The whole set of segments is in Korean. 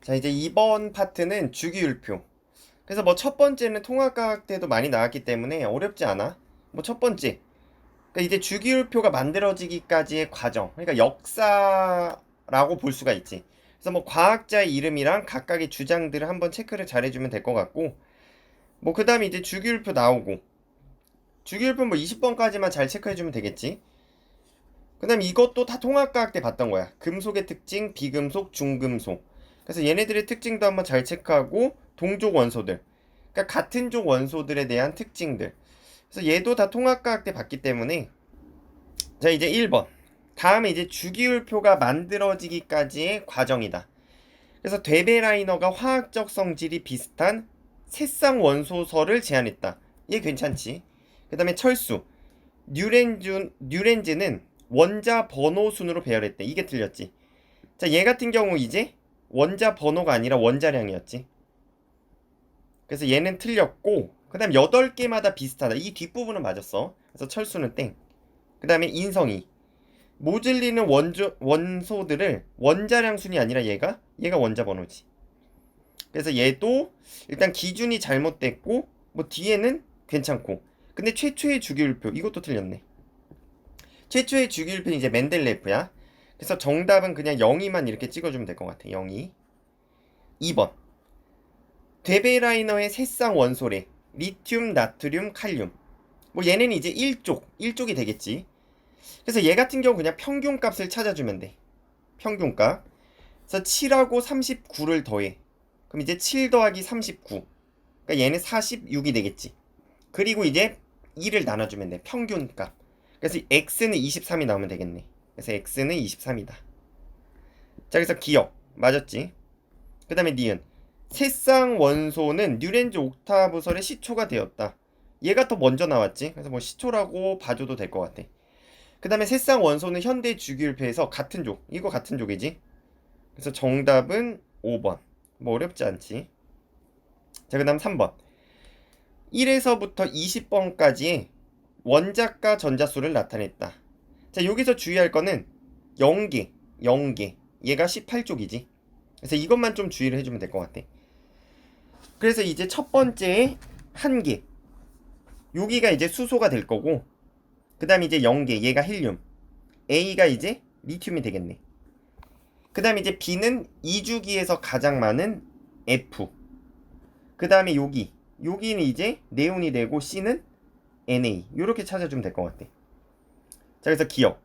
자, 이제 이번 파트는 주기율표. 그래서 뭐 첫 번째는 통합과학 때도 많이 나왔기 때문에 어렵지 않아. 뭐 첫 번째. 그러니까 이제 주기율표가 만들어지기까지의 과정. 그러니까 역사라고 볼 수가 있지. 그래서 뭐 과학자의 이름이랑 각각의 주장들을 한번 체크를 잘 해주면 될 것 같고, 뭐 그 다음에 이제 주기율표 나오고, 주기율표 뭐 20번까지만 잘 체크해주면 되겠지. 그 다음에 이것도 다 통합과학 때 봤던 거야. 금속의 특징, 비금속, 중금속. 그래서 얘네들의 특징도 한번 잘 체크하고, 동족 원소들. 그러니까 같은 족 원소들에 대한 특징들. 그래서 얘도 다 통합과학 때 봤기 때문에, 자, 이제 1번. 다음에 이제 주기율표가 만들어지기까지의 과정이다. 그래서 되베라이너가 화학적 성질이 비슷한 새쌍 원소설을 제안했다. 얘 괜찮지? 그 다음에 철수. 뉴렌즈는 원자 번호 순으로 배열했대. 이게 틀렸지. 자, 얘 같은 경우 이제 원자 번호가 아니라 원자량이었지. 그래서 얘는 틀렸고, 그 다음 8개마다 비슷하다. 이 뒷부분은 맞았어. 그래서 철수는 땡. 그 다음에 인성이. 모질리는 원소들을 원자량 순이 아니라 얘가 원자 번호지. 그래서 얘도 일단 기준이 잘못됐고, 뭐 뒤에는 괜찮고. 근데 최초의 주기율표, 이것도 틀렸네. 최초의 주기율표는 이제 맨델레프야. 그래서 정답은 그냥 0이만 이렇게 찍어주면 될 것 같아. 0이. 2번. 데베라이너의 새쌍 원소래. 리튬, 나트륨, 칼륨. 뭐 얘는 이제 1쪽이 되겠지. 그래서 얘 같은 경우 그냥 평균값을 찾아주면 돼. 평균값. 그래서 7하고 39를 더해. 그럼 이제 7 더하기 39. 그러니까 얘는 46이 되겠지. 그리고 이제 2를 나눠주면 돼. 평균값. 그래서 x는 23이 나오면 되겠네. 그래서 x는 23이다. 자, 그래서 기억. 맞았지? 그 다음에 니은. 새쌍 원소는 뉴렌즈 옥타브설의 시초가 되었다. 얘가 더 먼저 나왔지. 그래서 뭐 시초라고 봐줘도 될 것 같아. 그 다음에 새쌍 원소는 현대 주기율표에서 같은 족. 이거 같은 족이지. 그래서 정답은 5번. 뭐 어렵지 않지. 자, 그 다음 3번. 1에서부터 20번까지의 원자과 전자수를 나타냈다. 자, 여기서 주의할 거는 0개, 0개. 얘가 18쪽이지. 그래서 이것만 좀 주의를 해주면 될 것 같아. 그래서 이제 첫 번째에 1개. 여기가 이제 수소가 될 거고, 그 다음에 이제 0개. 얘가 헬륨. A가 이제 리튬이 되겠네. 그 다음에 이제 B는 2주기에서 가장 많은 F. 그 다음에 여기는 이제 네온이 되고 C는 Na. 이렇게 찾아주면 될 것 같아. 자, 그래서 기억.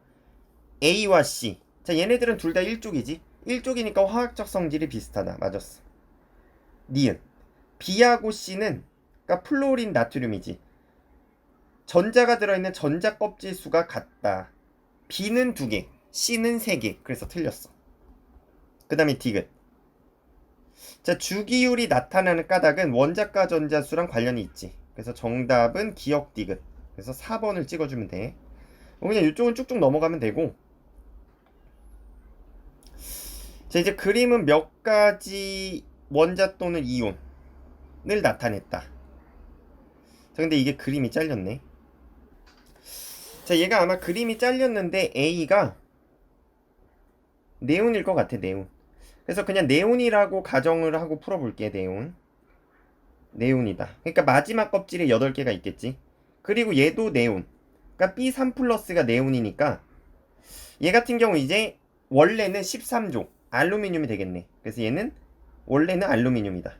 A와 C. 자, 얘네들은 둘 다 1쪽이지. 1쪽이니까 화학적 성질이 비슷하다. 맞았어. 니은. B하고 C는 그러니까 플로린 나트륨이지. 전자가 들어있는 전자 껍질 수가 같다. B는 2개, C는 3개. 그래서 틀렸어. 그 다음에 디귿. 자, 주기율이 나타나는 까닭은 원자과 전자수랑 관련이 있지. 그래서 정답은 기억 디귿. 그래서 4번을 찍어주면 돼. 그냥 이쪽은 쭉쭉 넘어가면 되고. 자, 이제 그림은 몇 가지 원자 또는 이온을 나타냈다. 자, 근데 이게 그림이 잘렸네. 자, 얘가 아마 그림이 잘렸는데 A가 네온일 것 같아. 네온. 그래서 그냥 네온이라고 가정을 하고 풀어볼게. 네온이다. 그러니까 마지막 껍질에 8개가 있겠지. 그리고 얘도 네온. 그러니까 B3 플러스가 네온이니까 얘 같은 경우 이제 원래는 13족 알루미늄이 되겠네. 그래서 얘는 원래는 알루미늄이다.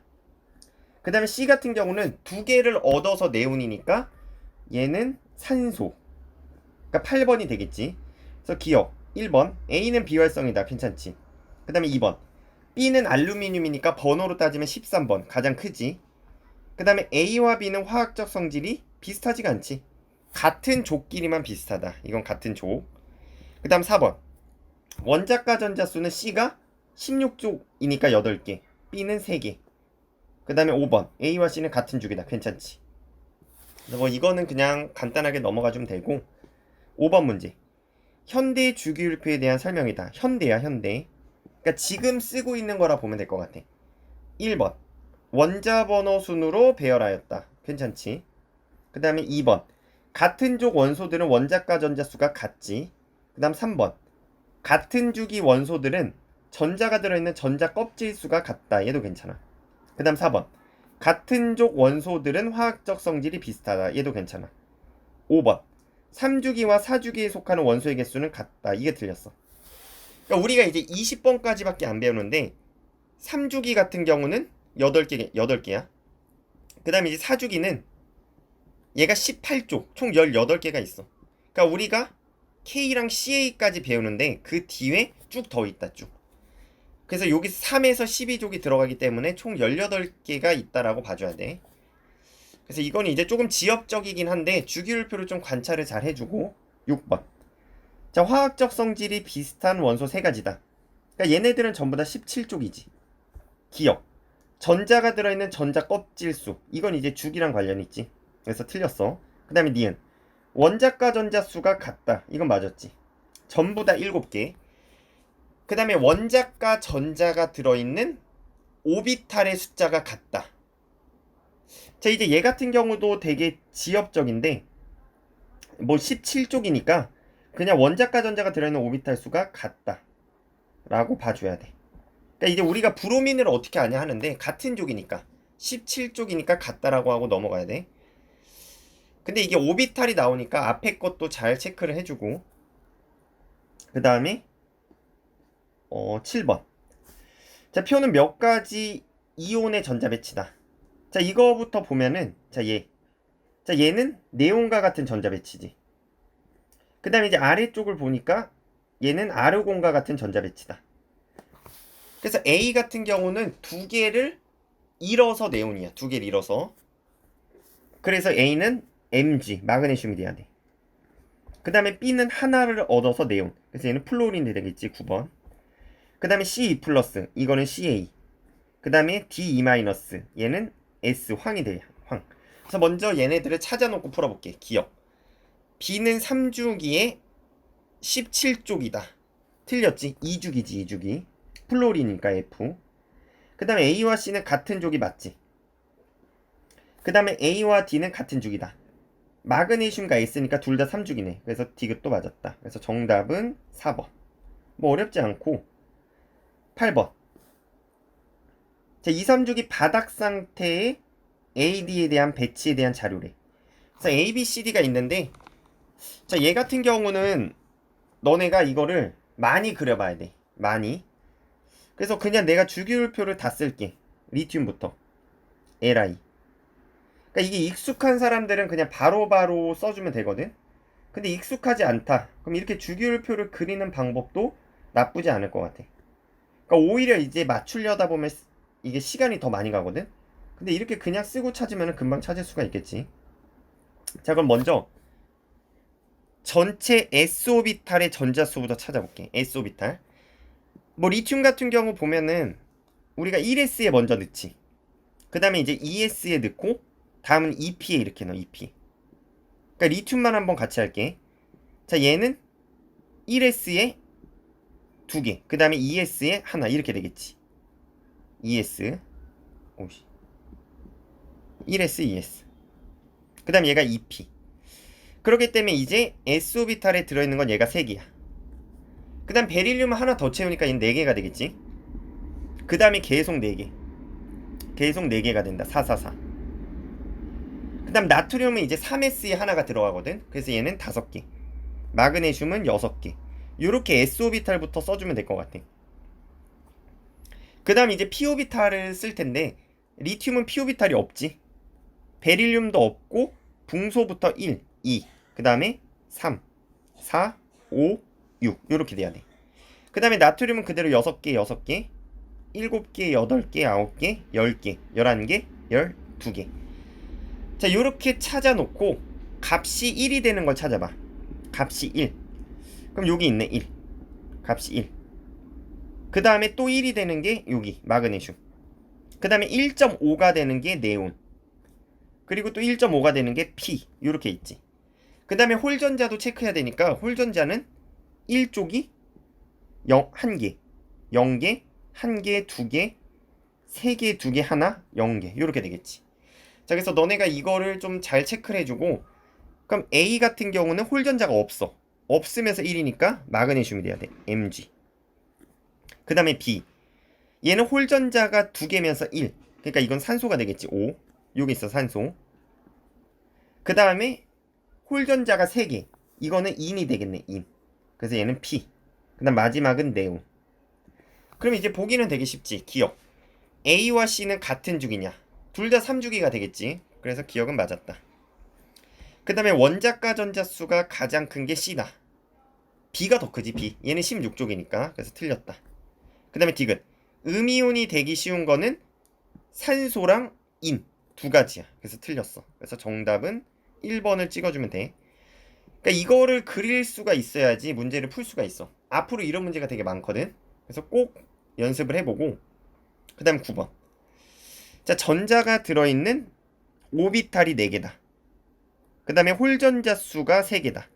그 다음에 C 같은 경우는 2개를 얻어서 네온이니까 얘는 산소. 그러니까 8번이 되겠지. 그래서 기억. 1번. A는 비활성이다. 괜찮지. 그 다음에 2번. B는 알루미늄이니까 번호로 따지면 13번. 가장 크지. 그 다음에 A와 B는 화학적 성질이 비슷하지가 않지. 같은 족끼리만 비슷하다. 이건 같은 족. 그 다음 4번. 원자과 전자수는 C가 16족이니까 8개. B는 3개. 그 다음에 5번. A와 C는 같은 족이다. 괜찮지. 뭐 이거는 그냥 간단하게 넘어가주면 되고. 5번 문제. 현대 주기율표에 대한 설명이다. 현대야, 현대. 그러니까 지금 쓰고 있는 거라 보면 될 것 같아. 1번. 원자 번호 순으로 배열하였다. 괜찮지? 그 다음에 2번. 같은 족 원소들은 원자과 전자수가 같지. 그 다음 3번. 같은 주기 원소들은 전자가 들어있는 전자 껍질 수가 같다. 얘도 괜찮아. 그 다음 4번. 같은 족 원소들은 화학적 성질이 비슷하다. 얘도 괜찮아. 5번. 3주기와 4주기에 속하는 원소의 개수는 같다. 이게 틀렸어. 그러니까 우리가 이제 20번까지밖에 안 배우는데 3주기 같은 경우는 8개야. 그 다음에 이제 4주기는 얘가 18쪽, 총 18개가 있어. 그러니까 우리가 K랑 CA까지 배우는데 그 뒤에 쭉 더 있다, 쭉. 그래서 여기 3에서 12족이 들어가기 때문에 총 18개가 있다라고 봐줘야 돼. 그래서 이건 이제 조금 지엽적이긴 한데 주기율표를 좀 관찰을 잘 해주고. 6번. 자, 화학적 성질이 비슷한 원소 3가지다. 그러니까 얘네들은 전부 다 17쪽이지. 기억. 전자가 들어있는 전자 껍질수. 이건 이제 주기랑 관련이 있지. 그래서 틀렸어. 그 다음에 니은. 원자과 전자수가 같다. 이건 맞았지. 전부 다 7개. 그 다음에 원자과 전자가 들어있는 오비탈의 숫자가 같다. 자, 이제 얘 같은 경우도 되게 지엽적인데 뭐 17쪽이니까 그냥 원자과 전자가 들어있는 오비탈 수가 같다 라고 봐줘야 돼. 그러니까 이제 우리가 브로민을 어떻게 아냐 하는데 같은 쪽이니까 17쪽이니까 같다라고 하고 넘어가야 돼. 근데 이게 오비탈이 나오니까 앞에 것도 잘 체크를 해주고. 그 다음에 7번. 자, 표는 몇 가지 이온의 전자 배치다. 자, 이거부터 보면은 자, 얘는 네온과 같은 전자 배치지. 그 다음에 이제 아래쪽을 보니까 얘는 아르곤과 같은 전자 배치다. 그래서 A 같은 경우는 2개를 잃어서 네온이야. 2개를 잃어서. 그래서 A는 Mg, 마그네슘이 돼야 돼. 그 다음에 B는 하나를 얻어서 네온. 그래서 얘는 플로린이 되겠지. 9번. 그 다음에 Ce+, 이거는 Ca. 그 다음에 De-, 얘는 S, 황이 돼. 황. 그래서 먼저 얘네들을 찾아놓고 풀어볼게. 기억. B는 3주기에 17쪽이다. 틀렸지? 2주기지, 2주기. 플로린이니까 F. 그 다음에 A와 C는 같은 족이 맞지. 그 다음에 A와 D는 같은 족이다. 마그네슘과 S니까 둘 다 3주기네. 그래서 디귿도 맞았다. 그래서 정답은 4번. 뭐 어렵지 않고. 8번. 자, 2, 3주기 바닥 상태의 AD에 대한 배치에 대한 자료래. 그래서 A, B, C, D가 있는데 자, 얘 같은 경우는 너네가 이거를 많이 그려봐야 돼. 많이. 그래서 그냥 내가 주기율표를 다 쓸게. 리튬부터 Li. 그러니까 이게 익숙한 사람들은 그냥 바로바로 써주면 되거든. 근데 익숙하지 않다. 그럼 이렇게 주기율표를 그리는 방법도 나쁘지 않을 것 같아. 그러니까 오히려 이제 맞추려다 보면 이게 시간이 더 많이 가거든. 근데 이렇게 그냥 쓰고 찾으면 금방 찾을 수가 있겠지. 자, 그럼 먼저 전체 s오비탈의 전자수부터 찾아볼게. s오비탈. 뭐 리튬 같은 경우 보면은 우리가 1s에 먼저 넣지. 그 다음에 이제 2s에 넣고 다음은 2p에 이렇게 넣어. 2p. 그러니까 리튬만 한번 같이 할게. 자, 얘는 1s에 2개. 그 다음에 2s에 하나. 이렇게 되겠지. 2s. 오씨. 1s, 2s. 그 다음에 얘가 2p. 그렇기 때문에 이제 s오비탈에 들어있는 건 얘가 3개야. 그 다음 베릴륨을 하나 더 채우니까 얘는 4개가 되겠지. 그 다음에 계속 4개. 계속 4개가 된다. 4, 4, 4. 그 다음 나트륨은 이제 3s에 하나가 들어가거든. 그래서 얘는 5개. 마그네슘은 6개. 요렇게 s오비탈부터 써주면 될 것 같아. 그 다음 이제 p오비탈을 쓸 텐데 리튬은 p오비탈이 없지. 베릴륨도 없고 붕소부터 1, 2, 그 다음에 3, 4, 5, 6 요렇게 돼야 돼. 그 다음에 나트륨은 그대로 6개, 6개, 7개, 8개, 9개, 10개, 11개, 12개. 자, 요렇게 찾아놓고 값이 1이 되는 걸 찾아봐. 값이 1. 그럼 여기 있네. 1. 값이 1. 그 다음에 또 1이 되는 게 여기 마그네슘. 그 다음에 1.5가 되는 게 네온. 그리고 또 1.5가 되는 게 P. 요렇게 있지. 그 다음에 홀전자도 체크해야 되니까 홀전자는 1쪽이 1개, 0개, 1개, 2개, 3개, 2개, 하나, 0개 요렇게 되겠지. 자, 그래서 너네가 이거를 좀 잘 체크를 해주고. 그럼 A 같은 경우는 홀전자가 없어. 없으면서 1이니까 마그네슘이 돼야 돼. Mg. 그 그 다음에 B. 얘는 홀전자가 2개면서 1. 그러니까 이건 산소가 되겠지. O. 여기 있어 산소. 그 다음에 홀전자가 3개. 이거는 인이 되겠네. 인. 그래서 얘는 P. 그 다음 마지막은 네온. 그럼 이제 보기는 되게 쉽지. 기억. A와 C는 같은 주기냐? 둘 다 3주기가 되겠지. 그래서 기억은 맞았다. 그 다음에 원자가 전자수가 가장 큰 게 C다. B가 더 크지. B. 얘는 16쪽이니까. 그래서 틀렸다. 그 다음에 디귿. 음이온이 되기 쉬운 거는 산소랑 인 두 가지야. 그래서 틀렸어. 그래서 정답은 1번을 찍어주면 돼. 그러니까 이거를 그릴 수가 있어야지 문제를 풀 수가 있어. 앞으로 이런 문제가 되게 많거든. 그래서 꼭 연습을 해보고. 그 다음 9번. 자, 전자가 들어있는 오비탈이 4개다. 그 다음에 홀전자 수가 3개다.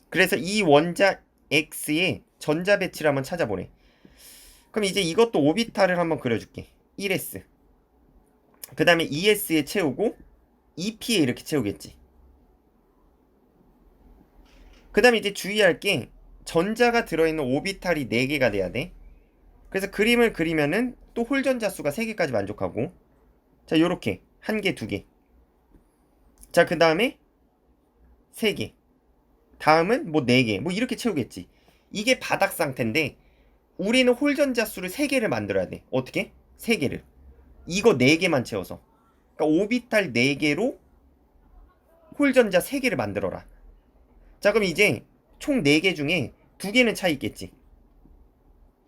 그래서 이 원자 X의 전자 배치를 한번 찾아보래. 그럼 이제 이것도 오비탈을 한번 그려줄게. 1s. 그 다음에 2s에 채우고 2p에 이렇게 채우겠지. 그 다음에 이제 주의할 게 전자가 들어있는 오비탈이 4개가 돼야 돼. 그래서 그림을 그리면은 또 홀전자 수가 3개까지 만족하고. 자, 요렇게 1개, 2개. 자, 그 다음에 3개. 다음은 뭐 4개. 뭐 이렇게 채우겠지. 이게 바닥 상태인데 우리는 홀전자 수를 3개를 만들어야 돼. 어떻게? 3개를. 이거 4개만 채워서. 그러니까 오비탈 4개로 홀전자 3개를 만들어라. 자, 그럼 이제 총 4개 중에 2개는 차 있겠지.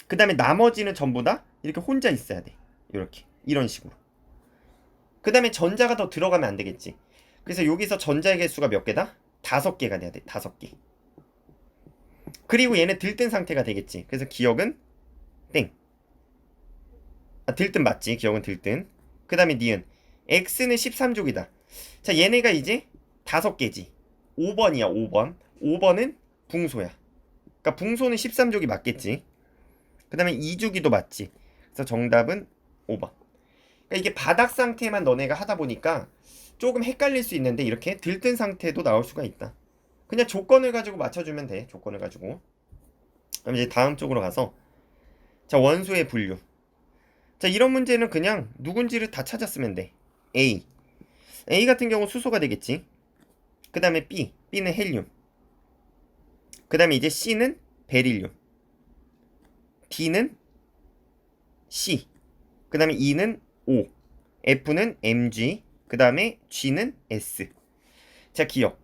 그 다음에 나머지는 전부 다 이렇게 혼자 있어야 돼. 이렇게. 이런 식으로. 그 다음에 전자가 더 들어가면 안 되겠지. 그래서 여기서 전자의 개수가 몇 개다? 5개가 돼야 돼. 5개. 그리고 얘는 들뜬 상태가 되겠지. 그래서 기억은 땡. 아, 들뜬 맞지. 기억은 들뜬. 그 다음에 니은. X는 13족이다. 자, 얘네가 이제 5개지. 5번이야. 5번. 5번은 붕소야. 그러니까 붕소는 13족이 맞겠지. 그 다음에 2주기도 맞지. 그래서 정답은 5번. 그러니까 이게 바닥 상태만 너네가 하다 보니까 조금 헷갈릴 수 있는데 이렇게 들뜬 상태도 나올 수가 있다. 그냥 조건을 가지고 맞춰주면 돼. 조건을 가지고. 그럼 이제 다음 쪽으로 가서 자, 원소의 분류. 자, 이런 문제는 그냥 누군지를 다 찾았으면 돼. A. A 같은 경우 수소가 되겠지. 그 다음에 B. B는 헬륨. 그 다음에 이제 C는 베릴륨. D는 C. 그 다음에 E는 O. F는 Mg. 그 다음에 G는 S. 자, 기억.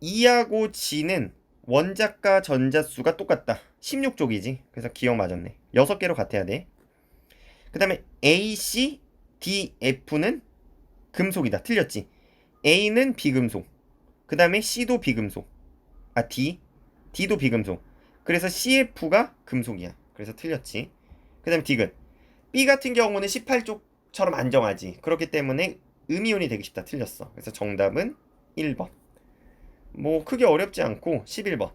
E하고 G는 원자과 전자수가 똑같다. 16쪽이지. 그래서 기억 맞았네. 6개로 같아야 돼. 그 다음에 A, C, D, F는 금속이다. 틀렸지. A는 비금속. 그 다음에 C도 비금속. 아, D도 비금속. 그래서 CF가 금속이야. 그래서 틀렸지. 그 다음에 디귿. B 같은 경우는 18쪽처럼 안정하지. 그렇기 때문에 음이온이 되기 쉽다. 틀렸어. 그래서 정답은 1번. 뭐 크게 어렵지 않고 11번.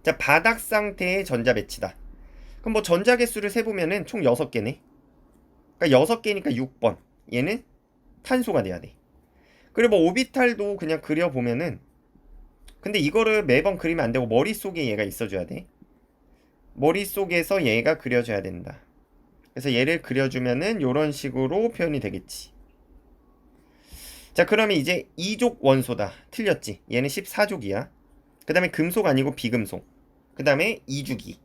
자, 바닥 상태의 전자 배치다. 그럼 뭐 전자 개수를 세보면은 총 6개네. 그러니까 6개니까 6번. 얘는 탄소가 돼야 돼. 그리고 뭐 오비탈도 그냥 그려보면은 근데 이거를 매번 그리면 안 되고 머릿속에 얘가 있어줘야 돼. 머릿속에서 얘가 그려져야 된다. 그래서 얘를 그려주면은 요런 식으로 표현이 되겠지. 자, 그러면 이제 2족 원소다. 틀렸지. 얘는 14족이야. 그 다음에 금속 아니고 비금속. 그 다음에 2주기.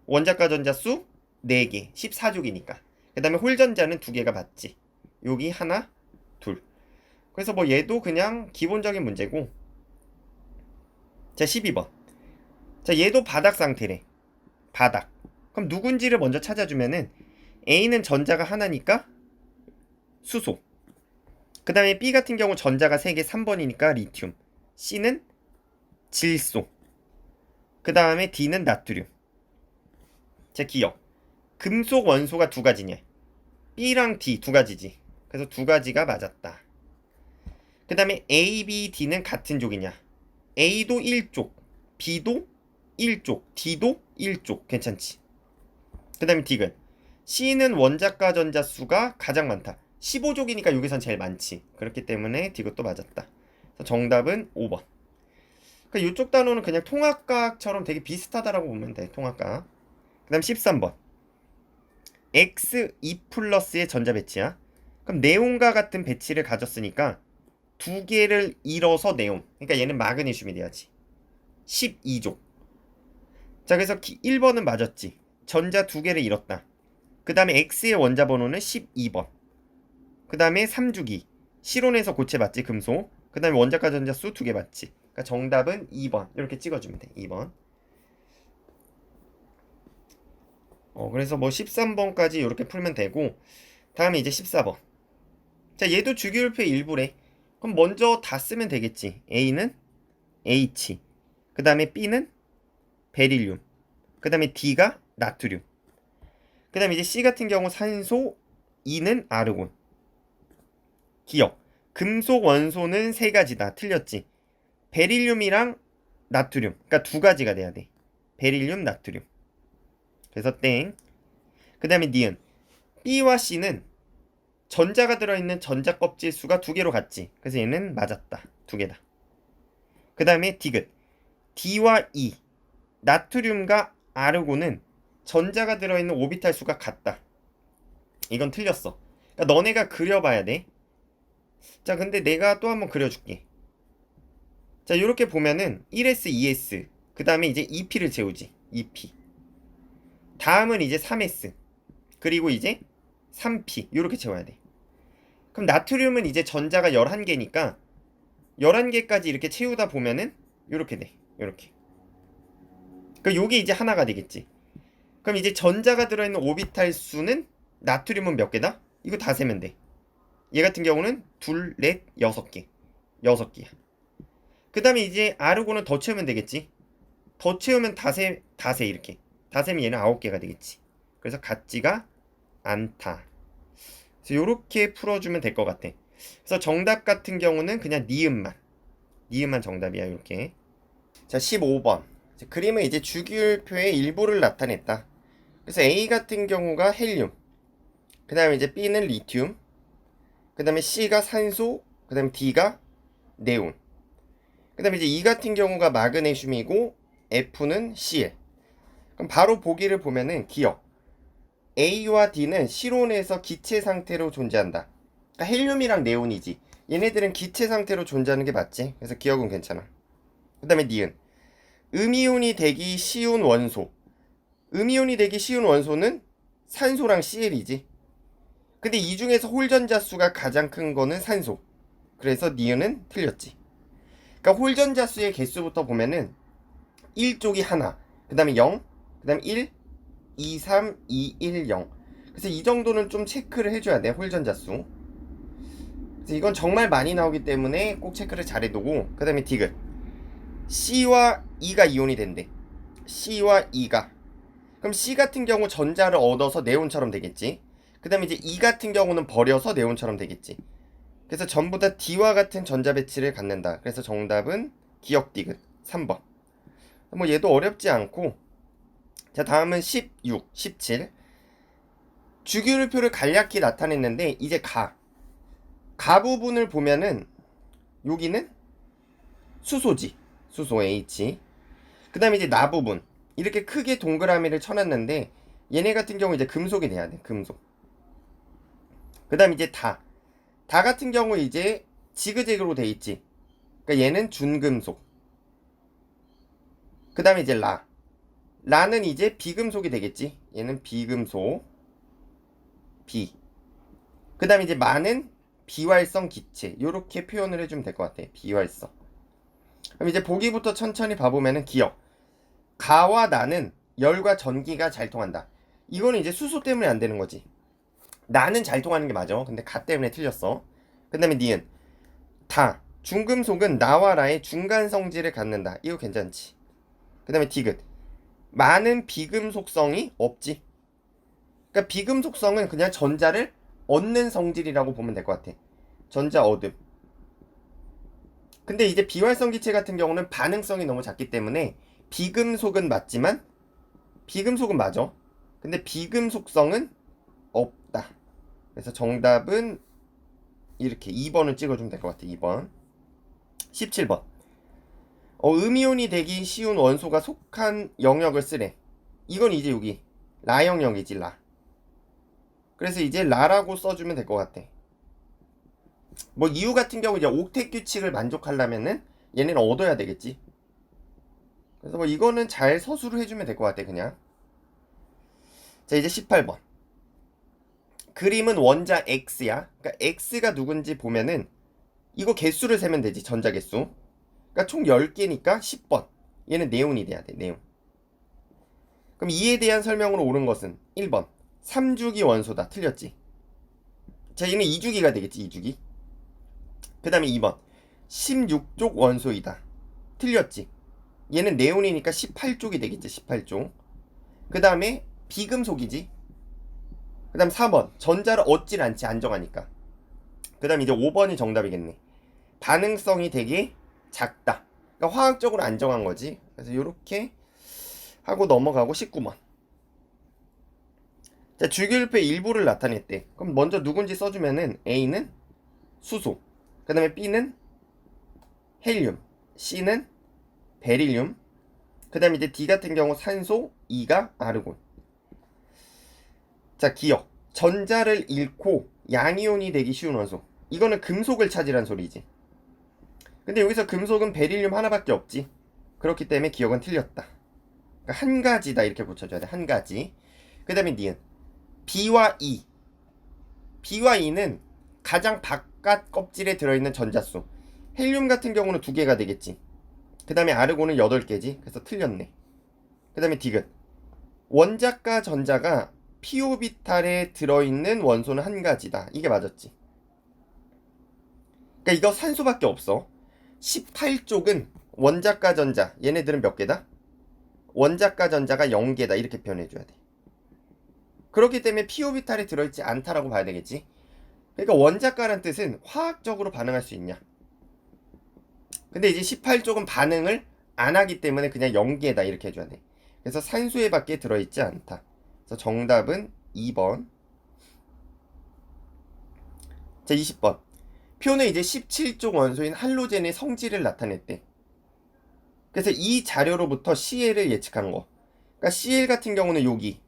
원자과 전자수 4개. 14족이니까. 그 다음에 홀전자는 2개가 맞지. 여기 하나, 둘. 그래서 뭐 얘도 그냥 기본적인 문제고. 자, 12번. 자, 얘도 바닥 상태래. 바닥. 그럼 누군지를 먼저 찾아주면은 A는 전자가 하나니까 수소. 그 다음에 B 같은 경우 전자가 3개 3번이니까 리튬. C는 질소. 그 다음에 D는 나트륨. 자, 기억. 금속 원소가 2가지냐. B랑 D 2가지지. 그래서 2가지가 맞았다. 그 다음에 A, B, D는 같은 족이냐. A도 1족, B도 1족, D도 1족. 괜찮지. 그 다음에 디귿. C는 원자과 전자수가 가장 많다. 15족이니까 여기선 제일 많지. 그렇기 때문에 디귿도 맞았다. 그래서 정답은 5번. 그러니까 이쪽 단어는 그냥 통합각처럼 되게 비슷하다라고 보면 돼. 통합각. 그 다음 13번. X2 플러스의 전자 배치야. 그럼 네온과 같은 배치를 가졌으니까 두 개를 잃어서 네온. 그러니까 얘는 마그네슘이 돼야지. 12족. 자, 그래서 1번은 맞았지. 전자 두 개를 잃었다. 그 다음에 X의 원자 번호는 12번. 그 다음에 3주기. 실온에서 고체받지, 금속. 그 다음에 원자과 전자수 두 개 받지. 그러니까 정답은 2번. 이렇게 찍어주면 돼. 2번. 그래서 뭐 13번까지 이렇게 풀면 되고, 다음에 이제 14번. 자, 얘도 주기율표의 일부래. 그럼 먼저 다 쓰면 되겠지. A는 H. 그 다음에 B는 베릴륨. 그 다음에 D가 나트륨. 그 다음에 이제 C 같은 경우 산소, E는 아르곤. 기억. 금속 원소는 세 가지다. 틀렸지. 베릴륨이랑 나트륨. 그러니까 두 가지가 돼야 돼. 베릴륨, 나트륨. 그래서 땡. 그 다음에 니은. B와 C는 전자가 들어있는 전자 껍질 수가 두 개로 같지. 그래서 얘는 맞았다. 두 개다. 그 다음에 디귿. D와 E. 나트륨과 아르곤은 전자가 들어있는 오비탈 수가 같다. 이건 틀렸어. 그러니까 너네가 그려봐야 돼. 자, 근데 내가 또 한번 그려줄게. 자, 이렇게 보면은 1s, 2s. 그 다음에 이제 2p를 채우지. 2p. 다음은 이제 3s. 그리고 이제 3p. 이렇게 채워야 돼. 그럼 나트륨은 이제 전자가 11개니까 11개까지 이렇게 채우다 보면은 이렇게 돼. 이렇게. 그럼 요게 이제 하나가 되겠지. 그럼 이제 전자가 들어있는 오비탈 수는 나트륨은 몇 개다? 이거 다 세면 돼. 얘 같은 경우는 둘, 넷, 6개. 6개야. 그 다음에 이제 아르곤은 더 채우면 되겠지. 더 채우면 다세 이렇게. 다 세면 얘는 9개가 되겠지. 그래서 같지가 않다. 그래서 요렇게 풀어주면 될 것 같아. 그래서 정답 같은 경우는 그냥 니은만 정답이야. 이렇게. 자, 15번. 그림은 이제 주기율표의 일부를 나타냈다. 그래서 A 같은 경우가 헬륨, 그 다음에 이제 B는 리튬, 그 다음에 C가 산소, 그 다음에 D가 네온, 그 다음에 이제 E 같은 경우가 마그네슘이고 F는 Cl. 그럼 바로 보기를 보면은 기억. A와 D는 실온에서 기체 상태로 존재한다. 그러니까 헬륨이랑 네온이지. 얘네들은 기체 상태로 존재하는 게 맞지. 그래서 기억은 괜찮아. 그 다음에 니은. 음이온이 되기 쉬운 원소. 음이온이 되기 쉬운 원소는 산소랑 Cl이지. 근데 이 중에서 홀전자 수가 가장 큰 거는 산소. 그래서 니은은 틀렸지. 그러니까 홀전자 수의 개수부터 보면은 1쪽이 하나, 그 다음에 0, 그 다음에 1, 2, 3, 2, 1, 0. 그래서 이 정도는 좀 체크를 해줘야 돼. 홀전자 수. 그래서 이건 정말 많이 나오기 때문에 꼭 체크를 잘해두고. 그 다음에 디귿. C와 E가 이온이 된대. C와 E가. 그럼 C 같은 경우 전자를 얻어서 네온처럼 되겠지. 그 다음에 이제 E 같은 경우는 버려서 네온처럼 되겠지. 그래서 전부 다 D와 같은 전자 배치를 갖는다. 그래서 정답은 기억 디귿 3번. 뭐 얘도 어렵지 않고. 자, 다음은 16, 17. 주기율표를 간략히 나타냈는데 이제 가 부분을 보면은 여기는 수소지. 수소 H. 그 다음에 이제 나 부분 이렇게 크게 동그라미를 쳐놨는데 얘네 같은 경우 이제 금속이 돼야 돼. 금속. 그 다음 이제 다 같은 경우 이제 지그재그로 돼 있지. 그러니까 얘는 준금속. 그 다음에 이제 라는 이제 비금속이 되겠지. 얘는 비금속. 비. 그 다음에 이제 마는 비활성 기체. 요렇게 표현을 해주면 될 것 같아. 비활성. 그럼 이제 보기부터 천천히 봐보면은 기억. 가와 나는 열과 전기가 잘 통한다. 이거는 이제 수소 때문에 안 되는 거지. 나는 잘 통하는 게 맞아. 근데 가 때문에 틀렸어. 그 다음에 니은. 다. 중금속은 나와 라의 중간 성질을 갖는다. 이거 괜찮지. 그 다음에 디귿. 많은 비금속성이 없지. 그러니까 비금속성은 그냥 전자를 얻는 성질이라고 보면 될 것 같아. 전자 얻음. 근데 이제 비활성 기체 같은 경우는 반응성이 너무 작기 때문에 비금속은 맞지만 비금속은 맞아. 근데 비금속성은 없다. 그래서 정답은 이렇게 2번을 찍어주면 될 것 같아. 2번. 17번. 음이온이 되기 쉬운 원소가 속한 영역을 쓰래. 이건 이제 여기 라 영역이지 라. 그래서 이제 라라고 써주면 될 것 같아. 뭐 이유 같은 경우 이제 옥텟 규칙을 만족하려면은 얘네는 얻어야 되겠지. 그래서 뭐 이거는 잘 서술을 해주면 될 것 같아 그냥. 자 이제 18번. 그림은 원자 X야. 그러니까 X가 누군지 보면은 이거 개수를 세면 되지. 전자 개수. 그러니까 총 10개니까 10번. 얘는 네온이 돼야 돼. 네온. 그럼 이에 대한 설명으로 옳은 것은 1번 3주기 원소다. 틀렸지. 자 얘는 2주기가 되겠지. 2주기. 그 다음에 2번 16족 원소이다. 틀렸지. 얘는 네온이니까 18쪽이 되겠지. 18쪽. 그 다음에 비금속이지. 그 다음 4번 전자를 얻질 않지. 안정하니까. 그 다음 이제 5번이 정답이겠네. 반응성이 되게 작다. 그러니까 화학적으로 안정한 거지. 그래서 이렇게 하고 넘어가고 19번. 자, 주기율표의 일부를 나타냈대. 그럼 먼저 누군지 써주면은 A는 수소, 그 다음에 B는 헬륨, C는 베릴륨, 그 다음에 이제 D 같은 경우 산소, E가 아르곤. 자, 기억. 전자를 잃고 양이온이 되기 쉬운 원소. 이거는 금속을 찾으란 소리지. 근데 여기서 금속은 베릴륨 하나밖에 없지. 그렇기 때문에 기억은 틀렸다. 그러니까 한 가지다 이렇게 붙여줘야 돼. 한 가지. 그 다음에 니은 B와 E. B와 E는 가장 바깥 껍질에 들어있는 전자수. 헬륨 같은 경우는 2개가 되겠지. 그 다음에 아르곤은 8개지. 그래서 틀렸네. 그 다음에 디귿. 원자과 전자가 피오비탈에 들어있는 원소는 한 가지다. 이게 맞았지. 그러니까 이거 산소밖에 없어. 18쪽은 원자과 전자. 얘네들은 몇 개다? 원자과 전자가 0개다. 이렇게 표현해줘야 돼. 그렇기 때문에 피오비탈에 들어있지 않다라고 봐야 되겠지. 그러니까 원자과란 뜻은 화학적으로 반응할 수 있냐. 근데 이제 18쪽은 반응을 안 하기 때문에 그냥 0개다 이렇게 해줘야 돼. 그래서 산소에 밖에 들어있지 않다. 그래서 정답은 2번. 자 20번. 표는 이제 17쪽 원소인 할로젠의 성질을 나타냈대. 그래서 이 자료로부터 CL을 예측한 거. 그러니까 CL 같은 경우는 여기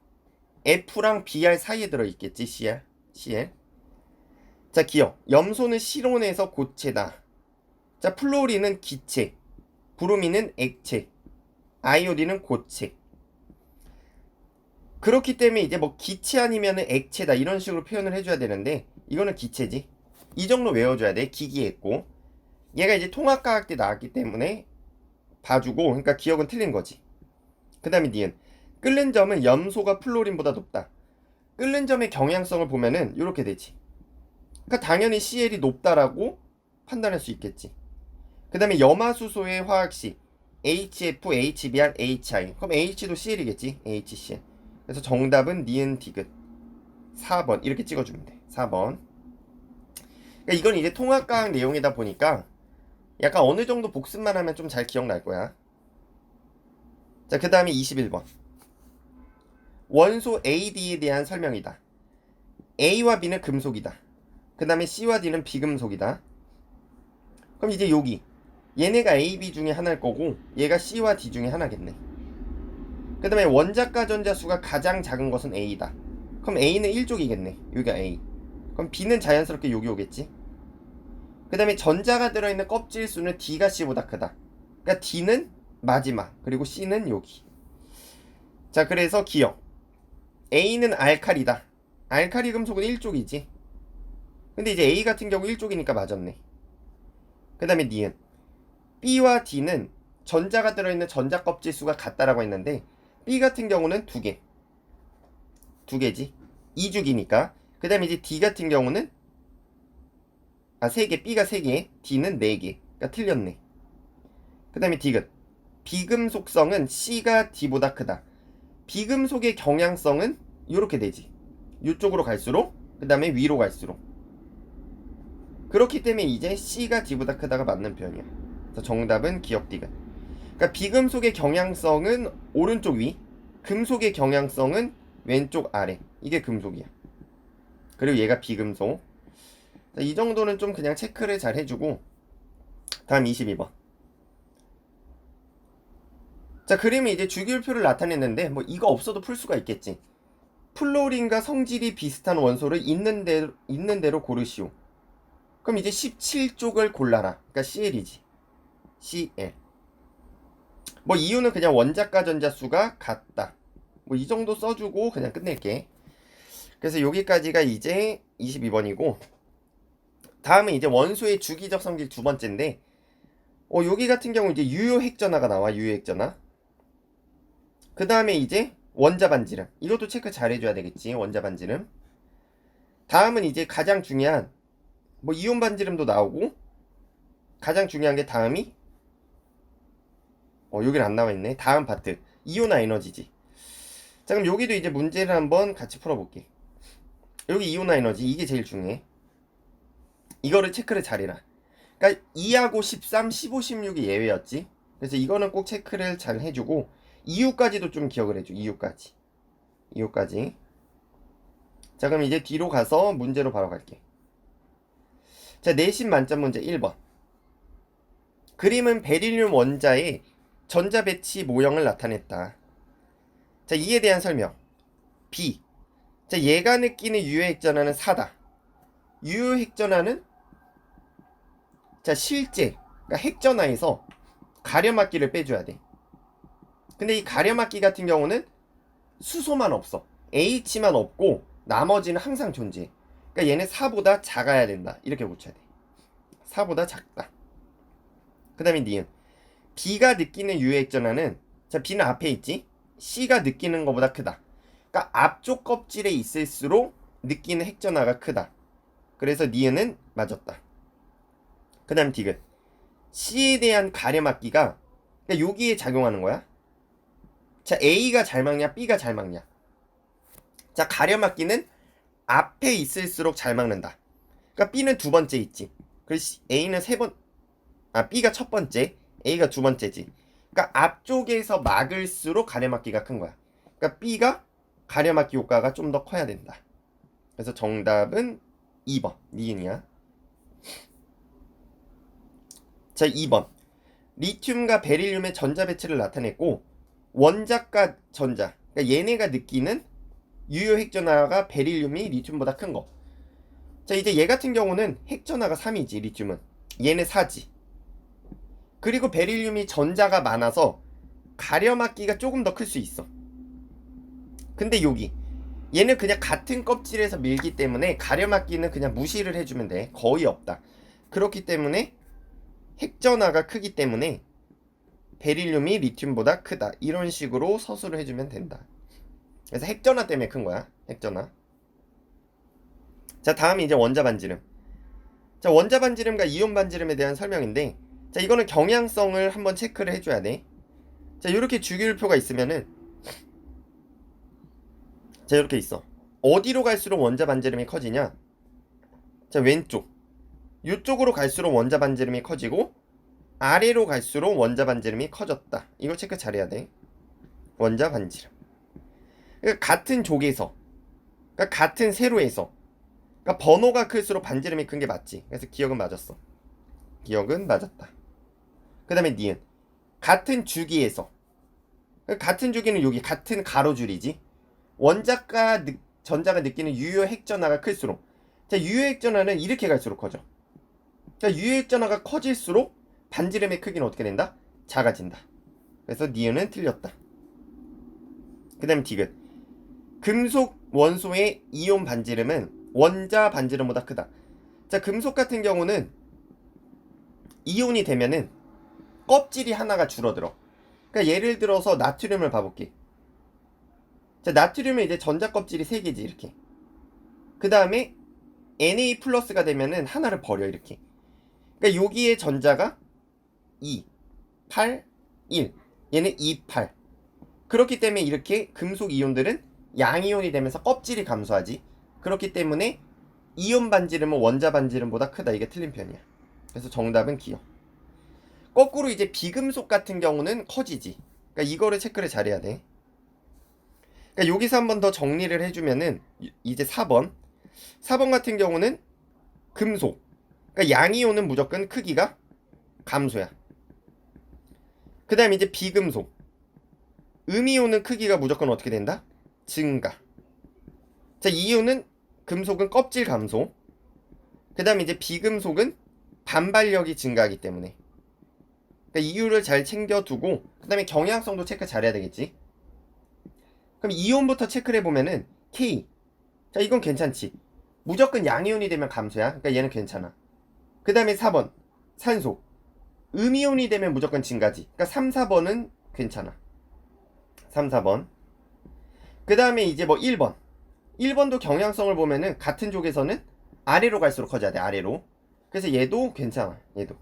F랑 BR 사이에 들어있겠지. CL. 자 기억. 염소는 실온에서 고체다. 자 플로리는 기체, 브로미는 액체, 아이오딘은 고체. 그렇기 때문에 이제 뭐 기체 아니면은 액체다 이런 식으로 표현을 해줘야 되는데 이거는 기체지. 이 정도 외워줘야 돼. 기기했고 얘가 이제 통합과학 때 나왔기 때문에 봐주고, 그러니까 기억은 틀린 거지. 그 다음에 니은 끓는 점은 염소가 플로린보다 높다. 끓는 점의 경향성을 보면은 이렇게 되지. 그러니까 당연히 CL이 높다라고 판단할 수 있겠지. 그 다음에 염화수소의 화학식 HF, HBr, HI. 그럼 H도 CL이겠지. HCl. 그래서 정답은 니은 디귿 4번 이렇게 찍어주면 돼. 4번. 그러니까 이건 이제 통합과학 내용이다 보니까 약간 어느 정도 복습만 하면 좀 잘 기억날 거야. 자, 그 다음에 21번. 원소 AD에 대한 설명이다. A와 B는 금속이다. 그 다음에 C와 D는 비금속이다. 그럼 이제 여기 얘네가 A, B 중에 하나일 거고 얘가 C와 D 중에 하나겠네. 그 다음에 원자과 전자수가 가장 작은 것은 A다. 그럼 A는 1족이겠네. 여기가 A. 그럼 B는 자연스럽게 여기 오겠지. 그 다음에 전자가 들어있는 껍질 수는 D가 C보다 크다. 그러니까 D는 마지막, 그리고 C는 여기. 자, 그래서 기억. A는 알칼리다. 알칼리 금속은 1족이지. 근데 이제 A 같은 경우 1족이니까 맞았네. 그 다음에 니은 B와 D는 전자가 들어있는 전자 껍질 수가 같다라고 했는데 B 같은 경우는 2개. 2개지. 2죽이니까. 그 다음에 이제 D 같은 경우는 3개. B가 3개. D는 4개. 그러니까 틀렸네. 그 다음에 디귿. 비금속성은 C가 D보다 크다. 비금속의 경향성은 이렇게 되지. 이쪽으로 갈수록, 그 다음에 위로 갈수록. 그렇기 때문에 이제 C가 D보다 크다가 맞는 표현이야. 그래서 정답은 기억 디귿. 그러니까 비금속의 경향성은 오른쪽 위, 금속의 경향성은 왼쪽 아래. 이게 금속이야. 그리고 얘가 비금속. 자, 이 정도는 좀 그냥 체크를 잘 해주고, 다음 22번. 자, 그림이 이제 주기율표를 나타냈는데 뭐 이거 없어도 풀 수가 있겠지. 플로린과 성질이 비슷한 원소를 있는 대로 고르시오. 그럼 이제 17쪽을 골라라. 그러니까 CL이지. CL. 뭐 이유는 그냥 원자과 전자수가 같다. 뭐 이 정도 써주고 그냥 끝낼게. 그래서 여기까지가 이제 22번이고 다음은 이제 원소의 주기적 성질 두 번째인데 여기 같은 경우 이제 유효핵전화가 나와. 유효핵전화. 그 다음에 이제 원자반지름. 이것도 체크 잘 해줘야 되겠지. 원자반지름. 다음은 이제 가장 중요한 뭐 이온 반지름도 나오고 가장 중요한 게 다음이 여긴 안 나와 있네. 다음 파트 이온화 에너지지. 자 그럼 여기도 이제 문제를 한번 같이 풀어볼게. 여기 이온화 에너지 이게 제일 중요해. 이거를 체크를 잘해라. 그러니까 2하고 13, 15, 16이 예외였지. 그래서 이거는 꼭 체크를 잘 해주고 이유까지도 좀 기억을 해줘. 이유까지. 자 그럼 이제 뒤로 가서 문제로 바로 갈게. 자 내신 만점 문제 1번. 그림은 베릴륨 원자의 전자 배치 모형을 나타냈다. 자 이에 대한 설명. B. 자 얘가 느끼는 유효핵전화는 4다. 유효핵전화는 자 실제 그러니까 핵전화에서 가려막기를 빼줘야 돼. 근데 이 가려막기 같은 경우는 수소만 없어. H만 없고 나머지는 항상 존재해. 그러니까 얘는 4보다 작아야 된다. 이렇게 고쳐야 돼. 4보다 작다. 그 다음에 니은. B가 느끼는 유효핵전화는 자 B는 앞에 있지. C가 느끼는 것보다 크다. 그러니까 앞쪽 껍질에 있을수록 느끼는 핵전화가 크다. 그래서 니은은 맞았다. 그 다음 디귿. C에 대한 가려막기가 그러니까 여기에 작용하는 거야. 자 A가 잘 막냐 B가 잘 막냐. 자 가려막기는 앞에 있을수록 잘 막는다. 그러니까 B는 두 번째 있지. 그래서 A는 B가 첫 번째, A가 두 번째지. 그러니까 앞쪽에서 막을수록 가려막기가 큰 거야. 그러니까 B가 가려막기 효과가 좀 더 커야 된다. 그래서 정답은 2번 니은이야. 자 2번. 리튬과 베릴륨의 전자 배치를 나타냈고 원자과 전자 그러니까 얘네가 느끼는 유효 핵전화가 베릴륨이 리튬보다 큰 거. 자 이제 얘 같은 경우는 핵전화가 3이지. 리튬은 얘네 4지. 그리고 베릴륨이 전자가 많아서 가려막기가 조금 더 클 수 있어. 근데 여기 얘는 그냥 같은 껍질에서 밀기 때문에 가려막기는 그냥 무시를 해주면 돼. 거의 없다. 그렇기 때문에 핵전화가 크기 때문에 베릴륨이 리튬보다 크다. 이런 식으로 서술을 해주면 된다. 그래서 핵전화 때문에 큰 거야. 핵전화. 자 다음이 이제 원자반지름. 자 원자반지름과 이온반지름에 대한 설명인데 자 이거는 경향성을 한번 체크를 해줘야 돼. 자 이렇게 주기율표가 있으면은 자 이렇게 있어. 어디로 갈수록 원자반지름이 커지냐. 자 왼쪽 이쪽으로 갈수록 원자반지름이 커지고 아래로 갈수록 원자반지름이 커졌다. 이거 체크 잘해야 돼. 원자반지름. 그러니까 같은 족에서 그러니까 같은 세로에서 그러니까 번호가 클수록 반지름이 큰 게 맞지. 그래서 기억은 맞았어. 기억은 맞았다. 그 다음에 니은. 같은 주기에서 그러니까 같은 주기는 여기 같은 가로줄이지. 원자과 전자가 느끼는 유효 핵전화가 클수록 자 유효 핵전화는 이렇게 갈수록 커져. 자 유효 핵전화가 커질수록 반지름의 크기는 어떻게 된다? 작아진다. 그래서 니은은 틀렸다. 그 다음 디귿. 금속 원소의 이온 반지름은 원자 반지름보다 크다. 자 금속 같은 경우는 이온이 되면은 껍질이 하나가 줄어들어. 그러니까 예를 들어서 나트륨을 봐볼게. 자 나트륨은 이제 전자 껍질이 3개지 이렇게. 그 다음에 Na 플러스가 되면은 하나를 버려 이렇게. 그러니까 여기에 전자가 2, 8, 1. 얘는 2, 8. 그렇기 때문에 이렇게 금속 이온들은 양이온이 되면서 껍질이 감소하지. 그렇기 때문에 이온 반지름은 원자 반지름보다 크다. 이게 틀린 편이야. 그래서 정답은 기억. 거꾸로 이제 비금속 같은 경우는 커지지. 그러니까 이거를 체크를 잘해야 돼. 그러니까 여기서 한 번 더 정리를 해주면은 이제 4번 같은 경우는 금속 그러니까 양이온은 무조건 크기가 감소야. 그 다음에 이제 비금속 음이온은 크기가 무조건 어떻게 된다? 증가. 자, 이유는 금속은 껍질 감소. 그 다음에 이제 비금속은 반발력이 증가하기 때문에. 그러니까 이유를 잘 챙겨두고 그 다음에 경향성도 체크 잘해야 되겠지. 그럼 이온부터 체크를 해보면은 K. 자, 이건 괜찮지. 무조건 양이온이 되면 감소야. 그러니까 얘는 괜찮아. 그 다음에 4번 산소. 음이온이 되면 무조건 증가지. 그러니까 3, 4번은 괜찮아. 3, 4번. 그 다음에 이제 뭐 1번. 1번도 경향성을 보면은 같은 쪽에서는 아래로 갈수록 커져야 돼. 아래로. 그래서 얘도 괜찮아. 얘도.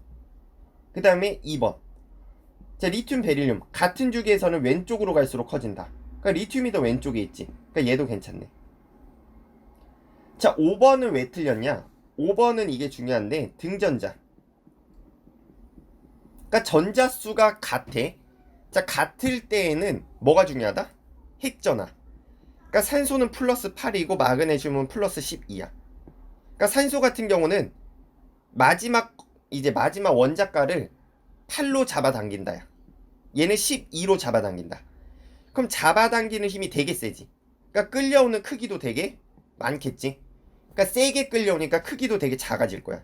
그 다음에 2번. 자, 리튬, 베릴륨. 같은 주기에서는 왼쪽으로 갈수록 커진다. 그러니까 리튬이 더 왼쪽에 있지. 그러니까 얘도 괜찮네. 자, 5번은 왜 틀렸냐? 5번은 이게 중요한데 등전자. 그러니까 전자수가 같아. 자, 같을 때에는 뭐가 중요하다? 핵전화. 그러니까 산소는 플러스 8이고 마그네슘은 플러스 12야. 그러니까 산소 같은 경우는 마지막 원자가를 8로 잡아당긴다야. 얘는 12로 잡아당긴다. 그럼 잡아당기는 힘이 되게 세지. 그러니까 끌려오는 크기도 되게 많겠지. 그러니까 세게 끌려오니까 크기도 되게 작아질 거야.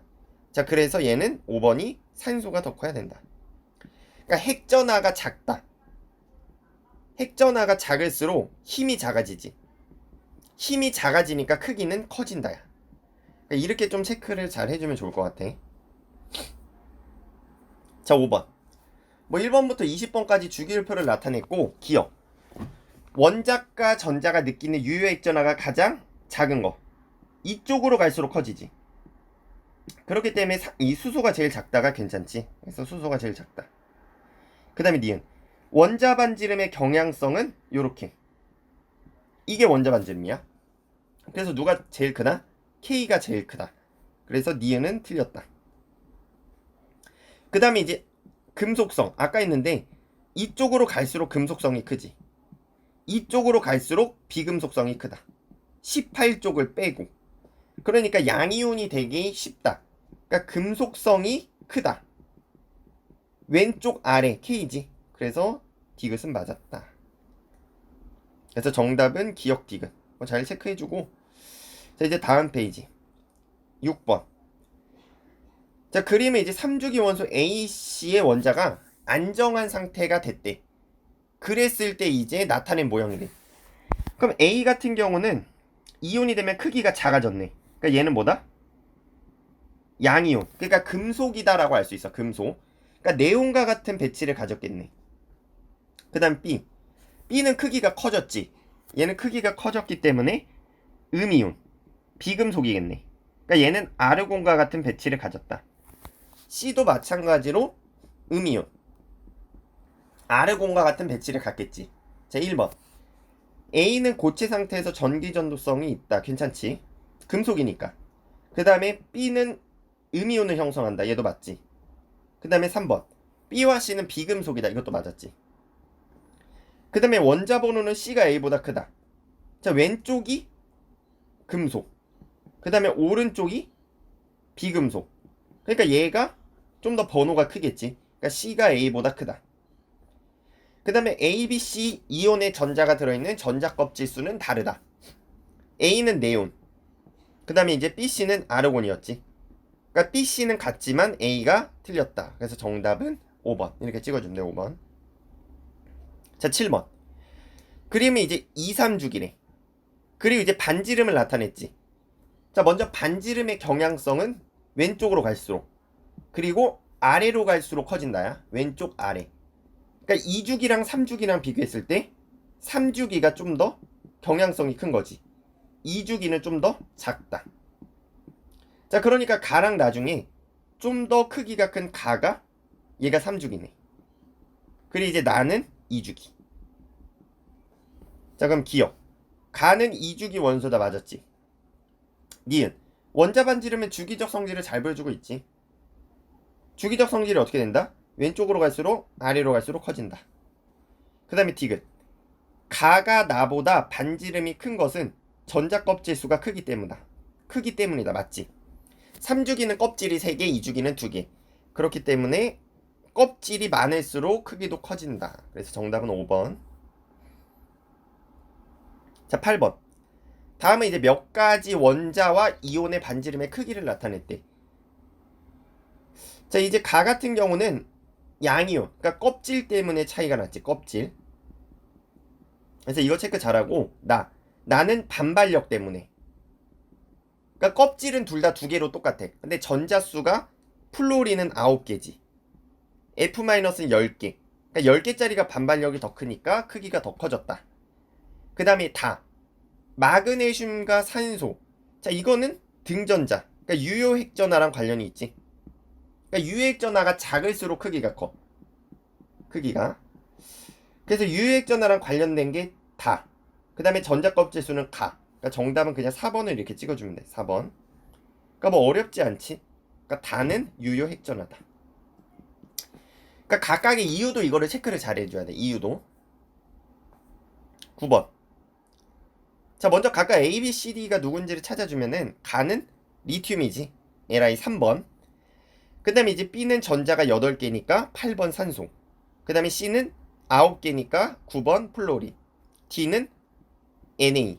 자, 그래서 얘는 5번이 산소가 더 커야 된다. 그러니까 핵전하가 작다. 핵전하가 작을수록 힘이 작아지지. 힘이 작아지니까 크기는 커진다야. 그러니까 이렇게 좀 체크를 잘 해주면 좋을 것 같아. 자, 5번. 뭐 1번부터 20번까지 주기율표를 나타냈고 기억. 원자과 전자가 느끼는 유효 핵전하가 가장 작은 거. 이쪽으로 갈수록 커지지. 그렇기 때문에 이 수소가 제일 작다가 괜찮지. 그래서 수소가 제일 작다. 그 다음에 니은. 원자 반지름의 경향성은 요렇게. 이게 원자 반지름이야. 그래서 누가 제일 크다? K가 제일 크다. 그래서 니은은 틀렸다. 그 다음에 이제 금속성. 아까 했는데 이쪽으로 갈수록 금속성이 크지. 이쪽으로 갈수록 비금속성이 크다. 18쪽을 빼고. 그러니까 양이온이 되기 쉽다. 그러니까 금속성이 크다. 왼쪽 아래 K지. 그래서 디귿은 맞았다. 그래서 정답은 기억 디귿. 잘 체크해주고. 자, 이제 다음 페이지 6번. 자, 그림에 이제 3주기 원소 AC의 원자가 안정한 상태가 됐대. 그랬을 때 이제 나타낸 모형이래. 그럼 A 같은 경우는 이온이 되면 크기가 작아졌네. 그러니까 얘는 뭐다? 양이온. 그러니까 금속이다라고 할 수 있어. 금속. 그러니까 네온과 같은 배치를 가졌겠네. 그 다음 B. B는 크기가 커졌지. 얘는 크기가 커졌기 때문에 음이온. 비금속이겠네. 그러니까 얘는 아르곤과 같은 배치를 가졌다. C도 마찬가지로 음이온. 아르곤과 같은 배치를 갖겠지. 자, 1번. A는 고체 상태에서 전기 전도성이 있다. 괜찮지? 금속이니까. 그 다음에 B는 음이온을 형성한다. 얘도 맞지? 그 다음에 3번. B와 C는 비금속이다. 이것도 맞았지? 그 다음에 원자 번호는 C가 A보다 크다. 자, 왼쪽이 금속. 그 다음에 오른쪽이 비금속. 그러니까 얘가 좀 더 번호가 크겠지. 그러니까 C가 A보다 크다. 그 다음에 A, B, C 이온의 전자가 들어있는 전자 껍질 수는 다르다. A는 네온. 그 다음에 이제 B, C는 아르곤이었지. 그러니까 B, C는 같지만 A가 틀렸다. 그래서 정답은 5번. 이렇게 찍어주면 돼. 5번. 자, 7번. 그림이 이제 2, 3주기래. 그리고 이제 반지름을 나타냈지. 자, 먼저 반지름의 경향성은 왼쪽으로 갈수록, 그리고 아래로 갈수록 커진다야. 왼쪽 아래. 그러니까 2주기랑 3주기랑 비교했을 때 3주기가 좀 더 경향성이 큰 거지. 2주기는 좀 더 작다. 자, 그러니까 가랑 나중에 좀 더 크기가 큰 가가 얘가 3주기네. 그리고 이제 나는 2주기. 자, 그럼 기억. 가는 2주기 원소다. 맞았지? 니은. 원자 반지름은 주기적 성질을 잘 보여주고 있지. 주기적 성질이 어떻게 된다? 왼쪽으로 갈수록 아래로 갈수록 커진다. 그 다음에 디귿. 가가 나보다 반지름이 큰 것은 전자 껍질 수가 크기 때문이다. 맞지? 3주기는 껍질이 3개, 2주기는 2개. 그렇기 때문에 껍질이 많을수록 크기도 커진다. 그래서 정답은 5번. 자, 8번. 다음은 이제 몇 가지 원자와 이온의 반지름의 크기를 나타냈대. 자, 이제 가 같은 경우는 양이온, 그러니까 껍질 때문에 차이가 났지, 껍질. 그래서 이거 체크 잘하고, 나는 반발력 때문에. 그러니까 껍질은 둘 다 2개로 똑같아. 근데 전자수가 플로린은 9개지. F-는 10개. 그러니까 10개짜리가 반발력이 더 크니까 크기가 더 커졌다. 그 다음에 마그네슘과 산소. 자, 이거는 등전자. 그러니까 유효핵전화랑 관련이 있지. 그러니까 유효핵전화가 작을수록 크기가 커. 크기가. 그래서 유효핵전화랑 관련된 게 다. 그 다음에 전자껍질수는 가. 그러니까 정답은 그냥 4번을 이렇게 찍어주면 돼. 4번. 그러니까 뭐 어렵지 않지. 그러니까 다는 유효핵전화다. 그러니까 각각의 이유도 이거를 체크를 잘 해줘야 돼. 이유도. 9번. 자, 먼저 각각 A, B, C, D가 누군지를 찾아주면은 가는 리튬이지. LI 3번. 그 다음에 이제 B는 전자가 8개니까 8번 산소. 그 다음에 C는 9개니까 9번 플로린. D는 Na.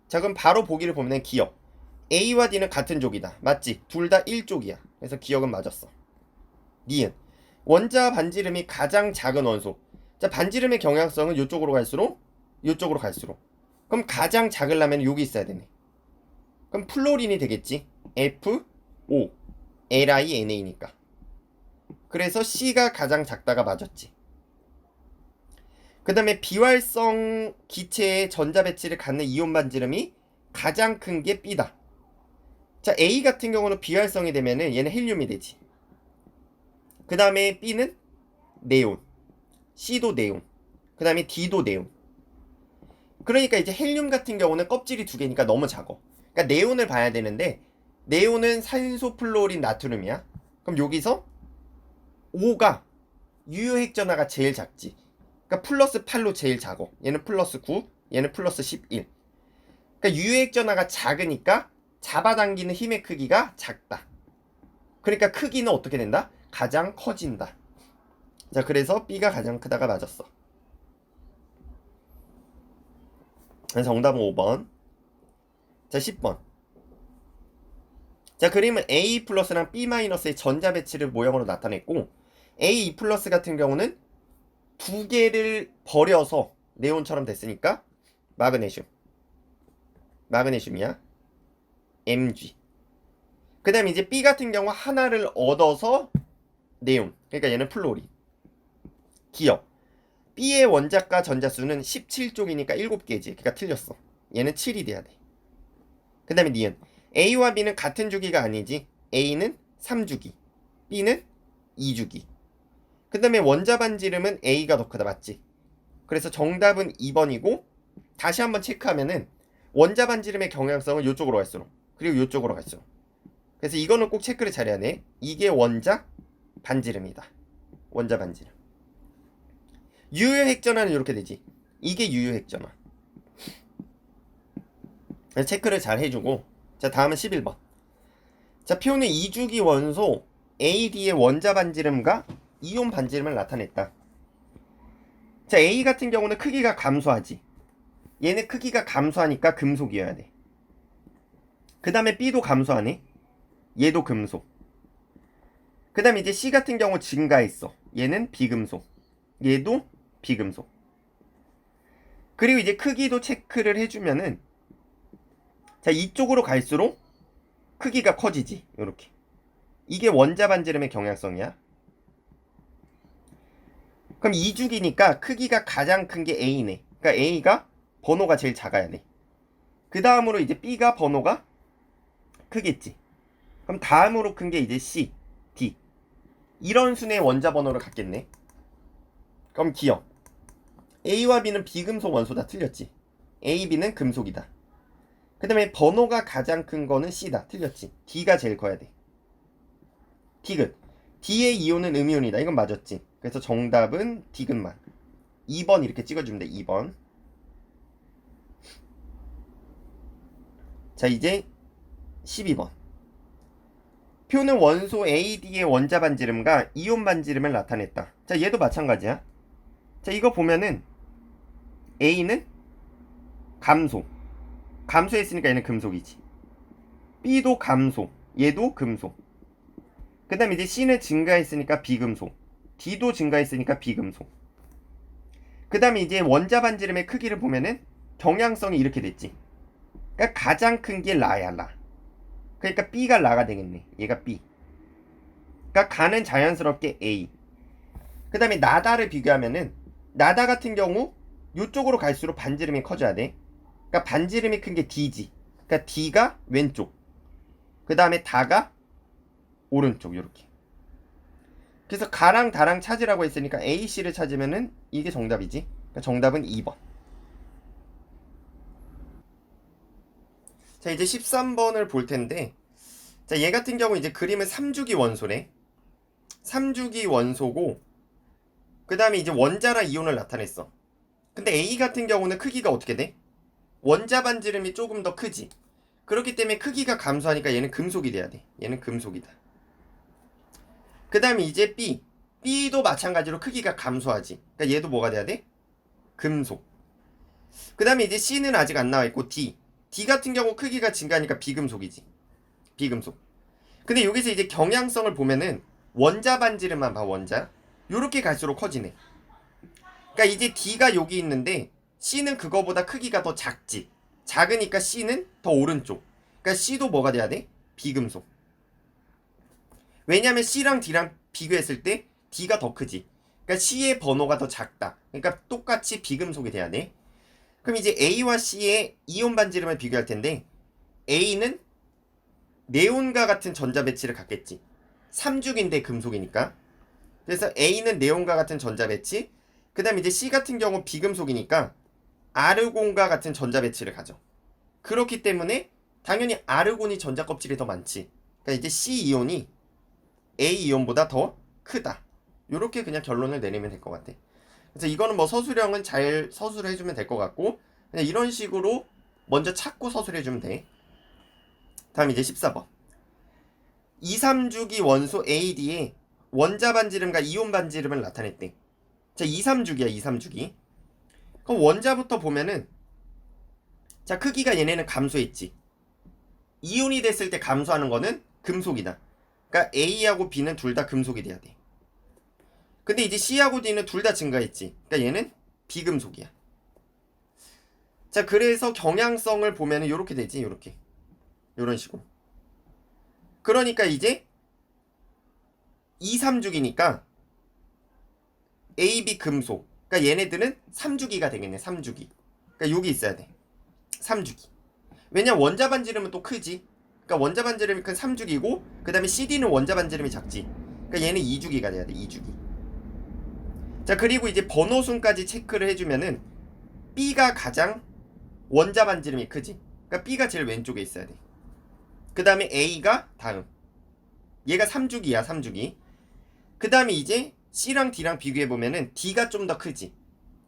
자, 그럼 바로 보기를 보면 기억. A와 D는 같은 족이다. 맞지? 둘 다 1족이야. 그래서 기억은 맞았어. 니은. 원자 반지름이 가장 작은 원소. 자, 반지름의 경향성은 이쪽으로 갈수록 이쪽으로 갈수록. 그럼 가장 작으려면 여기 있어야 되네. 그럼 플로린이 되겠지. F5 LINA니까. 그래서 C가 가장 작다가 맞았지. 그 다음에 비활성 기체의 전자 배치를 갖는 이온 반지름이 가장 큰 게 B다. 자, A 같은 경우는 비활성이 되면은 얘는 헬륨이 되지. 그 다음에 B는 네온, C도 네온, 그 다음에 D도 네온. 그러니까 이제 헬륨 같은 경우는 껍질이 2개니까 너무 작어. 그러니까 네온을 봐야 되는데 네온은 산소, 플로린, 나트륨이야. 그럼 여기서 5가 유효핵전화가 제일 작지. 그러니까 플러스 8로 제일 작어. 얘는 플러스 9, 얘는 플러스 11. 그러니까 유효핵전화가 작으니까 잡아당기는 힘의 크기가 작다. 그러니까 크기는 어떻게 된다? 가장 커진다. 자, 그래서 B가 가장 크다가 맞았어. 정답은 5번. 자, 10번. 자, 그림은 A 플러스랑 B 마이너스의 전자 배치를 모형으로 나타냈고, A 플러스 같은 경우는 2개를 버려서 네온처럼 됐으니까 마그네슘이야. Mg. 그 다음에 이제 B 같은 경우 하나를 얻어서 네온. 그러니까 얘는 플로린. 기억. B의 원자과 전자수는 17쪽이니까 7개지. 그러니까 틀렸어. 얘는 7이 돼야 돼. 그 다음에 니은. A와 B는 같은 주기가 아니지. A는 3주기, B는 2주기. 그 다음에 원자 반지름은 A가 더 크다. 맞지? 그래서 정답은 2번이고, 다시 한번 체크하면은 원자 반지름의 경향성은 이쪽으로 갈수록, 그리고 이쪽으로 갈수록. 그래서 이거는 꼭 체크를 잘해야 돼. 이게 원자 반지름이다. 원자 반지름. 유효핵전화는 이렇게 되지. 이게 유효핵전화. 그래서 체크를 잘 해주고. 자, 다음은 11번. 자, 표는 2주기 원소 AD의 원자 반지름과 이온 반지름을 나타냈다. 자, A 같은 경우는 크기가 감소하지. 얘는 크기가 감소하니까 금속이어야 돼. 그 다음에 B도 감소하네. 얘도 금속. 그 다음에 이제 C 같은 경우 증가했어. 얘는 비금속. 얘도 비금속. 그리고 이제 크기도 체크를 해주면은, 자, 이쪽으로 갈수록 크기가 커지지. 요렇게. 이게 원자 반지름의 경향성이야. 그럼 2주기니까 크기가 가장 큰 게 A네. 그러니까 A가 번호가 제일 작아야 돼. 그 다음으로 이제 B가 번호가 크겠지. 그럼 다음으로 큰 게 이제 C, D. 이런 순의 원자 번호를 갖겠네. 그럼 기억. A와 B는 비금속 원소다. 틀렸지. A, B는 금속이다. 그 다음에 번호가 가장 큰 거는 C다. 틀렸지. D가 제일 커야 돼. 디귿. D의 이온은 음이온이다. 이건 맞았지. 그래서 정답은 디귿만. 2번 이렇게 찍어주면 돼. 2번. 자, 이제 12번. 표는 원소 AD의 원자 반지름과 이온 반지름을 나타냈다. 자, 얘도 마찬가지야. 자, 이거 보면은 A는 감소, 감소했으니까 얘는 금속이지. B도 감소, 얘도 금속. 그 다음에 이제 C는 증가했으니까 비금속, D도 증가했으니까 비금속. 그 다음에 이제 원자 반지름의 크기를 보면은 경향성이 이렇게 됐지. 그러니까 가장 큰 게 라야, 라. 그러니까 B가 라가 되겠네. 얘가 B. 그러니까 가는 자연스럽게 A. 그 다음에 나다를 비교하면은 나다 같은 경우 이쪽으로 갈수록 반지름이 커져야 돼. 그러니까 반지름이 큰 게 D지. 그러니까 D가 왼쪽. 그 다음에 다가 오른쪽. 이렇게. 그래서 가랑 다랑 찾으라고 했으니까 A, C를 찾으면은 이게 정답이지. 그러니까 정답은 2번. 자, 이제 13번을 볼 텐데, 자, 얘 같은 경우 이제 그림은 3주기 원소래. 3주기 원소고, 그 다음에 이제 원자랑 이온을 나타냈어. 근데 A 같은 경우는 크기가 어떻게 돼? 원자 반지름이 조금 더 크지. 그렇기 때문에 크기가 감소하니까 얘는 금속이 돼야 돼. 얘는 금속이다. 그 다음에 이제 B. B도 마찬가지로 크기가 감소하지. 그러니까 얘도 뭐가 돼야 돼? 금속. 그 다음에 이제 C는 아직 안 나와 있고 D. D 같은 경우 크기가 증가하니까 비금속이지. 비금속. 근데 여기서 이제 경향성을 보면은 원자 반지름만 봐, 원자. 요렇게 갈수록 커지네. 그러니까 이제 D가 여기 있는데 C는 그거보다 크기가 더 작지. 작으니까 C는 더 오른쪽. 그러니까 C도 뭐가 돼야 돼? 비금속. 왜냐면 C랑 D랑 비교했을 때 D가 더 크지. 그러니까 C의 번호가 더 작다. 그러니까 똑같이 비금속이 돼야 돼. 그럼 이제 A와 C의 이온 반지름을 비교할 텐데 A는 네온과 같은 전자 배치를 갖겠지. 3죽인데 금속이니까. 그래서 A는 네온과 같은 전자 배치. 그 다음에 이제 C 같은 경우 비금속이니까 아르곤과 같은 전자 배치를 가져. 그렇기 때문에 당연히 아르곤이 전자 껍질이 더 많지. 그러니까 이제 C 이온이 A 이온보다 더 크다. 요렇게 그냥 결론을 내리면 될 것 같아. 그래서 이거는 뭐 서술형은 잘 서술을 해주면 될 것 같고, 그냥 이런 식으로 먼저 찾고 서술해 주면 돼. 다음 이제 14번. 2, 3주기 원소 AD의 원자 반지름과 이온 반지름을 나타냈대. 자, 2, 3주기야, 2, 3주기. 그럼 원자부터 보면은, 자, 크기가 얘네는 감소했지. 이온이 됐을 때 감소하는 거는 금속이다. 그러니까 A하고 B는 둘 다 금속이 돼야 돼. 근데 이제 C하고 D는 둘 다 증가했지. 그러니까 얘는 비금속이야. 자, 그래서 경향성을 보면은 요렇게 되지, 요렇게. 요런 식으로. 그러니까 이제 2, 3주기니까 A, B 금속. 그러니까 얘네들은 3주기가 되겠네, 3주기. 그러니까 여기 있어야 돼. 3주기. 왜냐 원자 반지름은 또 크지. 그러니까 원자 반지름이 큰 3주기고 그 다음에 CD는 원자 반지름이 작지. 그러니까 얘는 2주기가 돼야 돼, 2주기. 자, 그리고 이제 번호순까지 체크를 해주면은 B가 가장 원자 반지름이 크지. 그러니까 B가 제일 왼쪽에 있어야 돼. 그 다음에 A가 다음. 얘가 3주기야, 3주기. 그 다음에 이제 C랑 D랑 비교해보면은 D가 좀 더 크지.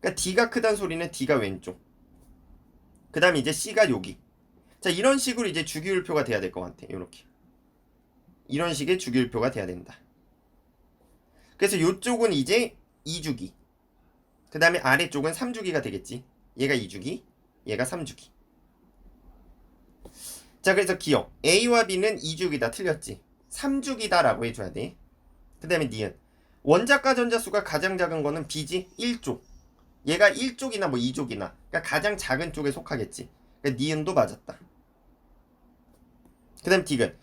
그러니까 D가 크단 소리는 D가 왼쪽. 그 다음에 이제 C가 여기. 자, 이런 식으로 이제 주기율표가 돼야 될 것 같아. 요렇게. 이런 식의 주기율표가 돼야 된다. 그래서 요쪽은 이제 2주기. 그 다음에 아래쪽은 3주기가 되겠지. 얘가 2주기, 얘가 3주기. 자, 그래서 기억. A와 B는 2주기다. 틀렸지. 3주기다 라고 해줘야 돼. 그 다음에 니은. 원자과 전자수가 가장 작은 거는 B지. 1쪽. 얘가 1쪽이나 뭐 2쪽이나. 그러니까 가장 작은 쪽에 속하겠지. 그러니까 니은도 맞았다. 그 다음 디귿.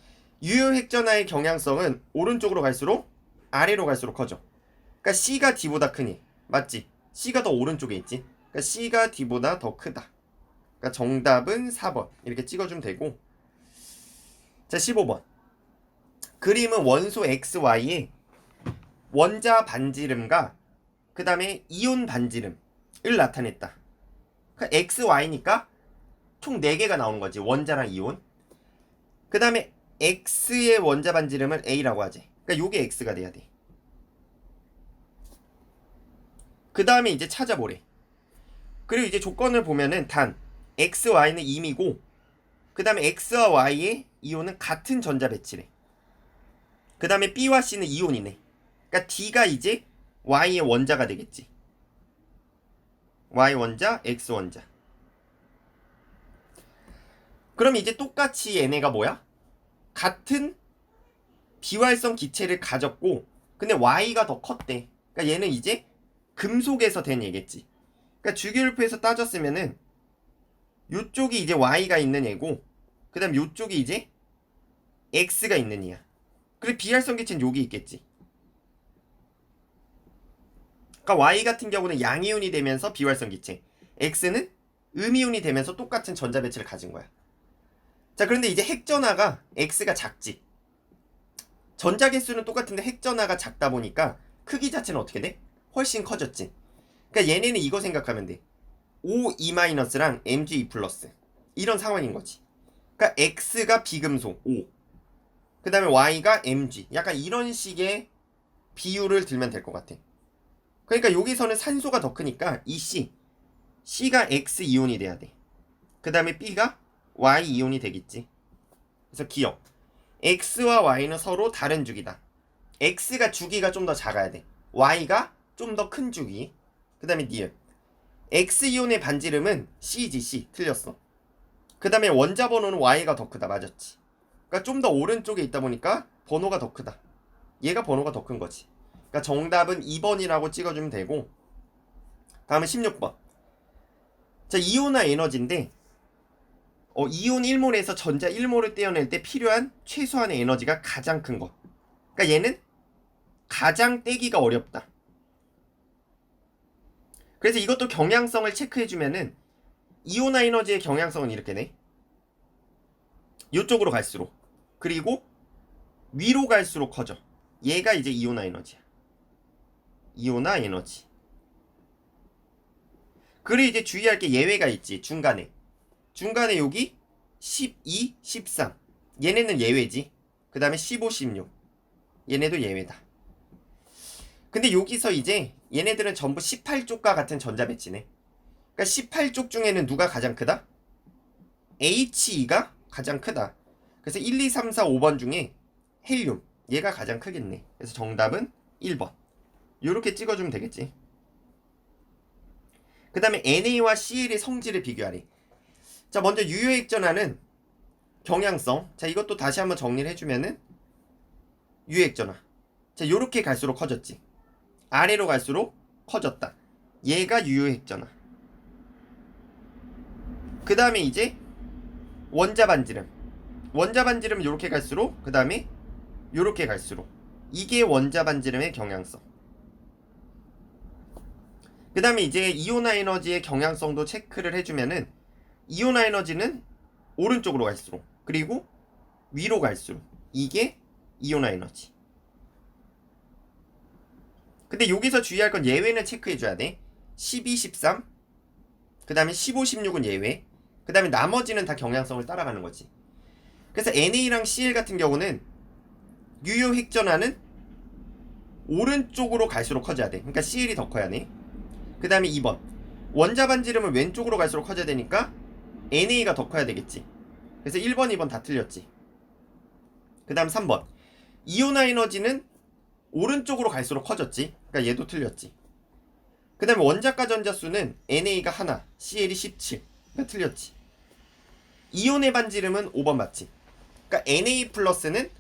유효획전하의 경향성은 오른쪽으로 갈수록 아래로 갈수록 커져. 그러니까 C가 D보다 크니. 맞지? C가 더 오른쪽에 있지. 그러니까 C가 D보다 더 크다. 그러니까 정답은 4번. 이렇게 찍어주면 되고. 자, 15번. 그림은 원소 XY의 원자 반지름과 그 다음에 이온 반지름을 나타냈다. 그러니까 XY니까 총 4개가 나오는 거지. 원자랑 이온. 그 다음에 X의 원자 반지름을 A라고 하지. 그러니까 요게 X가 돼야 돼. 그 다음에 이제 찾아보래. 그리고 이제 조건을 보면은 단 X, Y는 임이고 그 다음에 X와 Y의 이온은 같은 전자 배치래. 그 다음에 B와 C는 이온이네. 그러니까 D가 이제 Y의 원자가 되겠지. Y 원자, X 원자. 그럼 이제 똑같이 얘네가 뭐야? 같은 비활성 기체를 가졌고 근데 Y가 더 컸대. 그러니까 얘는 이제 금속에서 된 얘겠지. 그러니까 주기율표에서 따졌으면은 요쪽이 이제 Y가 있는 애고 그 다음 요쪽이 이제 X가 있는 애야. 그리고 비활성 기체는 여기 있겠지. 그러니까 Y 같은 경우는 양이온이 되면서 비활성 기체, X는 음이온이 되면서 똑같은 전자 배치를 가진 거야. 자, 그런데 이제 핵전하가 X가 작지. 전자 개수는 똑같은데 핵전하가 작다 보니까 크기 자체는 어떻게 돼? 훨씬 커졌지. 그러니까 얘네는 이거 생각하면 돼. O2-랑 Mg2+. 이런 상황인 거지. 그러니까 X가 비금속 O, 그 다음에 Y가 Mg. 약간 이런 식의 비율을 들면 될 것 같아. 그러니까 여기서는 산소가 더 크니까 이 C가 X-이온이 돼야 돼. 그 다음에 B가 Y-이온이 되겠지. 그래서 기억. X와 Y는 서로 다른 주기다. X가 주기가 좀 더 작아야 돼. Y가 좀 더 큰 주기. 그 다음에 니은. X이온의 반지름은 C지, C. 틀렸어. 그 다음에 원자 번호는 Y가 더 크다. 맞았지. 그러니까 좀 더 오른쪽에 있다 보니까 번호가 더 크다. 얘가 번호가 더 큰 거지. 그러니까 정답은 2번이라고 찍어주면 되고, 다음은 16번. 자, 이온화 에너지인데 이온 1몰에서 전자 1몰을 떼어낼 때 필요한 최소한의 에너지가 가장 큰 것. 그러니까 얘는 가장 떼기가 어렵다. 그래서 이것도 경향성을 체크해주면은 이온화 에너지의 경향성은 이렇게 돼. 이쪽으로 갈수록, 그리고 위로 갈수록 커져. 얘가 이제 이온화 에너지야. 이온화 에너지. 그리고 이제 주의할 게 예외가 있지. 중간에 여기 12, 13. 얘네는 예외지. 그 다음에 15, 16. 얘네도 예외다. 근데 여기서 이제 얘네들은 전부 18쪽과 같은 전자 배치네. 그러니까 18쪽 중에는 누가 가장 크다? HE가 가장 크다. 그래서 1, 2, 3, 4, 5번 중에 헬륨. 얘가 가장 크겠네. 그래서 정답은 1번. 요렇게 찍어주면 되겠지. 그 다음에 NA와 CL의 성질을 비교하래. 자, 먼저 유효액전하는 경향성. 자, 이것도 다시 한번 정리를 해주면은 유효액전하. 자, 요렇게 갈수록 커졌지. 아래로 갈수록 커졌다. 얘가 유효액전하. 그 다음에 이제 원자 반지름. 원자 반지름은 요렇게 갈수록, 그 다음에 요렇게 갈수록. 이게 원자 반지름의 경향성. 그 다음에 이제 이온화 에너지의 경향성도 체크를 해주면은 이온화 에너지는 오른쪽으로 갈수록, 그리고 위로 갈수록. 이게 이온화 에너지. 근데 여기서 주의할 건 예외는 체크해줘야 돼. 12, 13. 그 다음에 15, 16은 예외. 그 다음에 나머지는 다 경향성을 따라가는 거지. 그래서 NA랑 CL 같은 경우는 유효 핵전하는 오른쪽으로 갈수록 커져야 돼. 그러니까 CL이 더 커야 돼. 그 다음에 2번. 원자 반지름은 왼쪽으로 갈수록 커져야 되니까 NA가 더 커야 되겠지. 그래서 1번, 2번 다 틀렸지. 그 다음 3번. 이온화 에너지는 오른쪽으로 갈수록 커졌지. 그러니까 얘도 틀렸지. 그 다음에 원자가 전자수는 NA가 하나, CL이 17. 그러니까 틀렸지. 이온의 반지름은 5번 맞지. 그러니까 Na 플러스는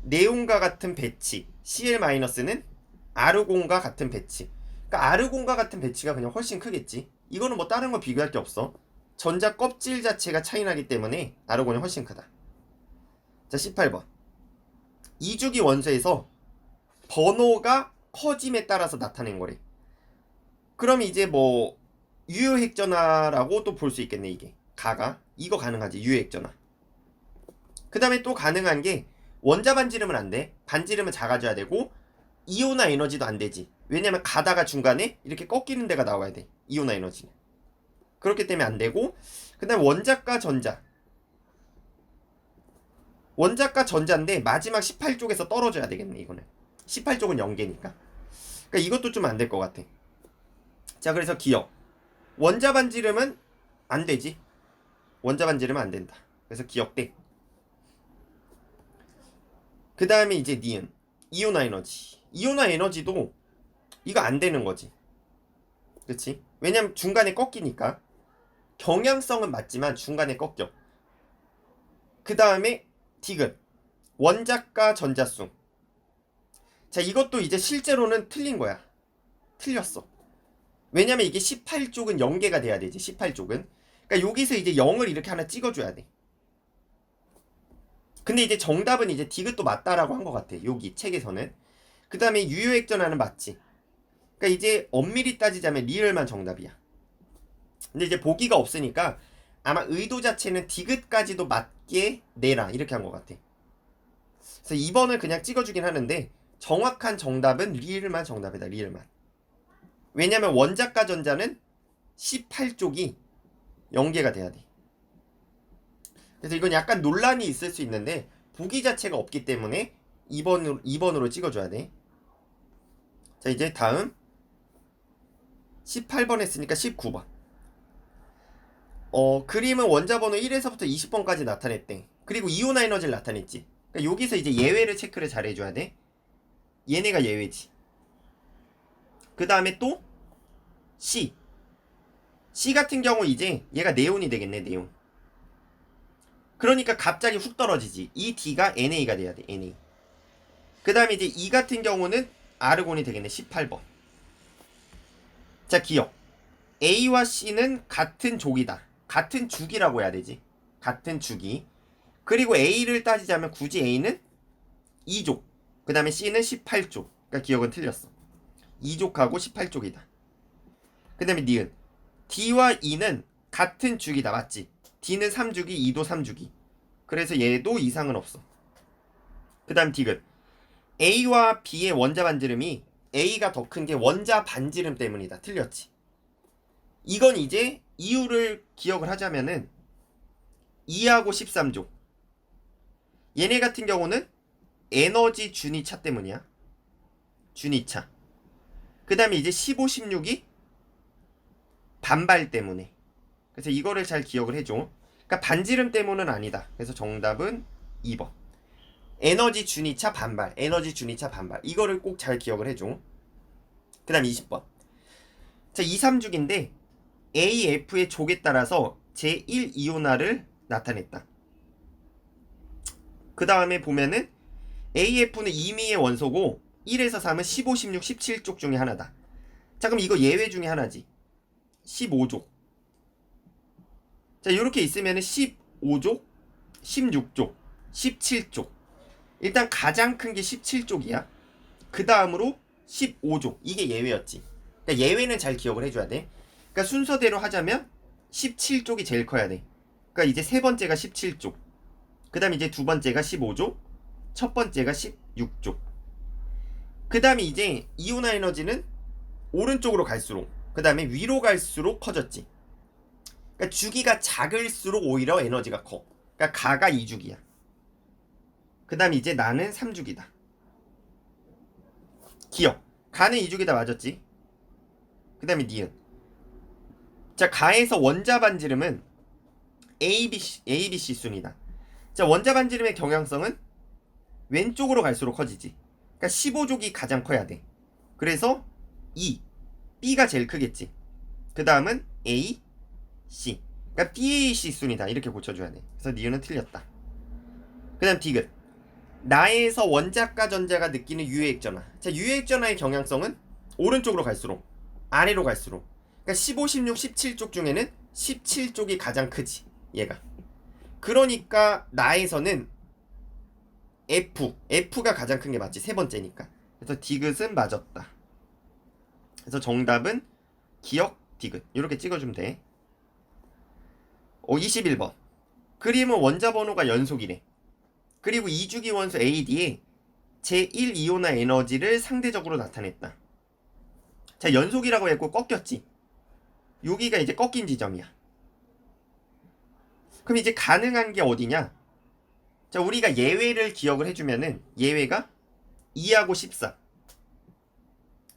네온과 같은 배치, Cl 마이너스는 아르곤과 같은 배치. 그러니까 아르곤과 같은 배치가 그냥 훨씬 크겠지. 이거는 뭐 다른 거 비교할 게 없어. 전자 껍질 자체가 차이 나기 때문에 아르곤이 훨씬 크다. 자, 18번. 이주기 원소에서 번호가 커짐에 따라서 나타낸 거래. 그럼 이제 뭐 유효핵전화라고 또 볼 수 있겠네. 이게 가가 이거 가능하지. 유효핵전화. 그 다음에 또 가능한 게 원자 반지름은 안 돼. 반지름은 작아져야 되고 이온화 에너지도 안 되지. 왜냐면 가다가 중간에 이렇게 꺾이는 데가 나와야 돼. 이온화 에너지는. 그렇기 때문에 안 되고, 그 다음에 원자과 전자. 원자과 전자인데 마지막 18쪽에서 떨어져야 되겠네. 이거는 18쪽은 0개니까. 그러니까 이것도 좀 안 될 것 같아. 자, 그래서 기억. 원자 반지름은 안 되지. 원자 반지름은 안 된다. 그래서 기억돼. 그 다음에 이제 니은. 이온화 에너지. 이온화 에너지도 이거 안 되는 거지. 그치? 왜냐면 중간에 꺾이니까. 경향성은 맞지만 중간에 꺾여. 그 다음에 디귿. 원자과 전자수. 자, 이것도 이제 실제로는 틀린 거야. 틀렸어. 왜냐면 이게 18쪽은 연계가 돼야 되지. 18쪽은. 그러니까 여기서 이제 0을 이렇게 하나 찍어줘야 돼. 근데 이제 정답은 이제 디귿도 맞다라고 한 것 같아. 여기 책에서는. 그 다음에 유효액전하는 맞지. 그러니까 이제 엄밀히 따지자면 리을만 정답이야. 근데 이제 보기가 없으니까 아마 의도 자체는 디귿까지도 맞게 내라 이렇게 한 것 같아. 그래서 2번을 그냥 찍어주긴 하는데 정확한 정답은 리을만 정답이다. 리을만. 왜냐면 원자과 전자는 18쪽이 연계가 돼야 돼. 그래서 이건 약간 논란이 있을 수 있는데 보기 자체가 없기 때문에 2번으로 찍어줘야 돼. 자, 이제 다음 18번 했으니까 19번. 그림은 원자 번호 1에서부터 20번까지 나타냈대. 그리고 이온화 에너지를 나타냈지. 그러니까 여기서 이제 예외를 체크를 잘 해줘야 돼. 얘네가 예외지. 그 다음에 또 C. C 같은 경우 이제 얘가 네온이 되겠네. 네온. 그러니까 갑자기 훅 떨어지지. 이 D가 NA가 돼야 돼. NA. 그 다음에 이제 E 같은 경우는 아르곤이 되겠네. 18번. 자, 기억. A와 C는 같은 족이다. 같은 주기라고 해야 되지. 같은 주기. 그리고 A를 따지자면 굳이 A는 2족. 그 다음에 C는 18족. 그러니까 기억은 틀렸어. 2족하고 18족이다. 그 다음에 니은. D와 E는 같은 주기다. 맞지? D는 3주기, E도 3주기. 그래서 얘도 이상은 없어. 그 다음 디귿. A와 B의 원자 반지름이 A가 더 큰 게 원자 반지름 때문이다. 틀렸지. 이건 이제 이유를 기억을 하자면은 2하고 13족. 얘네 같은 경우는 에너지 준위차 때문이야. 준위차. 그 다음에 이제 15, 16이 반발 때문에. 그래서 이거를 잘 기억을 해줘. 그러니까 반지름 때문은 아니다. 그래서 정답은 2번. 에너지 준위차 반발. 에너지 준위차 반발. 이거를 꼭 잘 기억을 해줘. 그 다음 20번. 자, 2, 3죽인데 AF의 족에 따라서 제1이온화를 나타냈다. 그 다음에 보면은 AF는 이미의 원소고 1에서 3은 15, 16, 17족 중에 하나다. 자, 그럼 이거 예외 중에 하나지. 15족. 자, 이렇게 있으면은 15족, 16족, 17족. 일단 가장 큰 게 17족이야. 그 다음으로 15족. 이게 예외였지. 그러니까 예외는 잘 기억을 해줘야 돼. 그러니까 순서대로 하자면 17족이 제일 커야 돼. 그러니까 이제 세 번째가 17족. 그 다음에 이제 두 번째가 15족. 첫 번째가 16족. 그 다음에 이제 이온화 에너지는 오른쪽으로 갈수록, 그 다음에 위로 갈수록 커졌지. 그러니까 주기가 작을수록 오히려 에너지가 커. 그러니까 가가 2주기야. 그 다음에 이제 나는 3주기다. 기억. 가는 2주기다 맞았지. 그 다음에 니은. 자, 가에서 원자 반지름은 ABC 순이다. 자, 원자 반지름의 경향성은 왼쪽으로 갈수록 커지지. 그러니까 15족이 가장 커야 돼. 그래서 E, B가 제일 크겠지. 그 다음은 A, C. 그러니까 BAC 순이다. 이렇게 고쳐줘야 돼. 그래서 니은은 틀렸다. 그 다음 디귿. 나에서 원자과 전자가 느끼는 유해액전화. 자, 유해액전화의 경향성은 오른쪽으로 갈수록, 아래로 갈수록. 그러니까 15, 16, 17쪽 중에는 17쪽이 가장 크지. 얘가. 그러니까 나에서는 F가 가장 큰 게 맞지. 세 번째니까. 그래서 디귿은 맞았다. 그래서 정답은 기억 디귿. 이렇게 찍어주면 돼. 21번. 그림은 원자 번호가 연속이래. 그리고 2주기 원소 AD에 제1이온화 에너지를 상대적으로 나타냈다. 자, 연속이라고 했고 꺾였지. 여기가 이제 꺾인 지점이야. 그럼 이제 가능한 게 어디냐? 자, 우리가 예외를 기억을 해주면은 예외가 2하고 14,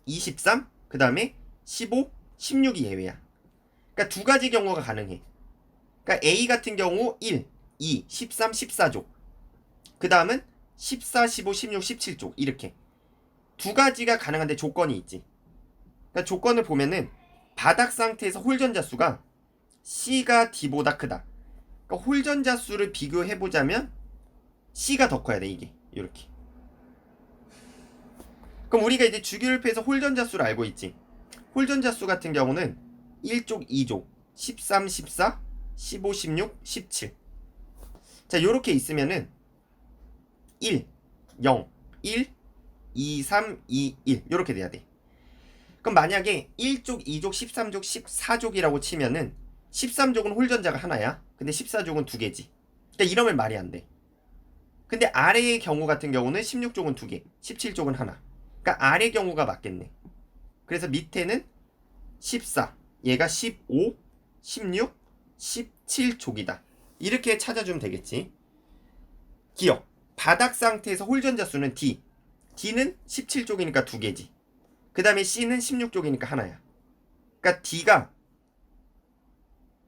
23, 그 다음에 15, 16이 예외야. 그러니까 두 가지 경우가 가능해. 그러니까 A 같은 경우 1, 2, 13, 14족. 그 다음은 14, 15, 16, 17족. 이렇게 두 가지가 가능한데 조건이 있지. 그러니까 조건을 보면은 바닥 상태에서 홀전자 수가 C가 D보다 크다. 그러니까 홀전자 수를 비교해 보자면 C가 더 커야 돼 이게 이렇게. 그럼 우리가 이제 주기율표에서 홀전자 수를 알고 있지. 홀전자 수 같은 경우는 1족, 2족, 13, 14, 15, 16, 17. 자, 요렇게 있으면은 1, 0, 1, 2, 3, 2, 1 요렇게 돼야 돼. 그럼 만약에 1족, 2족, 13족, 14족이라고 치면은 13족은 홀전자가 하나야. 근데 14족은 두 개지. 그러니까 이러면 말이 안 돼. 근데 아래의 경우 같은 경우는 16족은 두 개, 17족은 하나. 그러니까 아래 경우가 맞겠네. 그래서 밑에는 14, 얘가 15, 16, 17족이다. 이렇게 찾아주면 되겠지. 기억. 바닥 상태에서 홀전자 수는 D. D는 17족이니까 두 개지. 그 다음에 C는 16족이니까 하나야. 그러니까 D가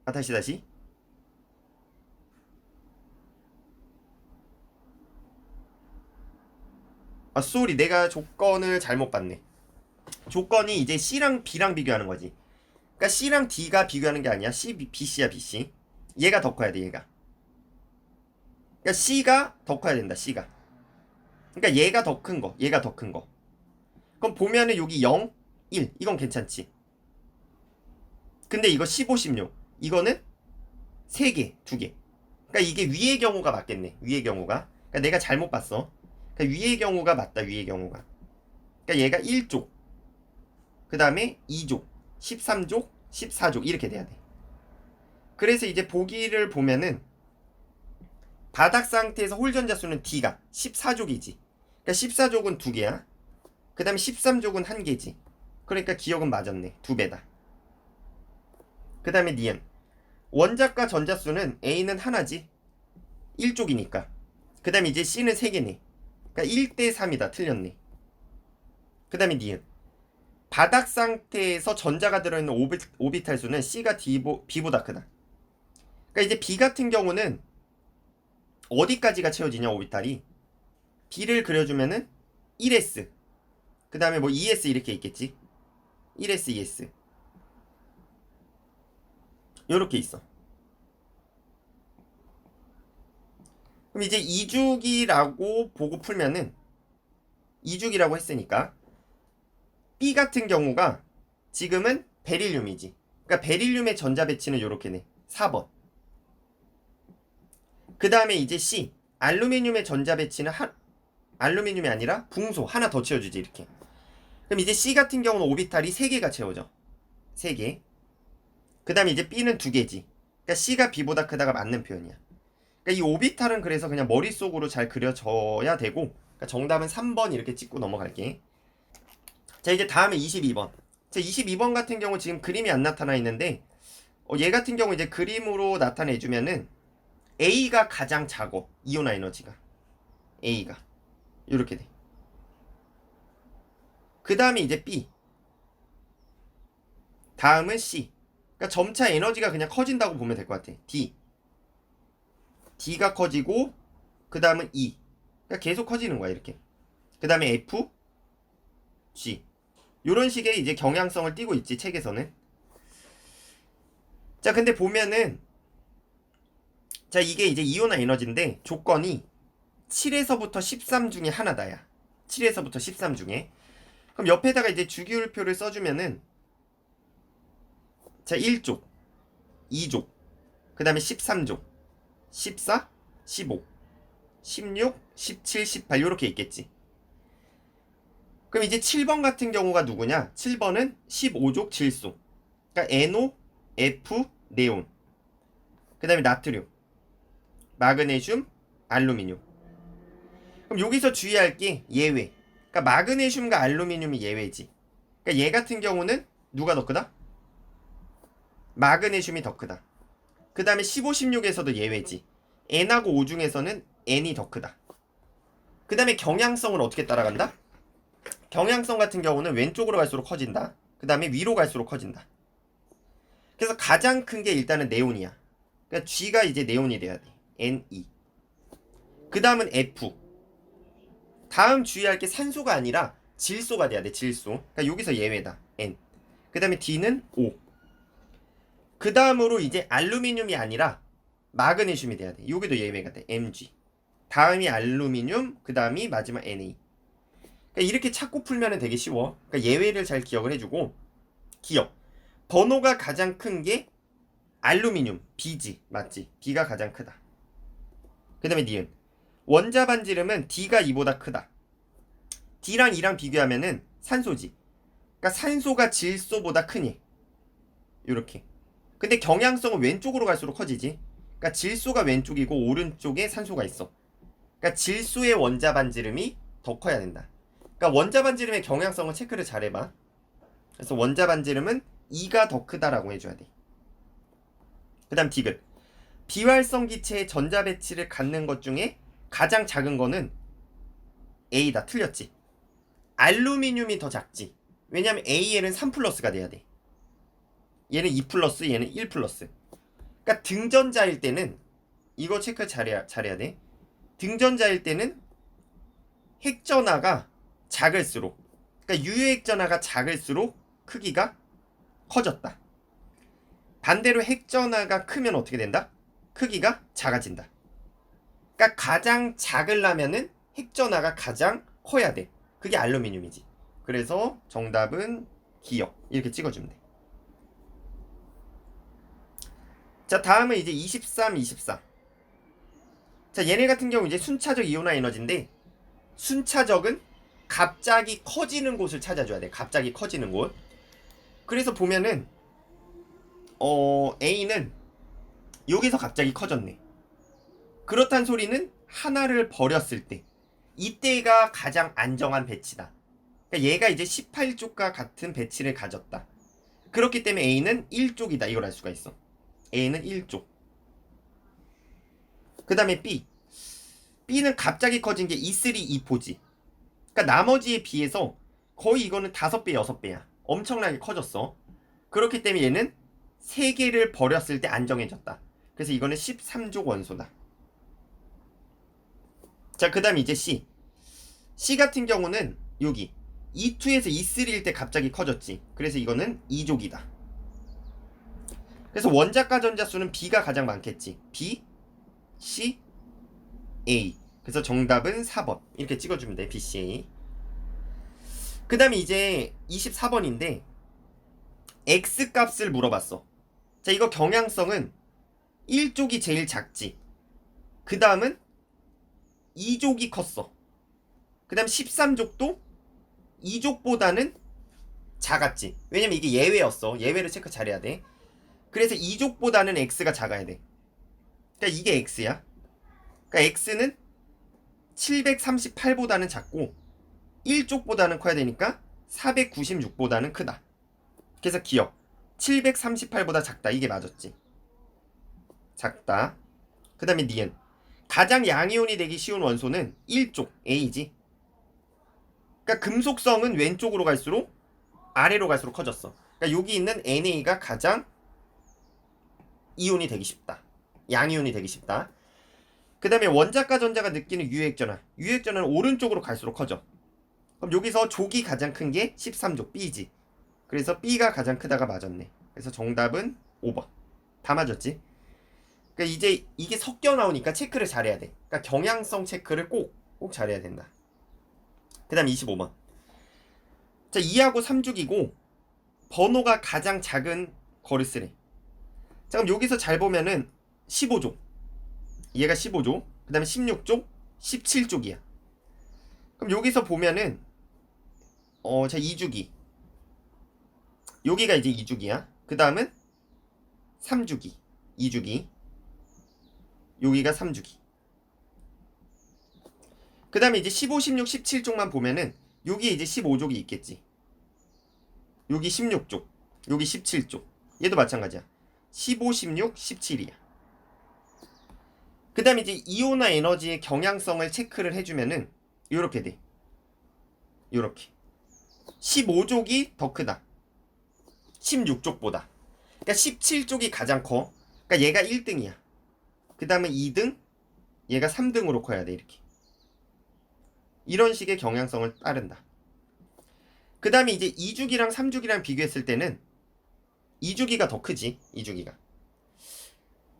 다시 쏘리 내가 조건을 잘못 봤네. 조건이 이제 C랑 B랑 비교하는 거지. 그러니까 C랑 D가 비교하는 게 아니야. BC야 BC. 얘가 더 커야 돼 얘가. 그러니까 C가 더 커야 된다 C가. 그러니까 얘가 더 큰 거 얘가 더 큰 거. 그럼 보면은 여기 0, 1 이건 괜찮지. 근데 이거 15, 16 이거는 3개, 2개. 그러니까 이게 위의 경우가 맞겠네. 위의 경우가. 그러니까 내가 잘못 봤어. 그러니까 위의 경우가 맞다. 위의 경우가. 그러니까 얘가 1족. 그 다음에 2족, 13족, 14족 이렇게 돼야 돼. 그래서 이제 보기를 보면은 바닥 상태에서 홀전자 수는 D가 14족이지. 그러니까 14족은 2개야. 그 다음에 13족은 1개지. 그러니까 기억은 맞았네. 2배다. 그 다음에 니은. 원자과 전자수는 A는 하나지. 1족이니까. 그 다음에 이제 C는 3개네. 그러니까 1대 3이다. 틀렸네. 그 다음에 니은. 바닥 상태에서 전자가 들어있는 오비탈 수는 C가 B보다 크다. 그러니까 이제 B 같은 경우는 어디까지가 채워지냐 오비탈이. B를 그려주면은 1s. 그 다음에 뭐 2s 이렇게 있겠지. 1s, 2s. 요렇게 있어. 그럼 이제 2죽이라고 보고 풀면은 2죽이라고 했으니까 B 같은 경우가 지금은 베릴륨이지. 그러니까 베릴륨의 전자 배치는 요렇게네. 4번. 그 다음에 이제 C. 알루미늄의 전자 배치는 알루미늄이 아니라 붕소 하나 더 채워주지 이렇게. 그럼 이제 C 같은 경우는 오비탈이 3개가 채워져. 3개. 그 다음에 이제 B는 2개지. 그러니까 C가 B보다 크다가 맞는 표현이야. 그러니까 이 오비탈은 그래서 그냥 머릿속으로 잘 그려져야 되고, 그러니까 정답은 3번 이렇게 찍고 넘어갈게. 자, 이제 다음에 22번. 자, 22번 같은 경우 지금 그림이 안 나타나 있는데 얘 같은 경우 이제 그림으로 나타내주면은 A가 가장 작어. 이온화 에너지가. A가. 이렇게 돼. 그 다음에 이제 B. 다음은 C. 그러니까 점차 에너지가 그냥 커진다고 보면 될 것 같아. D. D가 커지고 그 다음은 E. 그러니까 계속 커지는 거야 이렇게. 그 다음에 F, G. 요런 식의 이제 경향성을 띠고 있지 책에서는. 자, 근데 보면은 자, 이게 이제 이온화 에너지인데 조건이 7에서부터 13 중에 하나다야. 7에서부터 13 중에. 그럼 옆에다가 이제 주기율표를 써주면은 자, 1족, 2족, 그 다음에 13족, 14, 15, 16, 17, 18 요렇게 있겠지. 그럼 이제 7번 같은 경우가 누구냐? 7번은 15족 질소. 그러니까 NO, F, 네온. 그 다음에 나트륨, 마그네슘, 알루미늄. 그럼 여기서 주의할 게 예외. 그러니까 마그네슘과 알루미늄이 예외지. 그러니까 얘 같은 경우는 누가 더 크다? 마그네슘이 더 크다. 그 다음에 15, 16에서도 예외지. N하고 O 중에서는 N이 더 크다. 그 다음에 경향성은 어떻게 따라간다? 경향성 같은 경우는 왼쪽으로 갈수록 커진다. 그 다음에 위로 갈수록 커진다. 그래서 가장 큰 게 일단은 네온이야. 그러니까 G가 이제 네온이 돼야 돼. Ne. 그 다음은 F. 다음 주의할 게 산소가 아니라 질소가 돼야 돼. 질소. 그러니까 여기서 예외다. N. 그 다음에 D는 O. 그 다음으로 이제 알루미늄이 아니라 마그네슘이 돼야 돼. 여기도 예외가 돼. Mg. 다음이 알루미늄, 그 다음이 마지막 Na. 그러니까 이렇게 찾고 풀면 되게 쉬워. 그러니까 예외를 잘 기억을 해주고, 기억. 번호가 가장 큰 게 알루미늄, B지. 맞지? B가 가장 크다. 그 다음에 니은. 원자 반지름은 D가 E보다 크다. D랑 E랑 비교하면은 산소지. 그러니까 산소가 질소보다 크니. 요렇게. 근데 경향성은 왼쪽으로 갈수록 커지지. 그러니까 질소가 왼쪽이고 오른쪽에 산소가 있어. 그러니까 질소의 원자 반지름이 더 커야 된다. 그러니까 원자 반지름의 경향성을 체크를 잘 해봐. 그래서 원자 반지름은 E가 더 크다라고 해줘야 돼. 그 다음 디귿. 비활성 기체의 전자 배치를 갖는 것 중에 가장 작은 거는 A다. 틀렸지. 알루미늄이 더 작지. 왜냐면 AL은 3 플러스가 돼야 돼. 얘는 2 플러스, 얘는 1 플러스. 그러니까 등전자일 때는 이거 체크 잘해야 돼. 등전자일 때는 핵전하가 작을수록, 그러니까 유효핵전하가 작을수록 크기가 커졌다. 반대로 핵전하가 크면 어떻게 된다? 크기가 작아진다. 그러니까 가장 작으려면은 핵전하가 가장 커야 돼. 그게 알루미늄이지. 그래서 정답은 기억. 이렇게 찍어주면 돼. 자, 다음은 이제 23, 24. 자, 얘네 같은 경우 이제 순차적 이온화 에너지인데, 순차적은 갑자기 커지는 곳을 찾아줘야 돼. 갑자기 커지는 곳. 그래서 보면은 A는 여기서 갑자기 커졌네. 그렇단 소리는 하나를 버렸을 때 이때가 가장 안정한 배치다. 그러니까 얘가 이제 18쪽과 같은 배치를 가졌다. 그렇기 때문에 A는 1쪽이다. 이걸 알 수가 있어. A는 1쪽. 그 다음에 B. B는 갑자기 커진 게 E3, E4지. 그러니까 나머지에 비해서 거의 이거는 5배, 6배야. 엄청나게 커졌어. 그렇기 때문에 얘는 3개를 버렸을 때 안정해졌다. 그래서 이거는 13족 원소다. 자, 그 다음 이제 C. C 같은 경우는 여기 E2에서 E3일 때 갑자기 커졌지. 그래서 이거는 2족이다. 그래서 원자가 전자수는 B가 가장 많겠지. B, C, A. 그래서 정답은 4번. 이렇게 찍어주면 돼. B, C, A. 그 다음에 이제 24번인데 X 값을 물어봤어. 자, 이거 경향성은 1족이 제일 작지. 그 다음은 2족이 컸어. 그 다음 13족도 2족보다는 작았지. 왜냐면 이게 예외였어. 예외를 체크 잘해야 돼. 그래서 2족보다는 X가 작아야 돼. 그러니까 이게 X야. 그러니까 X는 738보다는 작고 1족보다는 커야 되니까 496보다는 크다. 그래서 기억. 738보다 작다. 이게 맞았지. 작다. 그 다음에 니은. 가장 양이온이 되기 쉬운 원소는 1족 A지. 그러니까 금속성은 왼쪽으로 갈수록 아래로 갈수록 커졌어. 그러니까 여기 있는 NA가 가장 이온이 되기 쉽다. 양이온이 되기 쉽다. 그 다음에 원자과 전자가 느끼는 유핵전화. 유핵전화는 오른쪽으로 갈수록 커져. 그럼 여기서 족이 가장 큰 게 13족 B지. 그래서 B가 가장 크다가 맞았네. 그래서 정답은 5번. 다 맞았지? 그러니까 이제 이게 섞여 나오니까 체크를 잘해야 돼. 그러니까 경향성 체크를 꼭 잘해야 된다. 그 다음 25번. 자, 2하고 3족이고 번호가 가장 작은 거를 쓰래. 자, 그럼 여기서 잘 보면은 15족. 얘가 15족. 그 다음에 16족, 17족이야. 그럼 여기서 보면은 자, 2주기. 여기가 이제 2주기야. 그 다음은 3주기. 2주기. 여기가 3주기. 그 다음에 이제 15, 16, 17쪽만 보면은 여기에 이제 15족이 있겠지. 여기 16족. 여기 17족. 얘도 마찬가지야. 15, 16, 17이야. 그 다음에 이제 이온화 에너지의 경향성을 체크를 해주면은 요렇게 돼. 요렇게. 15족이 더 크다. 16족보다. 그러니까 17족이 가장 커. 그러니까 얘가 1등이야. 그 다음에 2등, 얘가 3등으로 커야 돼. 이렇게. 이런 식의 경향성을 따른다. 그 다음에 이제 2주기랑 3주기랑 비교했을 때는 2주기가 더 크지. 2주기가.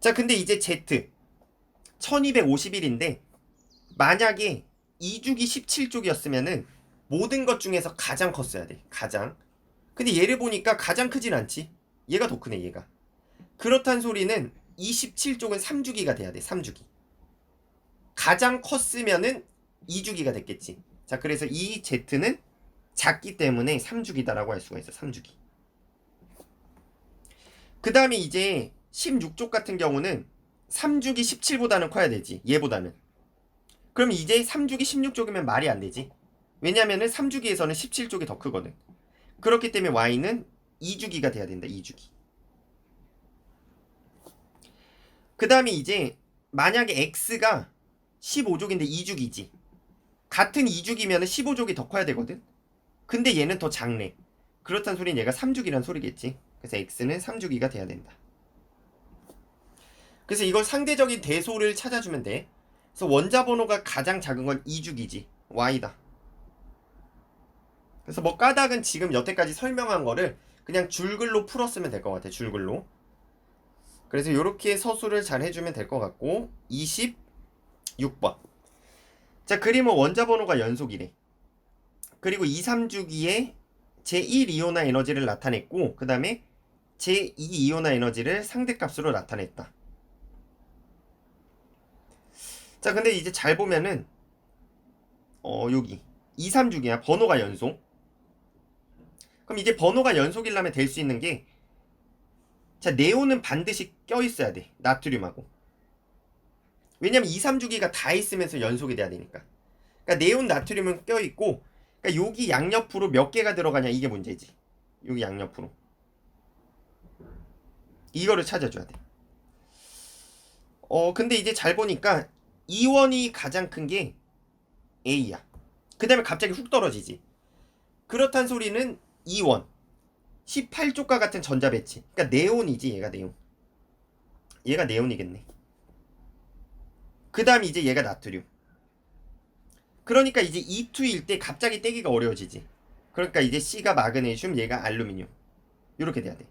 자, 근데 이제 Z 1251인데 만약에 2주기 17쪽이었으면은 모든 것 중에서 가장 컸어야 돼. 가장. 근데 얘를 보니까 가장 크진 않지. 얘가 더 크네, 얘가. 그렇단 소리는 27쪽은 3주기가 돼야 돼. 3주기. 가장 컸으면은 2주기가 됐겠지. 자, 그래서 이 Z는 작기 때문에 3주기다라고 할 수가 있어. 3주기. 그 다음에 이제 16쪽 같은 경우는 3주기 17보다는 커야 되지. 얘보다는. 그럼 이제 3주기 16쪽이면 말이 안 되지. 왜냐면은 3주기에서는 17쪽이 더 크거든. 그렇기 때문에 Y는 2주기가 돼야 된다. 2주기. 그 다음에 이제 만약에 X가 15족인데 2주기지. 같은 2주기면 15족이 더 커야 되거든. 근데 얘는 더 작네. 그렇단 소리는 얘가 3주기란 소리겠지. 그래서 X는 3주기가 돼야 된다. 그래서 이걸 상대적인 대소를 찾아주면 돼. 그래서 원자 번호가 가장 작은 건 2주기지. Y다. 그래서 뭐 까닭은 지금 여태까지 설명한 거를 그냥 줄글로 풀었으면 될 것 같아. 줄글로. 그래서 이렇게 서술을 잘 해주면 될 것 같고 26번. 자, 그림은 원자 번호가 연속이래. 그리고 2, 3주기에 제1이온화 에너지를 나타냈고 그 다음에 제2이온화 에너지를 상대값으로 나타냈다. 자, 근데 이제 잘 보면은 여기 2, 3주기야. 번호가 연속. 그럼 이제 번호가 연속이려면 될 수 있는 게 자, 네온은 반드시 껴있어야 돼. 나트륨하고. 왜냐면 2, 3주기가 다 있으면서 연속이 돼야 되니까. 그러니까 네온 나트륨은 껴있고 그러니까 여기 양옆으로 몇 개가 들어가냐 이게 문제지. 여기 양옆으로. 이거를 찾아줘야 돼. 근데 이제 잘 보니까 이원이 가장 큰 게 A야. 그 다음에 갑자기 훅 떨어지지. 그렇단 소리는 이원 18쪽과 같은 전자 배치. 그러니까 네온이지. 얘가 네온. 얘가 네온이겠네. 그 다음 이제 얘가 나트륨. 그러니까 이제 E2일 때 갑자기 떼기가 어려워지지. 그러니까 이제 C가 마그네슘, 얘가 알루미늄. 이렇게 돼야 돼.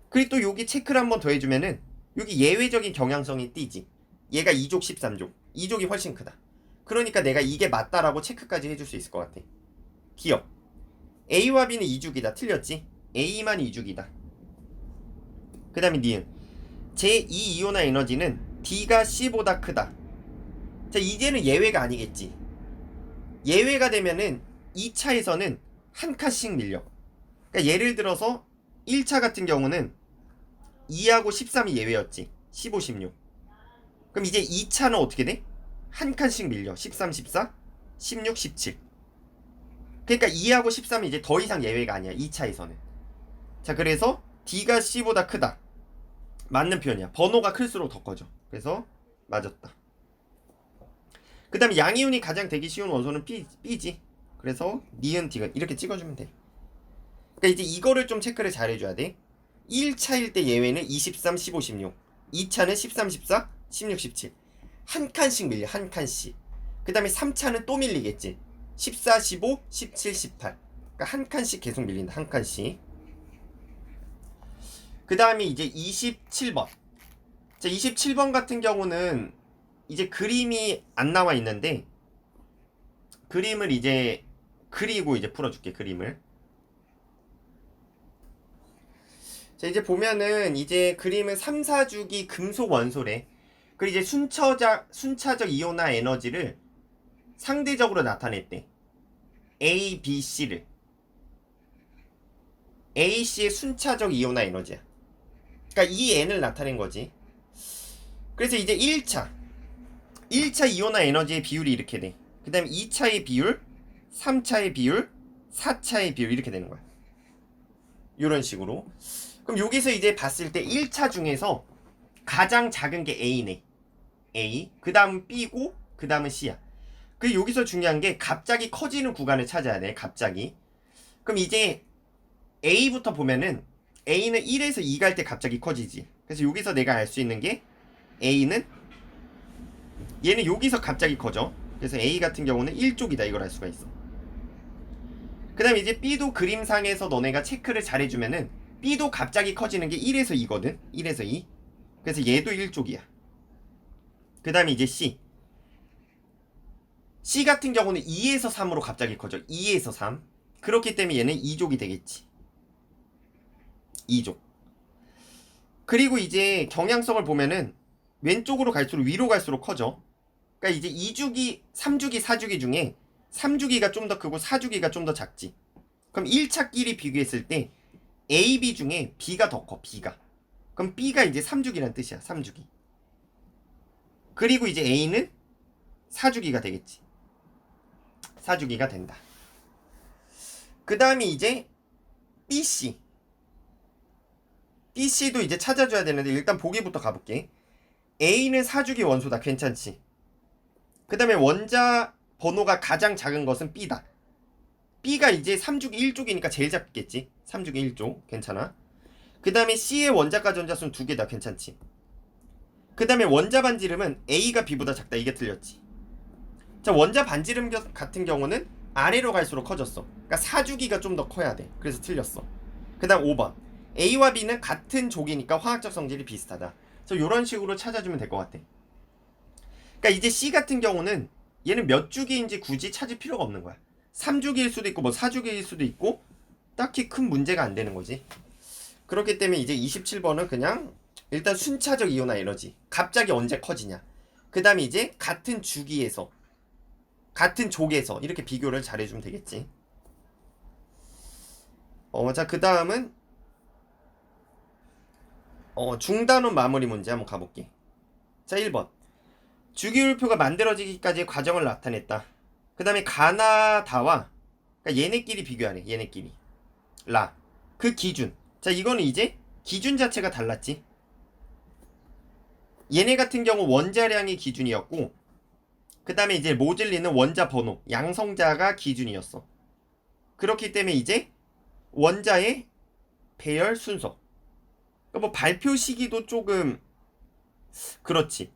그리고 또 여기 체크를 한번 더 해주면은 여기 예외적인 경향성이 띄지. 얘가 2족 13족. 2족이 훨씬 크다. 그러니까 내가 이게 맞다라고 체크까지 해줄 수 있을 것 같아. 기억. A와 B는 2주기다. 틀렸지? A만 2주기다. 그 다음에 니은. 제2이온화 에너지는 D가 C보다 크다. 자, 이제는 예외가 아니겠지. 예외가 되면은 2차에서는 한 칸씩 밀려. 그러니까 예를 들어서 1차 같은 경우는 2하고 13이 예외였지. 15, 16. 그럼 이제 2차는 어떻게 돼? 한 칸씩 밀려. 13, 14, 16, 17. 그러니까 2하고 13이 이제 더 이상 예외가 아니야. 2차에서는. 자, 그래서 D가 C보다 크다. 맞는 표현이야. 번호가 클수록 더 커져. 그래서 맞았다. 그 다음에 양이온이 가장 되기 쉬운 원소는 B지. 그래서 니은, 디귿 이렇게 찍어주면 돼. 그러니까 이제 이거를 좀 체크를 잘 해줘야 돼. 1차일 때 예외는 23, 15, 16. 2차는 13, 14, 16, 17. 한 칸씩 밀려. 한 칸씩. 그 다음에 3차는 또 밀리겠지. 14, 15, 17, 18. 그러니까 한 칸씩 계속 밀린다. 한 칸씩. 그 다음에 이제 27번. 자, 27번 같은 경우는 이제 그림이 안 나와 있는데 그림을 이제 그리고 이제 풀어줄게. 그림을. 자, 이제 보면은 이제 그림은 3, 4주기 금속 원소래. 그리고 이제 순차적 이온화 에너지를 상대적으로 나타냈대. A, B, C를. A, C의 순차적 이온화 에너지야. 그러니까 이 N을 나타낸 거지. 그래서 이제 1차 이온화 에너지의 비율이 이렇게 돼. 그 다음에 2차의 비율, 3차의 비율, 4차의 비율 이렇게 되는 거야. 이런 식으로. 그럼 여기서 이제 봤을 때 1차 중에서 가장 작은 게 A네. A. 그 다음 B고 그 다음은 C야. 그리고 여기서 중요한 게 갑자기 커지는 구간을 찾아야 돼. 갑자기. 그럼 이제 A부터 보면은 A는 1에서 2 갈 때 갑자기 커지지. 그래서 여기서 내가 알 수 있는 게 A는 얘는 여기서 갑자기 커져. 그래서 A 같은 경우는 1족이다. 이걸 알 수가 있어. 그 다음에 이제 B도 그림상에서 너네가 체크를 잘 해주면은 B도 갑자기 커지는 게 1에서 2거든. 1에서 2. 그래서 얘도 1족이야. 그 다음에 이제 C 같은 경우는 2에서 3으로 갑자기 커져. 2에서 3. 그렇기 때문에 얘는 2족이 되겠지. 2족. 그리고 이제 경향성을 보면은 왼쪽으로 갈수록 위로 갈수록 커져. 그러니까 이제 2주기, 3주기, 4주기 중에 3주기가 좀 더 크고 4주기가 좀 더 작지. 그럼 1차끼리 비교했을 때 A, B 중에 B가 더 커. B가. 그럼 B가 이제 3주기란 뜻이야. 3주기. 그리고 이제 A는 4주기가 되겠지. 4주기가 된다. 그 다음에 이제 BC. BC도 이제 찾아줘야 되는데 일단 보기부터 가볼게. A는 4주기 원소다. 괜찮지? 그 다음에 원자 번호가 가장 작은 것은 B다. B가 이제 3주기 1족이니까 제일 작겠지. 3주기 1족. 괜찮아. 그 다음에 C의 원자가 전자수는 2개다. 괜찮지? 그 다음에 원자 반지름은 A가 B보다 작다. 이게 틀렸지. 자, 원자 반지름 같은 경우는 아래로 갈수록 커졌어. 그러니까 4주기가 좀 더 커야 돼. 그래서 틀렸어. 그 다음 5번. A와 B는 같은 족이니까 화학적 성질이 비슷하다. 그래서 이런 식으로 찾아주면 될 것 같아. 그러니까 이제 C 같은 경우는 얘는 몇 주기인지 굳이 찾을 필요가 없는 거야. 3주기일 수도 있고 뭐 4주기일 수도 있고 딱히 큰 문제가 안 되는 거지. 그렇기 때문에 이제 27번은 그냥 일단 순차적 이온화 에너지. 갑자기 언제 커지냐. 그 다음에 이제 같은 주기에서 같은 족에서 이렇게 비교를 잘해주면 되겠지. 자, 그 다음은 중단원 마무리 문제 한번 가볼게. 자, 1번. 주기율표가 만들어지기까지의 과정을 나타냈다. 그 다음에 가나다와 그러니까 얘네끼리 비교하래. 얘네끼리. 그 기준. 자, 이거는 이제 기준 자체가 달랐지. 얘네 같은 경우 원자량이 기준이었고 그 다음에 이제 모질리는 원자 번호, 양성자가 기준이었어. 그렇기 때문에 이제 원자의 배열 순서. 그러니까 뭐 발표 시기도 조금 그렇지.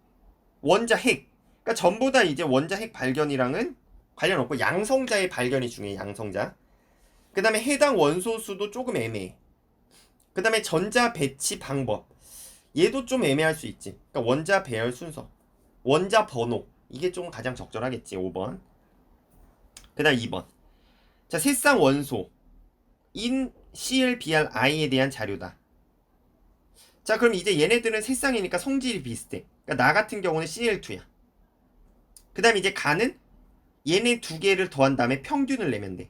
원자 핵. 그러니까 전부 다 이제 원자 핵 발견이랑은 관련 없고 양성자의 발견이 중요해. 양성자. 그 다음에 해당 원소 수도 조금 애매해. 그 다음에 전자 배치 방법. 얘도 좀 애매할 수 있지. 그러니까 원자 배열 순서, 원자 번호. 이게 좀 가장 적절하겠지. 5번. 그 다음 2번. 자, 새쌍 원소 인 ClBrI에 대한 자료다. 자, 그럼 이제 얘네들은 새쌍이니까 성질이 비슷해. 그러니까 나 같은 경우는 Cl2야. 그 다음에 이제 가는 얘네 두 개를 더한 다음에 평균을 내면 돼.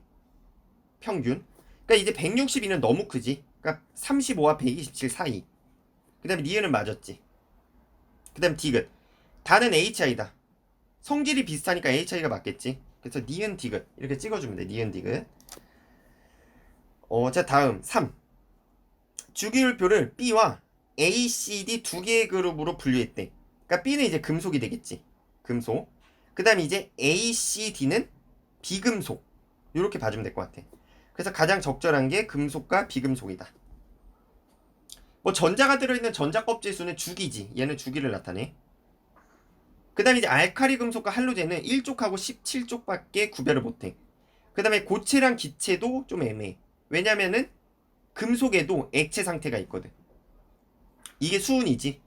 평균. 그러니까 이제 162는 너무 크지. 그러니까 35와 127 사이. 그 다음에 니은은 맞았지. 그 다음 디귿. 다는 HI다. 성질이 비슷하니까 HI가 맞겠지. 그래서 니은 디귿 이렇게 찍어주면 돼. 니은 디귿. 자, 다음 3. 주기율표를 B와 A, C, D 두 개의 그룹으로 분류했대. 그러니까 B는 이제 금속이 되겠지. 금속. 그 다음에 이제 A, C, D는 비금속. 이렇게 봐주면 될 것 같아. 그래서 가장 적절한 게 금속과 비금속이다. 뭐 전자가 들어있는 전자 껍질 수는 주기지. 얘는 주기를 나타내. 그 다음에 이제 알카리 금속과 할로젠은 1족하고 17족밖에 구별을 못해. 그 다음에 고체랑 기체도 좀 애매해. 왜냐면은 금속에도 액체 상태가 있거든. 이게 수은이지.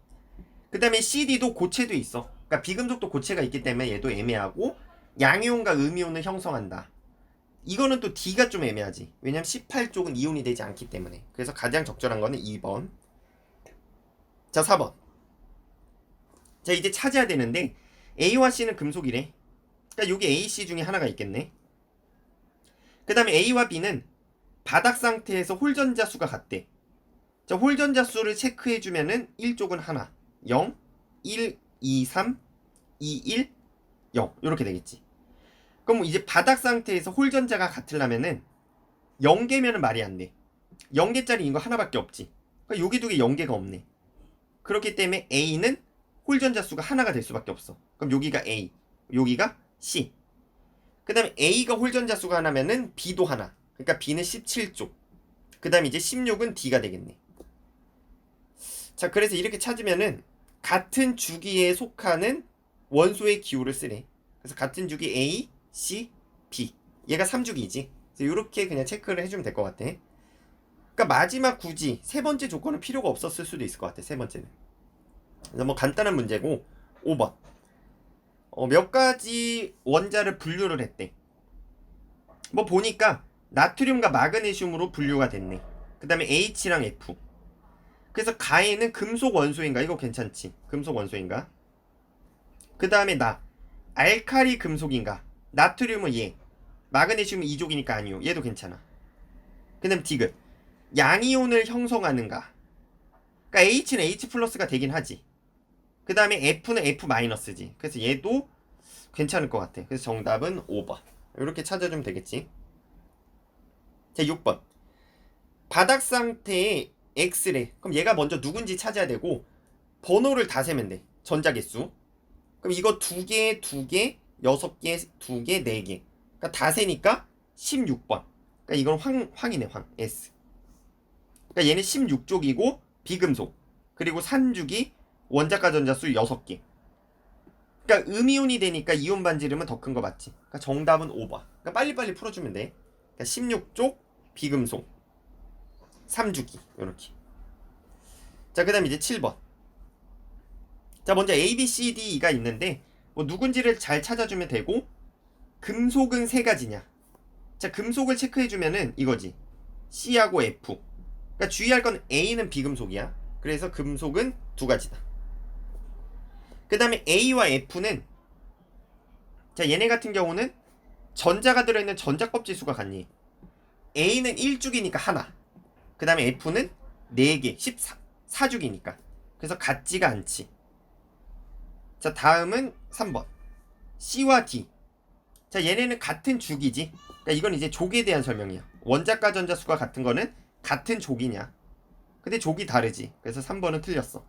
그 다음에 CD도 고체도 있어. 그러니까 비금속도 고체가 있기 때문에 얘도 애매하고 양이온과 음이온을 형성한다. 이거는 또 D가 좀 애매하지. 왜냐면 18쪽은 이온이 되지 않기 때문에. 그래서 가장 적절한 거는 2번. 자, 4번. 자, 이제 찾아야 되는데 A와 C는 금속이래. 그러니까 여기 A, C 중에 하나가 있겠네. 그 다음에 A와 B는 바닥 상태에서 홀전자 수가 같대. 자, 홀전자 수를 체크해주면은 1쪽은 하나, 0, 1, 2, 3, 2, 1, 0 이렇게 되겠지. 그럼 이제 바닥 상태에서 홀전자가 같으려면은 0개면은 말이 안 돼. 0개짜리 이거 하나밖에 없지. 그러니까 여기 두 개 0개가 없네. 그렇기 때문에 A는 홀전자 수가 하나가 될 수밖에 없어. 그럼 여기가 A, 여기가 C. 그 다음에 A가 홀전자 수가 하나면은 B도 하나. 그러니까 B는 17쪽. 그 다음에 이제 16은 D가 되겠네. 자, 그래서 이렇게 찾으면은 같은 주기에 속하는 원소의 기호를 쓰래. 그래서 같은 주기 A, C, B. 얘가 3주기지. 그래서 이렇게 그냥 체크를 해주면 될 것 같아. 그러니까 마지막 굳이 세 번째 조건은 필요가 없었을 수도 있을 것 같아. 세 번째는. 그래서 뭐 간단한 문제고 5번. 몇 가지 원자를 분류를 했대. 뭐 보니까 나트륨과 마그네슘으로 분류가 됐네. 그 다음에 H랑 F. 그래서 가에는 금속 원소인가? 이거 괜찮지? 금속 원소인가? 그 다음에 알칼리 금속인가? 나트륨은 얘, 마그네슘은 이족이니까 아니요. 얘도 괜찮아. 그 다음 디귿, 양이온을 형성하는가? 그러니까 H는 H 플러스가 되긴 하지. 그 다음에 F는 F 마이너스지. 그래서 얘도 괜찮을 것 같아. 그래서 정답은 5번. 이렇게 찾아주면 되겠지. 자, 6번. 바닥 상태의 X래. 그럼 얘가 먼저 누군지 찾아야 되고 번호를 다 세면 돼. 전자개수. 그럼 이거 2개, 2개, 6개, 2개, 4개. 그러니까 다 세니까 16번. 그러니까 이건 황이네, 황. S. 그러니까 얘는 16족이고 비금속. 그리고 산죽이 원자가 전자수 6개. 그러니까 음이온이 되니까 이온 반지름은 더 큰 거 맞지? 그러니까 정답은 5번. 그러니까 빨리빨리 풀어주면 돼. 그러니까 16족 비금속 3주기 이렇게. 자, 그 다음 이제 7번. 자, 먼저 A, B, C, D, E가 있는데 뭐 누군지를 잘 찾아주면 되고 금속은 세 가지냐. 자, 금속을 체크해주면은 이거지. C하고 F. 그러니까 주의할 건 A는 비금속이야. 그래서 금속은 두 가지다. 그 다음에 A와 F는, 자, 얘네 같은 경우는 전자가 들어있는 전자껍 지수가 같니? A는 1주기니까 하나. 그 다음에 F는 4개, 14주기니까. 그래서 같지가 않지. 자, 다음은 3번. C와 D. 자, 얘네는 같은 주기지. 그러니까 이건 이제 족에 대한 설명이야. 원자가 전자수가 같은 거는 같은 족이냐. 근데 족이 다르지. 그래서 3번은 틀렸어.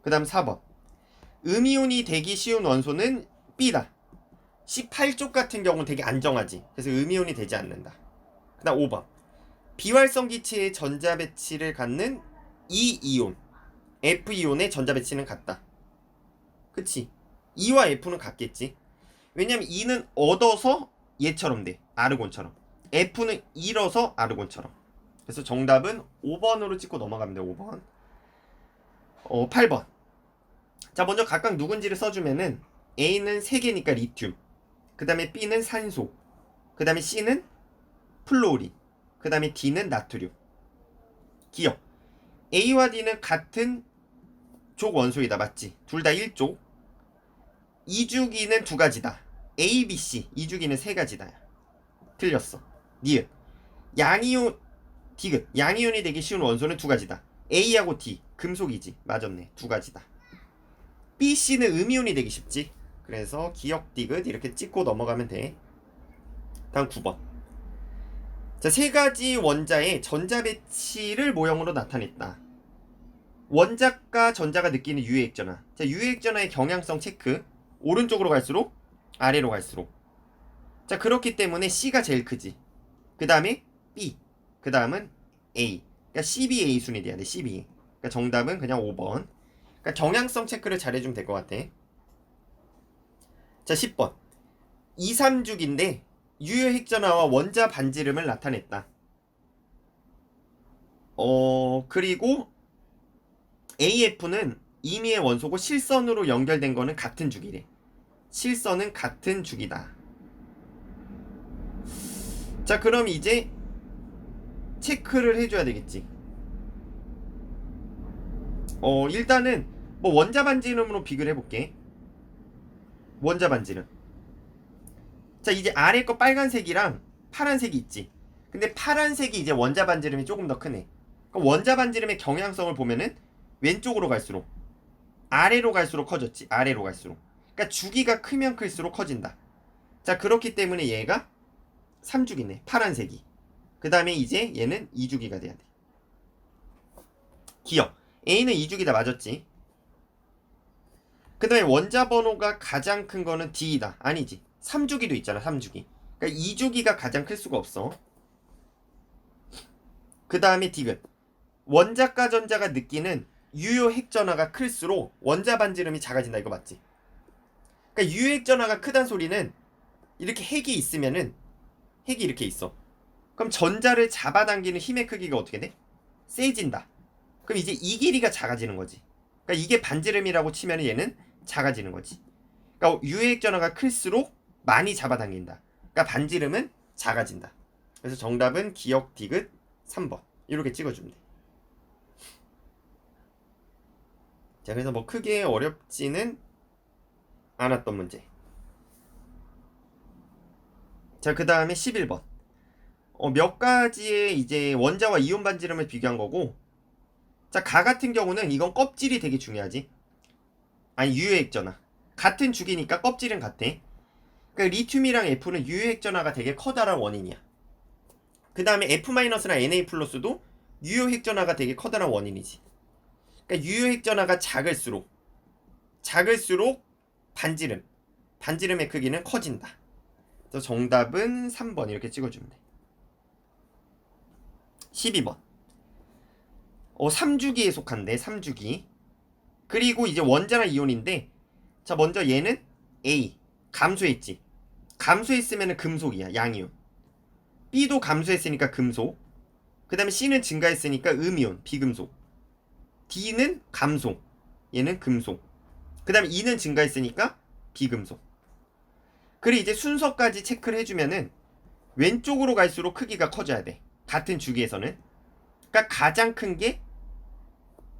그 다음 4번. 음이온이 되기 쉬운 원소는 B다. 18족 같은 경우는 되게 안정하지. 그래서 음이온이 되지 않는다. 그 다음 5번. 비활성 기체의 전자 배치를 갖는 E이온, F이온의 전자 배치는 같다. 그치? E와 F는 같겠지. 왜냐면 E는 얻어서 얘처럼 돼. 아르곤처럼. F는 잃어서 아르곤처럼. 그래서 정답은 5번으로 찍고 넘어가면 돼. 5번. 8번. 자, 먼저 각각 누군지를 써주면은 A는 3개니까 리튬. 그 다음에 B는 산소. 그 다음에 C는 플로린. 그 다음에 D는 나트륨. 기억. A와 D는 같은 족 원소이다. 맞지? 둘 다 1족. 2주기는 두 가지다. A, B, C. 2주기는 세 가지다. 틀렸어. 니은. 양이온, 디귿. 양이온이 되기 쉬운 원소는 두 가지다. A하고 D. 금속이지. 맞았네. 두 가지다. B, C는 음이온이 되기 쉽지. 그래서 기억 디귿 이렇게 찍고 넘어가면 돼. 다음 9번. 자, 세 가지 원자의 전자 배치를 모형으로 나타냈다. 원자과 전자가 느끼는 유해액전화. 자, 유해액전화의 경향성 체크. 오른쪽으로 갈수록 아래로 갈수록. 자, 그렇기 때문에 C가 제일 크지. 그 다음에 B. 그 다음은 A. 그러니까 CBA 순이 돼야 돼. CBA. 그러니까 정답은 그냥 5번. 그러니까 경향성 체크를 잘해주면 될 것 같아. 자, 10번. 2, 3주기인데 유효핵전화와 원자 반지름을 나타냈다. 그리고 AF는 임의의 원소고 실선으로 연결된 거는 같은 주기래. 실선은 같은 주기다. 자, 그럼 이제 체크를 해줘야 되겠지. 일단은 뭐 원자 반지름으로 비교를 해볼게. 원자 반지름. 자, 이제 아래 거 빨간색이랑 파란색이 있지. 근데 파란색이 이제 원자 반지름이 조금 더 크네. 그럼 원자 반지름의 경향성을 보면은 왼쪽으로 갈수록, 아래로 갈수록 커졌지. 아래로 갈수록. 그러니까 주기가 크면 클수록 커진다. 자, 그렇기 때문에 얘가 3주기네. 파란색이. 그 다음에 이제 얘는 2주기가 돼야 돼. 기억. A는 2주기다. 맞았지. 그 다음에 원자 번호가 가장 큰 거는 D이다. 아니지. 3주기도 있잖아. 3주기. 그러니까 2주기가 가장 클 수가 없어. 그 다음에 디귿. 원자과 전자가 느끼는 유효 핵전화가 클수록 원자 반지름이 작아진다. 이거 맞지? 그러니까 유효 핵전화가 크단 소리는 이렇게 핵이 있으면은, 핵이 이렇게 있어. 그럼 전자를 잡아당기는 힘의 크기가 어떻게 돼? 세진다. 그럼 이제 이 길이가 작아지는 거지. 그러니까 이게 반지름이라고 치면 얘는 작아지는 거지. 그러니까 유효액 전하가 클수록 많이 잡아당긴다. 그러니까 반지름은 작아진다. 그래서 정답은 기억 디귿 3번. 이렇게 찍어주면 돼. 자, 그래서 뭐 크게 어렵지는 않았던 문제. 자, 그 다음에 11번. 몇 가지의 이제 원자와 이온 반지름을 비교한 거고, 자, 가 같은 경우는 이건 껍질이 되게 중요하지. 아니, 유효액 전하. 같은 주기니까 껍질은 같아. 그러니까 리튬이랑 F는 유효액 전하가 되게 커다란 원인이야. 그 다음에 F-랑 Na+도 유효액 전하가 되게 커다란 원인이지. 그러니까 유효액 전하가 작을수록 반지름의 크기는 커진다. 그래서 정답은 3번 이렇게 찍어주면 돼. 12번. 3주기에 속한데 3주기. 그리고 이제 원자나 이온인데, 자, 먼저 얘는 A 감소했지. 감소했으면 금속이야. 양이온. B도 감소했으니까 금속. 그 다음에 C는 증가했으니까 음이온 비금속. D는 감소. 얘는 금속. 그 다음에 E는 증가했으니까 비금속. 그리고 이제 순서까지 체크를 해주면은 왼쪽으로 갈수록 크기가 커져야 돼. 같은 주기에서는. 그러니까 가장 큰 게,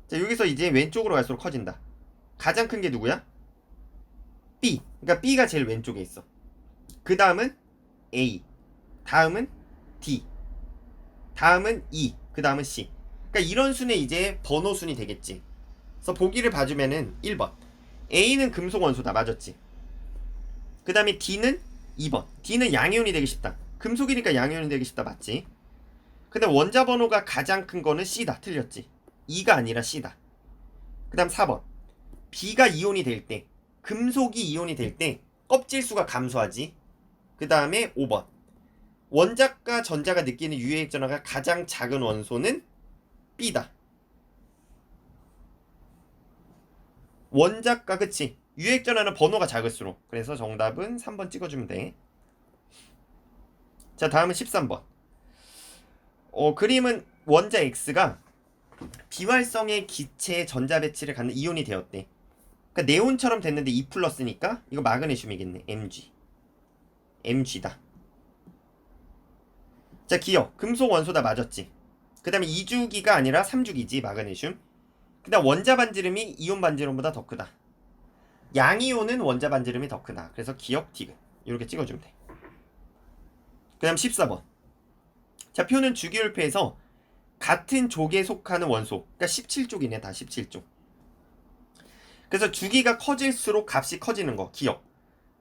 자, 여기서 이제 왼쪽으로 갈수록 커진다. 가장 큰 게 누구야? B. 그러니까 B가 제일 왼쪽에 있어. 그 다음은 A. 다음은 D. 다음은 E. 그 다음은 C. 그러니까 이런 순에 이제 번호 순이 되겠지. 그래서 보기를 봐주면은 1번. A는 금속 원소다. 맞았지. 그 다음에 D는 2번. D는 양이온이 되기 쉽다. 금속이니까 양이온이 되기 쉽다. 맞지? 근데 원자 번호가 가장 큰 거는 C다. 틀렸지. E가 아니라 C다. 그 다음 4번. B가 이온이 될 때, 금속이 이온이 될 때 껍질 수가 감소하지. 그 다음에 5번. 원자과 전자가 느끼는 유효액 전하가 가장 작은 원소는 B다. 원자과, 그치? 유효액 전하는 번호가 작을수록. 그래서 정답은 3번 찍어주면 돼. 자, 다음은 13번. 그림은 원자 X가 비활성의 기체의 전자 배치를 갖는 이온이 되었대. 그러니까 네온처럼 됐는데 E 플러스니까 이거 마그네슘이겠네. Mg다. 자, 기억. 금속 원소다. 맞았지. 그 다음에 2주기가 아니라 3주기지. 마그네슘. 그 다음 원자 반지름이 이온 반지름보다 더 크다. 양이온은 원자 반지름이 더 크다. 그래서 기억 디귿. 이렇게 찍어주면 돼. 그 다음 14번. 자, 표는 주기율표에서 같은 족에 속하는 원소. 그러니까 17족이네. 다 17족. 그래서 주기가 커질수록 값이 커지는 거. 기억.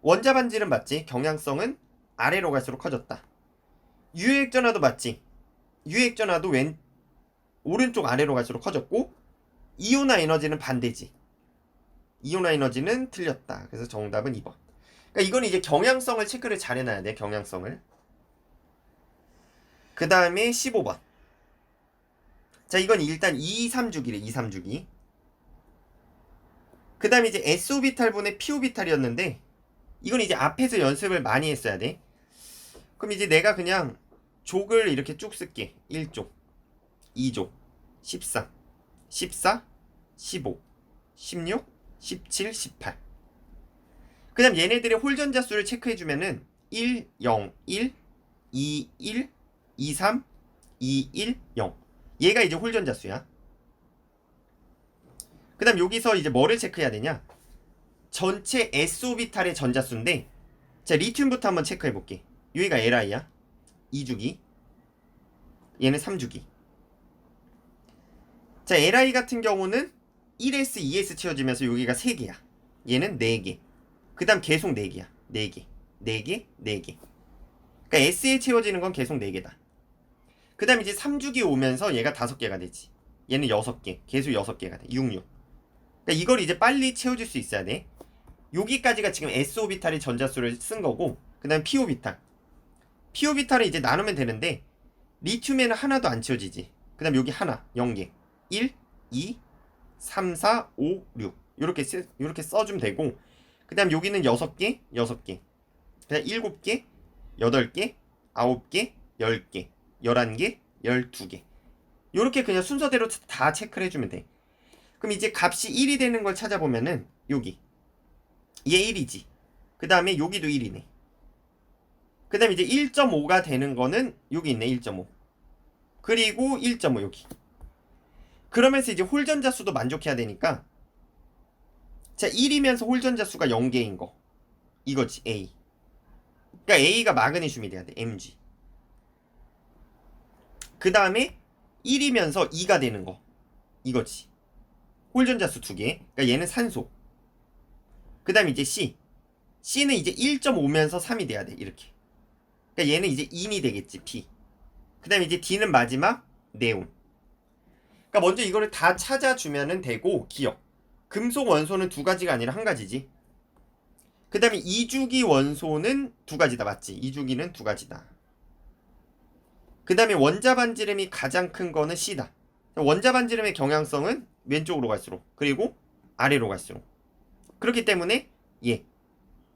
원자 반지름 맞지? 경향성은 아래로 갈수록 커졌다. 유효액 전하도 맞지? 유효액 전하도 오른쪽 아래로 갈수록 커졌고, 이온화 에너지는 반대지. 이온화 에너지는 틀렸다. 그래서 정답은 2번. 그러니까 이건 이제 경향성을 체크를 잘 해놔야 돼. 경향성을. 그 다음에 15번. 자, 이건 일단 2, 3주기래. 2, 3주기. 그 다음에 이제 S오비탈분의 P오비탈이었는데, 이건 이제 앞에서 연습을 많이 했어야 돼. 그럼 이제 내가 그냥 족을 이렇게 쭉 쓸게. 1족, 2족, 13, 14, 15, 16, 17, 18. 그 다음 얘네들의 홀전자 수를 체크해주면은 1, 0, 1, 2, 1, 2, 3, 2, 1, 0. 얘가 이제 홀전자 수야. 그 다음 여기서 이제 뭐를 체크해야 되냐? 전체 S오비탈의 전자수인데, 자, 리튬부터 한번 체크해볼게. 여기가 Li야. 2주기. 얘는 3주기. 자, Li 같은 경우는 1s, 2s 채워지면서 여기가 3개야. 얘는 4개. 그 다음 계속 4개야. 4개. 4개, 4개. 그러니까 S에 채워지는 건 계속 4개다. 그 다음 이제 3주기 오면서 얘가 5개가 되지. 얘는 6개. 계속 6개가 돼. 6, 6. 그러니까 이걸 이제 빨리 채워줄 수 있어야 돼. 여기까지가 지금 S오비탈의 전자수를 쓴 거고, 그 다음 P오비탈. P오비탈은 이제 나누면 되는데, 리튬에는 하나도 안 채워지지. 그 다음 여기 하나, 0개. 1, 2, 3, 4, 5, 6. 요렇게 써주면 되고, 그 다음 여기는 6개, 6개. 그 다음 7개, 8개, 9개, 10개, 11개, 12개. 요렇게 그냥 순서대로 다 체크를 해주면 돼. 그럼 이제 값이 1이 되는 걸 찾아보면은 여기 얘 1이지. 그 다음에 여기도 1이네. 그 다음에 이제 1.5가 되는 거는 여기 있네. 1.5. 그리고 1.5 여기. 그러면서 이제 홀전자 수도 만족해야 되니까 자 1이면서 홀전자 수가 0개인 거 이거지 A. 그러니까 A가 마그네슘이 돼야 돼. Mg. 그 다음에 1이면서 2가 되는 거 이거지. 홀전자 수 2개. 그러니까 얘는 산소. 그 다음에 이제 C는 이제 1.5면서 3이 돼야 돼. 이렇게. 그러니까 얘는 이제 인이 되겠지. P. 그 다음에 이제 D는 마지막 네온. 그러니까 먼저 이거를 다 찾아주면은 되고 기억. 금속 원소는 두 가지가 아니라 한 가지지. 그 다음에 이주기 원소는 두 가지다. 맞지? 이주기는 두 가지다. 그 다음에 원자 반지름이 가장 큰 거는 C다. 원자 반지름의 경향성은 왼쪽으로 갈수록 그리고 아래로 갈수록. 그렇기 때문에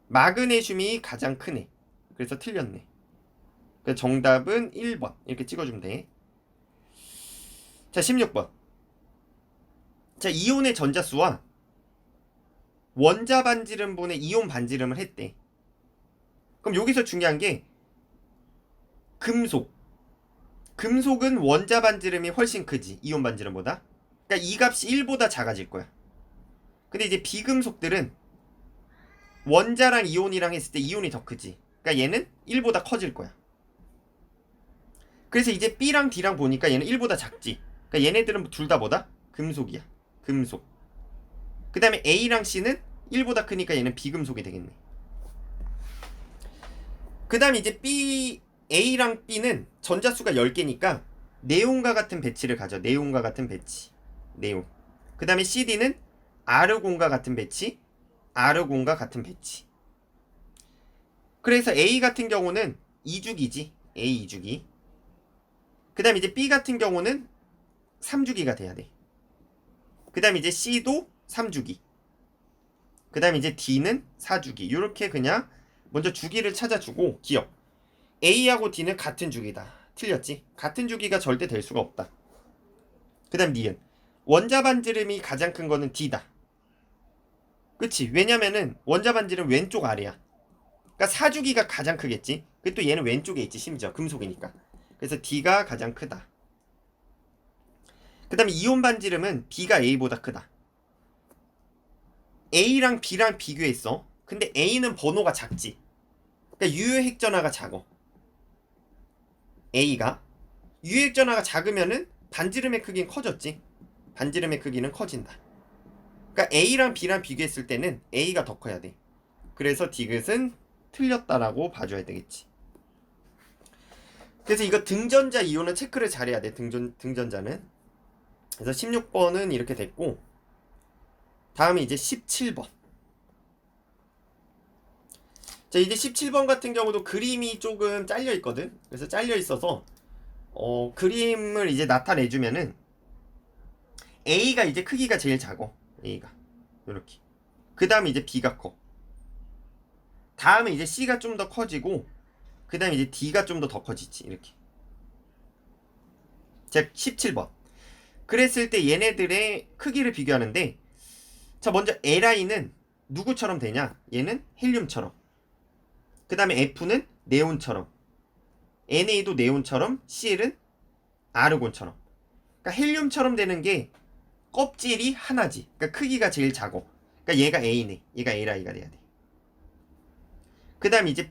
마그네슘이 가장 크네. 그래서 틀렸네. 그래서 정답은 1번 이렇게 찍어주면 돼. 자 16번. 자 이온의 전자수와 원자 반지름분의 이온 반지름을 했대. 그럼 여기서 중요한 게 금속은 원자 반지름이 훨씬 크지. 이온 반지름보다. 그러니까 이 값이 1보다 작아질 거야. 근데 이제 비금속들은 원자랑 이온이랑 했을 때 이온이 더 크지. 그러니까 얘는 1보다 커질 거야. 그래서 이제 B랑 D랑 보니까 얘는 1보다 작지. 그러니까 얘네들은 둘 다 뭐다? 금속이야. 금속. 그 다음에 A랑 C는 1보다 크니까 얘는 비금속이 되겠네. 그 다음에 이제 A랑 B는 전자수가 10개니까 네온과 같은 배치를 가져. 네온과 같은 배치. 네온. 그 다음에 CD는 아르곤과 같은 배치. 아르곤과 같은 배치. 그래서 A 같은 경우는 2주기지. A 2주기. 그 다음에 이제 B 같은 경우는 3주기가 돼야 돼. 그 다음에 이제 C도 3주기. 그 다음에 이제 D는 4주기. 이렇게 그냥 먼저 주기를 찾아주고 기억. A하고 D는 같은 주기다. 틀렸지? 같은 주기가 절대 될 수가 없다. 그 다음 니은. 원자 반지름이 가장 큰 거는 D다. 그치? 왜냐면은 원자 반지름 왼쪽 아래야. 그러니까 4주기가 가장 크겠지? 그게 또 얘는 왼쪽에 있지 심지어 금속이니까. 그래서 D가 가장 크다. 그 다음에 이온 반지름은 B가 A보다 크다. A랑 B랑 비교했어. 근데 A는 번호가 작지. 그러니까 유효 핵전화가 작어. A가 유효 핵전화가 작으면은 반지름의 크기는 커졌지. 반지름의 크기는 커진다. 그러니까 A랑 B랑 비교했을 때는 A가 더 커야 돼. 그래서 디귿은 틀렸다라고 봐줘야 되겠지. 그래서 이거 등전자 이온은 체크를 잘해야 돼. 등전자는. 그래서 16번은 이렇게 됐고, 다음이 이제 17번. 자, 이제 17번 같은 경우도 그림이 조금 잘려 있거든. 그래서 잘려 있어서 그림을 이제 나타내주면은 A가 이제 크기가 제일 작어. A가 이렇게. 그 다음에 이제 B가 커. 다음에 이제 C가 좀 더 커지고, 그 다음에 이제 D가 좀 더 커지지. 이렇게. 자, 17번. 그랬을 때 얘네들의 크기를 비교하는데, 자, 먼저 Li는 누구처럼 되냐? 얘는 헬륨처럼. 그 다음에 F는 네온처럼. NA도 네온처럼. CL은 아르곤처럼. 그러니까 헬륨처럼 되는 게 껍질이 하나지. 그러니까 크기가 제일 작어. 그러니까 얘가 A네. 얘가 Li가 돼야 돼. 그 다음에 이제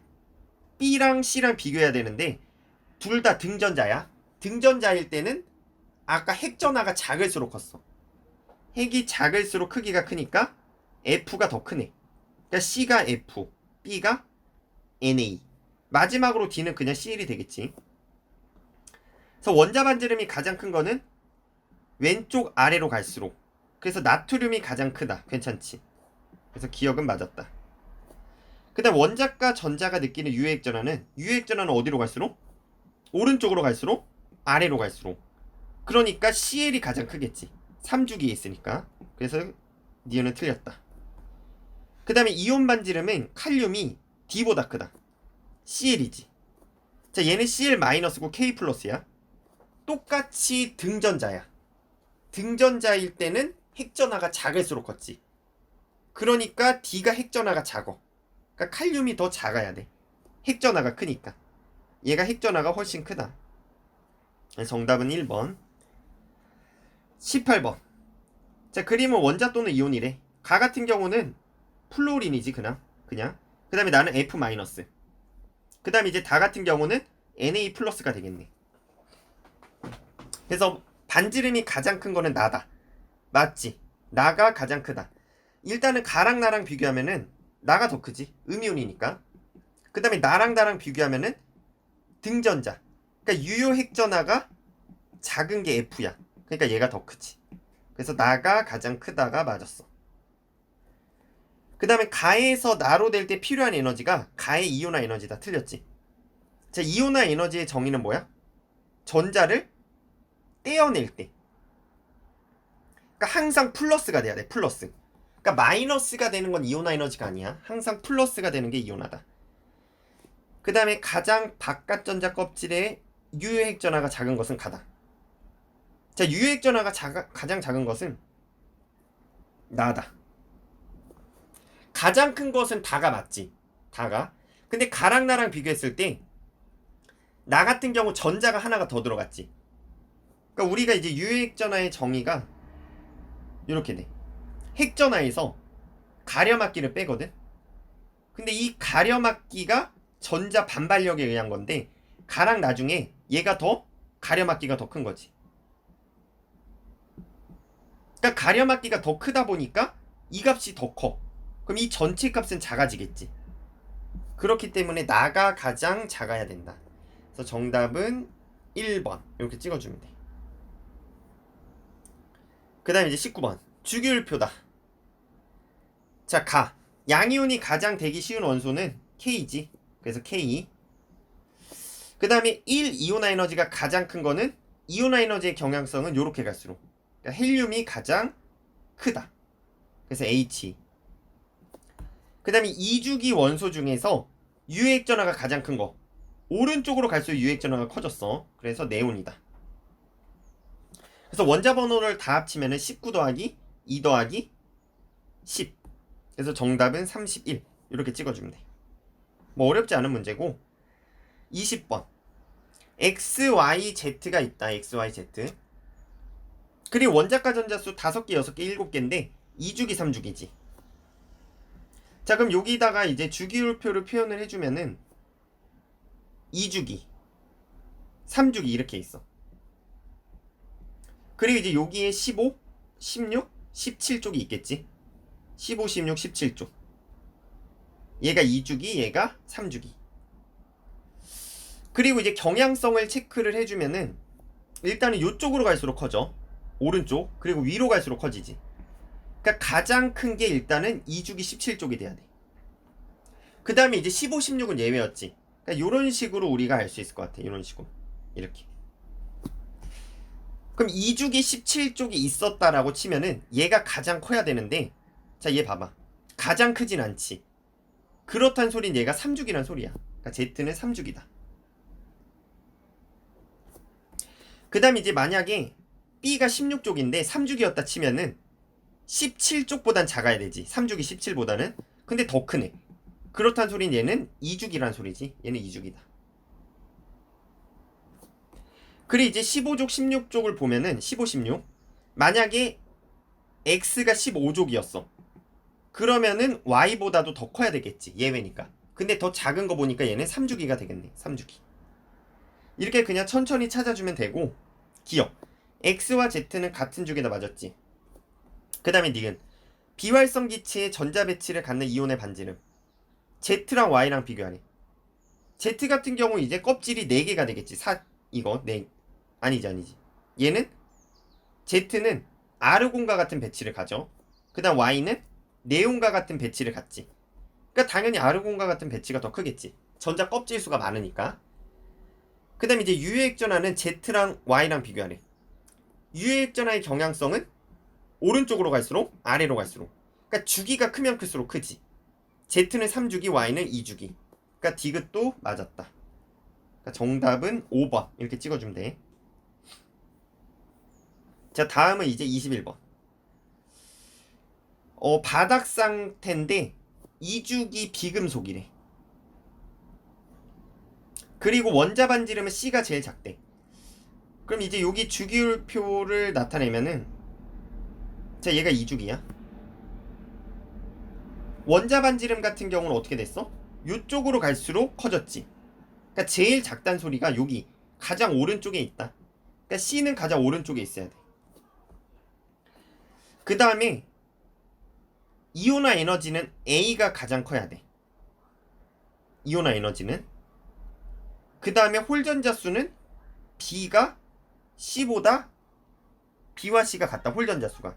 B랑 C랑 비교해야 되는데 둘 다 등전자야. 등전자일 때는 아까 핵전화가 작을수록 컸어. 핵이 작을수록 크기가 크니까 F가 더 크네. 그러니까 C가 F, B가 NA. 마지막으로 D는 그냥 CL이 되겠지. 그래서 원자 반지름이 가장 큰 거는 왼쪽 아래로 갈수록. 그래서 나트륨이 가장 크다. 괜찮지. 그래서 기억은 맞았다. 그 다음 원자과 전자가 느끼는 유해액전화는 어디로 갈수록? 오른쪽으로 갈수록? 아래로 갈수록. 그러니까 CL이 가장 크겠지. 3주기에 있으니까. 그래서 니은은 틀렸다. 그 다음에 이온 반지름은 칼륨이 D보다 크다. CL이지. 자, 얘는 CL-고 K+야. 똑같이 등전자야. 등전자일 때는 핵전하가 작을수록 컸지. 그러니까 D가 핵전하가 작어. 그러니까 칼륨이 더 작아야 돼. 핵전하가 크니까. 얘가 핵전하가 훨씬 크다. 정답은 1번. 18번. 자, 그림은 원자 또는 이온이래. 가 같은 경우는 플로린이지, 그냥. 그 다음에 나는 F-. 그 다음에 이제 다 같은 경우는 Na+가 되겠네. 그래서 반지름이 가장 큰 거는 나다. 맞지? 나가 가장 크다. 일단은 가랑 나랑 비교하면은 나가 더 크지. 음이온이니까. 그 다음에 나랑 나랑 비교하면은 등전자. 그러니까 유효 핵전하가 작은 게 F야. 그러니까 얘가 더 크지. 그래서 나가 가장 크다가 맞았어. 그 다음에 가에서 나로 될 때 필요한 에너지가 가의 이온화 에너지다. 틀렸지. 자, 이온화 에너지의 정의는 뭐야? 전자를 떼어낼 때. 그러니까 항상 플러스가 돼야 돼. 플러스. 그러니까 마이너스가 되는 건 이온화 에너지가 아니야. 항상 플러스가 되는 게 이온화다. 그 다음에 가장 바깥 전자 껍질의 유효핵 전하가 작은 것은 가다. 자, 유효핵 전하가 가장 작은 것은 나다. 가장 큰 것은 다가 맞지. 다가. 근데 가랑 나랑 비교했을 때 나 같은 경우 전자가 하나가 더 들어갔지. 그러니까 우리가 이제 유효핵 전하의 정의가 이렇게 돼. 핵전하에서 가려막기를 빼거든. 근데 이 가려막기가 전자 반발력에 의한 건데 가랑 나중에 얘가 더 가려막기가 더 큰 거지. 그러니까 가려막기가 더 크다 보니까 이 값이 더 커. 그럼 이 전체 값은 작아지겠지. 그렇기 때문에 나가 가장 작아야 된다. 그래서 정답은 1번 이렇게 찍어주면 돼. 그 다음에 이제 19번 주기율표다. 자, 양이온이 가장 되기 쉬운 원소는 K지. 그래서 K. 그 다음에 1 이온화 에너지가 가장 큰 거는 이온화 에너지의 경향성은 요렇게 갈수록 그러니까 헬륨이 가장 크다. 그래서 H. 그 다음에 2주기 원소 중에서 유효핵 전하가 가장 큰 거. 오른쪽으로 갈수록 유효핵 전하가 커졌어. 그래서 네온이다. 그래서 원자 번호를 다 합치면은 19 더하기 2 더하기 10. 그래서 정답은 31. 이렇게 찍어주면 돼. 뭐 어렵지 않은 문제고. 20번. XYZ가 있다. XYZ. 그리고 원자가 전자수 5개, 6개, 7개인데 2주기, 3주기지. 자, 그럼 여기다가 이제 주기율표를 표현을 해주면은 2주기, 3주기 이렇게 있어. 그리고 이제 여기에 15, 16, 17쪽이 있겠지. 15, 16, 17쪽. 얘가 2주기, 얘가 3주기. 그리고 이제 경향성을 체크를 해주면은 일단은 이쪽으로 갈수록 커져. 오른쪽. 그리고 위로 갈수록 커지지. 그러니까 가장 큰 게 일단은 2주기 17쪽이 돼야 돼. 그 다음에 이제 15, 16은 예외였지. 그러니까 이런 식으로 우리가 알 수 있을 것 같아. 이런 식으로. 이렇게. 그럼 2주기 17쪽이 있었다라고 치면은 얘가 가장 커야 되는데, 자, 얘 봐봐. 가장 크진 않지. 그렇단 소린 얘가 3주기란 소리야. 그러니까 Z는 3주기다. 그 다음 이제 만약에 B가 16쪽인데 3주기였다 치면은 17쪽보단 작아야 되지. 3주기 17보다는. 근데 더 크네. 그렇단 소린 얘는 2주기란 소리지. 얘는 2주기다. 그리고 이제 15족 16족을 보면은 15, 16 만약에 X가 15족이었어. 그러면은 Y보다도 더 커야 되겠지. 예외니까. 근데 더 작은 거 보니까 얘는 3주기가 되겠네. 3주기. 이렇게 그냥 천천히 찾아주면 되고. 기억. X와 Z는 같은 주기다. 맞았지. 그 다음에 니은 비활성 기체의 전자 배치를 갖는 이온의 반지름. Z랑 Y랑 비교하래. Z 같은 경우 이제 껍질이 4개가 되겠지. 이거 아니지. 얘는 Z는 아르곤과 같은 배치를 가져. 그 다음 Y는 네온과 같은 배치를 갖지. 그러니까 당연히 아르곤과 같은 배치가 더 크겠지. 전자 껍질 수가 많으니까. 그 다음 이제 유효핵 전하는 Z랑 Y랑 비교하래. 유효핵 전하의 경향성은 오른쪽으로 갈수록 아래로 갈수록. 그러니까 주기가 크면 클수록 크지. Z는 3주기, Y는 2주기. 그러니까 디귿도 맞았다. 그러니까 정답은 5번 이렇게 찍어주면 돼. 자, 다음은 이제 21번. 바닥 상태인데 이주기 비금속이래. 그리고 원자 반지름은 C가 제일 작대. 그럼 이제 여기 주기율표를 나타내면은, 자, 얘가 이주기야. 원자 반지름 같은 경우는 어떻게 됐어? 이쪽으로 갈수록 커졌지. 그러니까 제일 작단 소리가 여기 가장 오른쪽에 있다. 그러니까 C는 가장 오른쪽에 있어야 돼. 그 다음에 이온화 에너지는 A가 가장 커야 돼. 이온화 에너지는. 그 다음에 홀전자 수는 B가 C보다, B와 C가 같다. 홀전자 수가.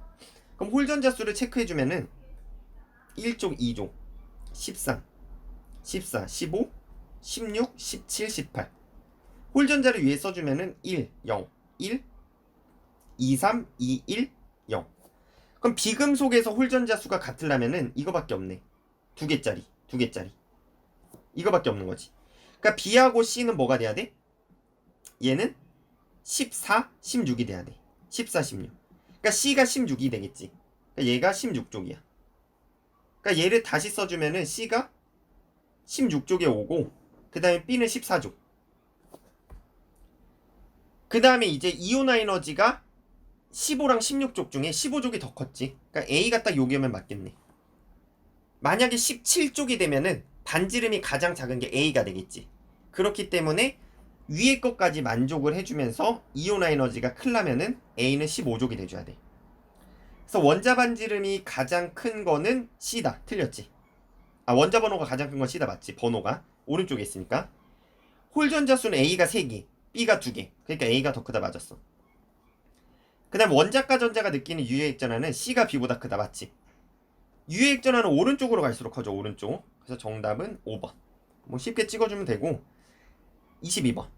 그럼 홀전자 수를 체크해주면은 1족, 2족, 13, 14, 15, 16, 17, 18. 홀전자를 위에 써주면은 1, 0, 1, 2, 3, 2, 1, 0. 그럼 비금속에서 홀전자 수가 같으려면은 이거밖에 없네. 두 개짜리. 이거밖에 없는 거지. 그러니까 B하고 C는 뭐가 돼야 돼? 얘는 14, 16이 돼야 돼. 14, 16. 그러니까 C가 16이 되겠지. 그러니까 얘가 16쪽이야. 그러니까 얘를 다시 써주면은 C가 16쪽에 오고, 그 다음에 B는 14쪽. 그 다음에 이제 이온화 에너지가 15랑 16쪽 중에 15쪽이 더 컸지. 그러니까 A가 딱 여기면 맞겠네. 만약에 17쪽이 되면은 반지름이 가장 작은 게 A가 되겠지. 그렇기 때문에 위에 것까지 만족을 해주면서 이온화 에너지가 크려면은 A는 15족이 돼줘야 돼. 그래서 원자 반지름이 가장 큰 거는 C다. 틀렸지. 원자 번호가 가장 큰 건 C다. 맞지. 번호가 오른쪽에 있으니까. 홀전자 수는 A가 3개, B가 2개. 그러니까 A가 더 크다. 맞았어. 그 다음 원자과 전자가 느끼는 유해액 전하는 C가 B보다 크다. 맞지. 유해액 전하는 오른쪽으로 갈수록 커져. 오른쪽. 그래서 정답은 5번. 뭐 쉽게 찍어주면 되고. 22번.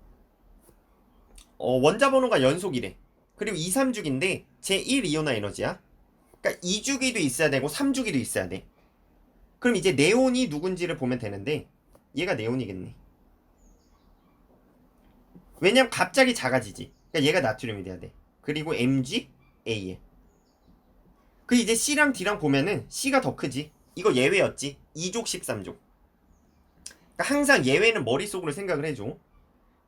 원자 번호가 연속이래. 그리고 2, 3주기인데 제1 이온화 에너지야. 그러니까 2주기도 있어야 되고 3주기도 있어야 돼. 그럼 이제 네온이 누군지를 보면 되는데 얘가 네온이겠네. 왜냐면 갑자기 작아지지. 그러니까 얘가 나트륨이 돼야 돼. 그리고 Mg, Al. 그 이제 C랑 D랑 보면은 C가 더 크지. 이거 예외였지. 2족, 13족. 그러니까 항상 예외는 머릿속으로 생각을 해줘.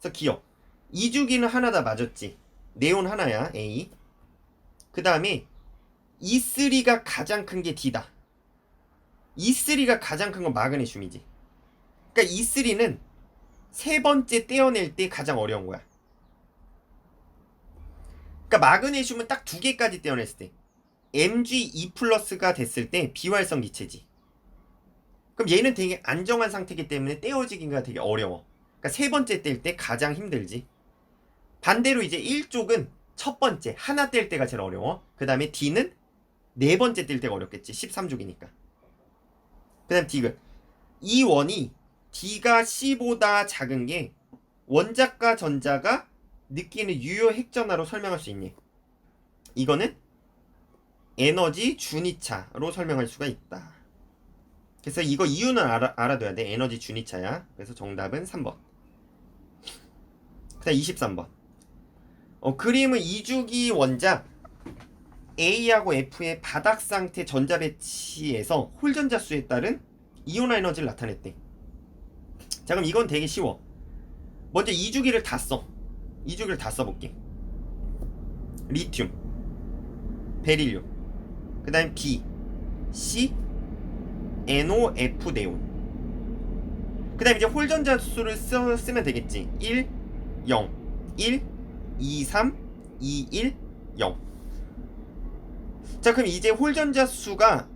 그래서 기억. 2주기는 하나다. 맞았지. 네온 하나야. A. 그 다음에 E3가 가장 큰 게 D다. E3가 가장 큰 건 마그네슘이지. 그러니까 E3는 세 번째 떼어낼 때 가장 어려운 거야. 그러니까 마그네슘은 딱 2개까지 떼어냈을 때 Mg2 플러스가 됐을 때 비활성 기체지. 그럼 얘는 되게 안정한 상태이기 때문에 떼어지기가 되게 어려워. 그러니까 세 번째 뗄 때 가장 힘들지. 반대로 이제 1쪽은 첫 번째 하나 뗄 때가 제일 어려워. 그 다음에 D는 네 번째 뗄 때가 어렵겠지. 13쪽이니까. 그 다음 D는 이 원이 D가 C보다 작은 게 원자과 전자가 느끼는 유효 핵전하로 설명할 수 있니? 이거는 에너지 준위차로 설명할 수가 있다. 그래서 이거 이유는 알아둬야 돼. 에너지 준위차야. 그래서 정답은 3번. 그 다음 23번. 그림은 2주기 원자 A하고 F의 바닥 상태 전자 배치에서 홀전자 수에 따른 이온화 에너지를 나타냈대. 자, 그럼 이건 되게 쉬워. 먼저 2주기를 다 써. 2주기를 다 써볼게. 리튬, 베릴륨, 그 다음 B, C, NO, F, 네온. 그 다음 이제 홀전자 수를 쓰면 되겠지. 1, 0, 1, 2, 3, 2, 1, 0. 자, 그럼 이제 홀전자 수가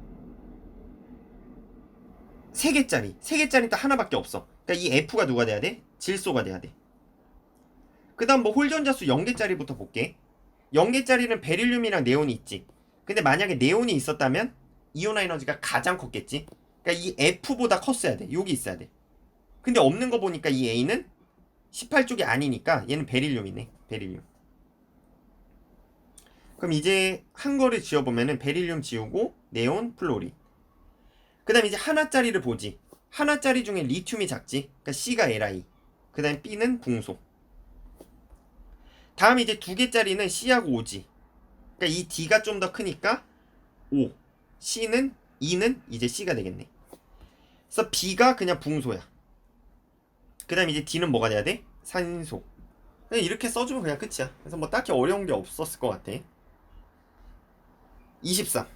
3개짜리. 3개짜리 딱 하나밖에 없어. 그러니까 이 F가 누가 돼야 돼? 질소가 돼야 돼. 그 다음 뭐 홀전자 수 0개짜리부터 볼게. 0개짜리는 베릴륨이랑 네온이 있지. 근데 만약에 네온이 있었다면 이온화 에너지가 가장 컸겠지. 그러니까 이 F보다 컸어야 돼. 여기 있어야 돼. 근데 없는 거 보니까 이 A는 18쪽이 아니니까 얘는 베릴륨이네. 베릴륨. 그럼 이제 한 거를 지워보면은 베릴륨 지우고 네온, 플로린. 그 다음 이제 하나짜리를 보지. 하나짜리 중에 리튬이 작지. 그러니까 C가 Li. 그 다음 B는 붕소. 다음 이제 2개짜리는 C하고 O지. 그러니까 이 D가 좀 더 크니까 O. C는 E는 이제 C가 되겠네. 그래서 B가 그냥 붕소야. 그 다음에 이제 D는 뭐가 돼야 돼? 산소. 그냥 이렇게 써주면 그냥 끝이야. 그래서 뭐 딱히 어려운 게 없었을 것 같아. 23.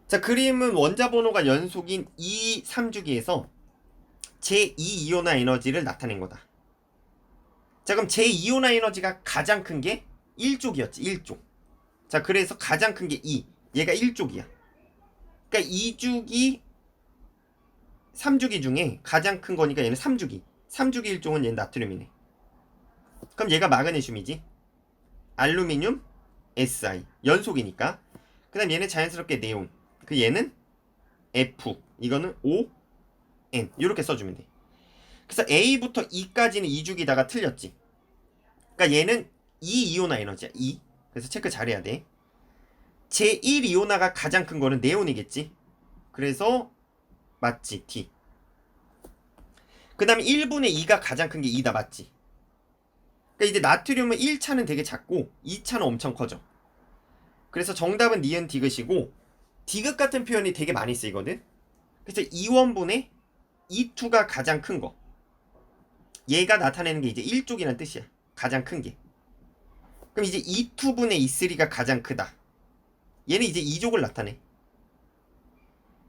자, 그림은 원자 번호가 연속인 2, 3주기에서 제2이온화 에너지를 나타낸 거다. 자, 그럼 제2이온화 에너지가 가장 큰 게 1족이었지. 1족. 자, 그래서 가장 큰 게 2. 얘가 1족이야. 그러니까 2주기, 3주기 중에 가장 큰 거니까 얘는 3주기. 3주기 1종은 얘는 나트륨이네. 그럼 얘가 마그네슘이지. 알루미늄, Si. 연속이니까. 그 다음 얘는 자연스럽게 네온. 그 얘는 F. 이거는 O, N. 이렇게 써주면 돼. 그래서 A부터 E까지는 2주기다가 틀렸지. 그러니까 얘는 2이온화 에너지야. 2. 그래서 체크 잘해야 돼. 제1이온화가 가장 큰 거는 네온이겠지. 그래서 맞지. D. 그 다음에 1분의 2가 가장 큰 게 2다. 맞지. 그러니까 이제 나트륨은 1차는 되게 작고 2차는 엄청 커져. 그래서 정답은 니은 디귿이고, 디귿 같은 표현이 되게 많이 쓰이거든. 그래서 2원분의 2,2가 가장 큰 거. 얘가 나타내는 게 이제 1족이라는 뜻이야. 가장 큰 게. 그럼 이제 2,2분의 2,3가 가장 크다. 얘는 이제 2족을 나타내.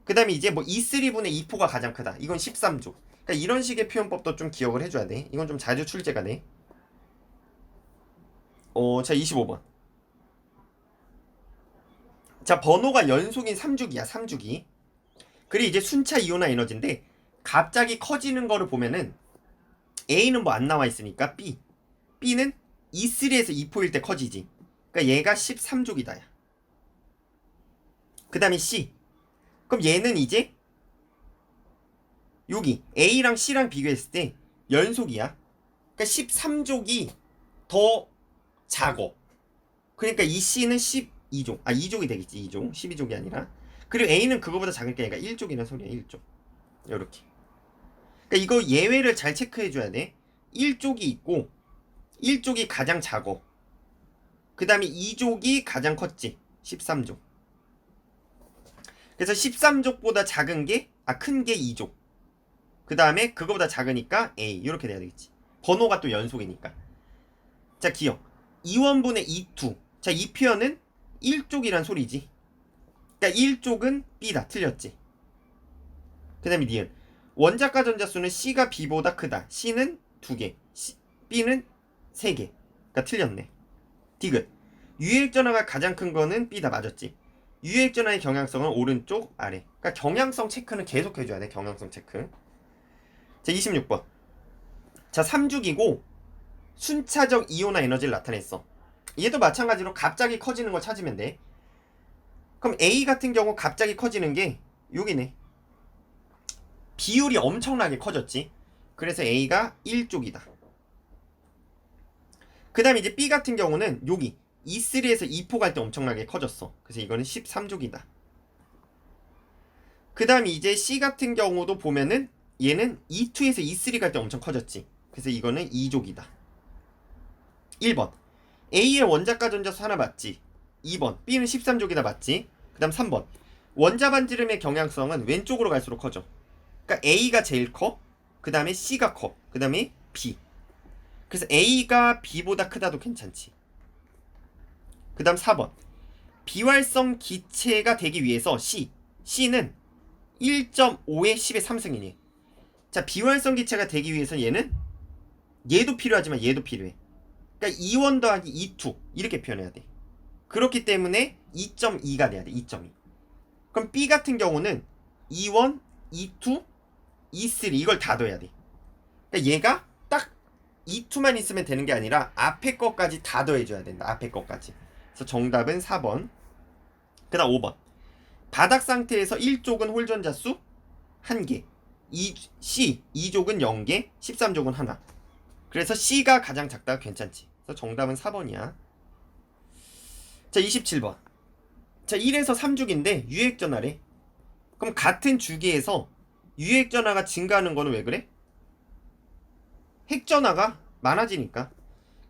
그 다음에 이제 뭐 2,3분의 2포가 가장 크다. 이건 13족. 그러니까 이런 식의 표현법도 좀 기억을 해줘야 돼. 이건 좀 자주 출제가 돼. 자, 25번. 자, 번호가 연속인 3주기야. 3주기. 그리고 이제 순차 이온화 에너지인데 갑자기 커지는 거를 보면은 A는 뭐 안 나와 있으니까 B. B는 E3에서 2포일 때 커지지. 그러니까 얘가 13족이다. 야. 그 다음에 C. 그럼 얘는 이제 여기 A랑 C랑 비교했을 때 연속이야. 그러니까 13족이 더 작어. 그러니까 이 C는 12족. 2족이 되겠지. 2족. 12족이 아니라. 그리고 A는 그거보다 작으니까 얘가 1족이라는 소리야. 1족. 요렇게. 그러니까 이거 예외를 잘 체크해줘야 돼. 1족이 있고 1족이 가장 작어. 그 다음에 2족이 가장 컸지. 13족. 그래서 13족보다 작은 게, 큰 게 2족. 그 다음에 그거보다 작으니까 A. 이렇게 돼야 되겠지. 번호가 또 연속이니까. 자, 기억. 2원분의 2,2. 자, 이 표현은 1족이란 소리지. 그러니까 1족은 B다. 틀렸지. 그 다음에 니은. 원자과 전자수는 C가 B보다 크다. C는 2개. B는 3개. 그러니까 틀렸네. 디귿. 유액전화가 가장 큰 거는 B다. 맞았지. 유액전화의 경향성은 오른쪽 아래. 그러니까 경향성 체크는 계속 해줘야 돼. 경향성 체크. 자, 26번. 자, 3주기고 순차적 이온화 에너지를 나타냈어. 얘도 마찬가지로 갑자기 커지는 걸 찾으면 돼. 그럼 A 같은 경우 갑자기 커지는 게 여기네. 비율이 엄청나게 커졌지. 그래서 A가 1족이다. 그 다음에 이제 B 같은 경우는 여기 E3에서 2포 갈 때 엄청나게 커졌어. 그래서 이거는 13족이다. 그 다음에 이제 C 같은 경우도 보면은 얘는 E2에서 E3 갈 때 엄청 커졌지. 그래서 이거는 2족이다. 1번. A의 원자과 전자수 하나 맞지. 2번. B는 13족이다. 맞지. 그 다음 3번. 원자 반지름의 경향성은 왼쪽으로 갈수록 커져. 그러니까 A가 제일 커. 그 다음에 C가 커. 그 다음에 B. 그래서 A가 B보다 크다도 괜찮지. 그 다음 4번. 비활성 기체가 되기 위해서 C는 1.5의 10의 3승이니. 자, 비활성 기체가 되기 위해서 얘도 필요하지만 얘도 필요해. 그러니까 2원 더하기 2,2 이렇게 표현해야 돼. 그렇기 때문에 2.2가 돼야 돼. 2.2. 그럼 B 같은 경우는 2원, 2,2, 2,3 이걸 다 더해야 돼. 그러니까 얘가 딱 2,2만 있으면 되는 게 아니라 앞에 것까지 다 더해줘야 된다. 앞에 것까지. 그래서 정답은 4번. 그 다음 5번. 바닥 상태에서 1족은 홀전자수 1개. C 2족은 0개. 13족은 하나. 그래서 C가 가장 작다. 괜찮지. 그래서 정답은 4번이야. 자, 27번. 자, 1에서 3주기인데 유액전화래. 그럼 같은 주기에서 유액전화가 증가하는 거는 왜 그래? 핵전화가 많아지니까.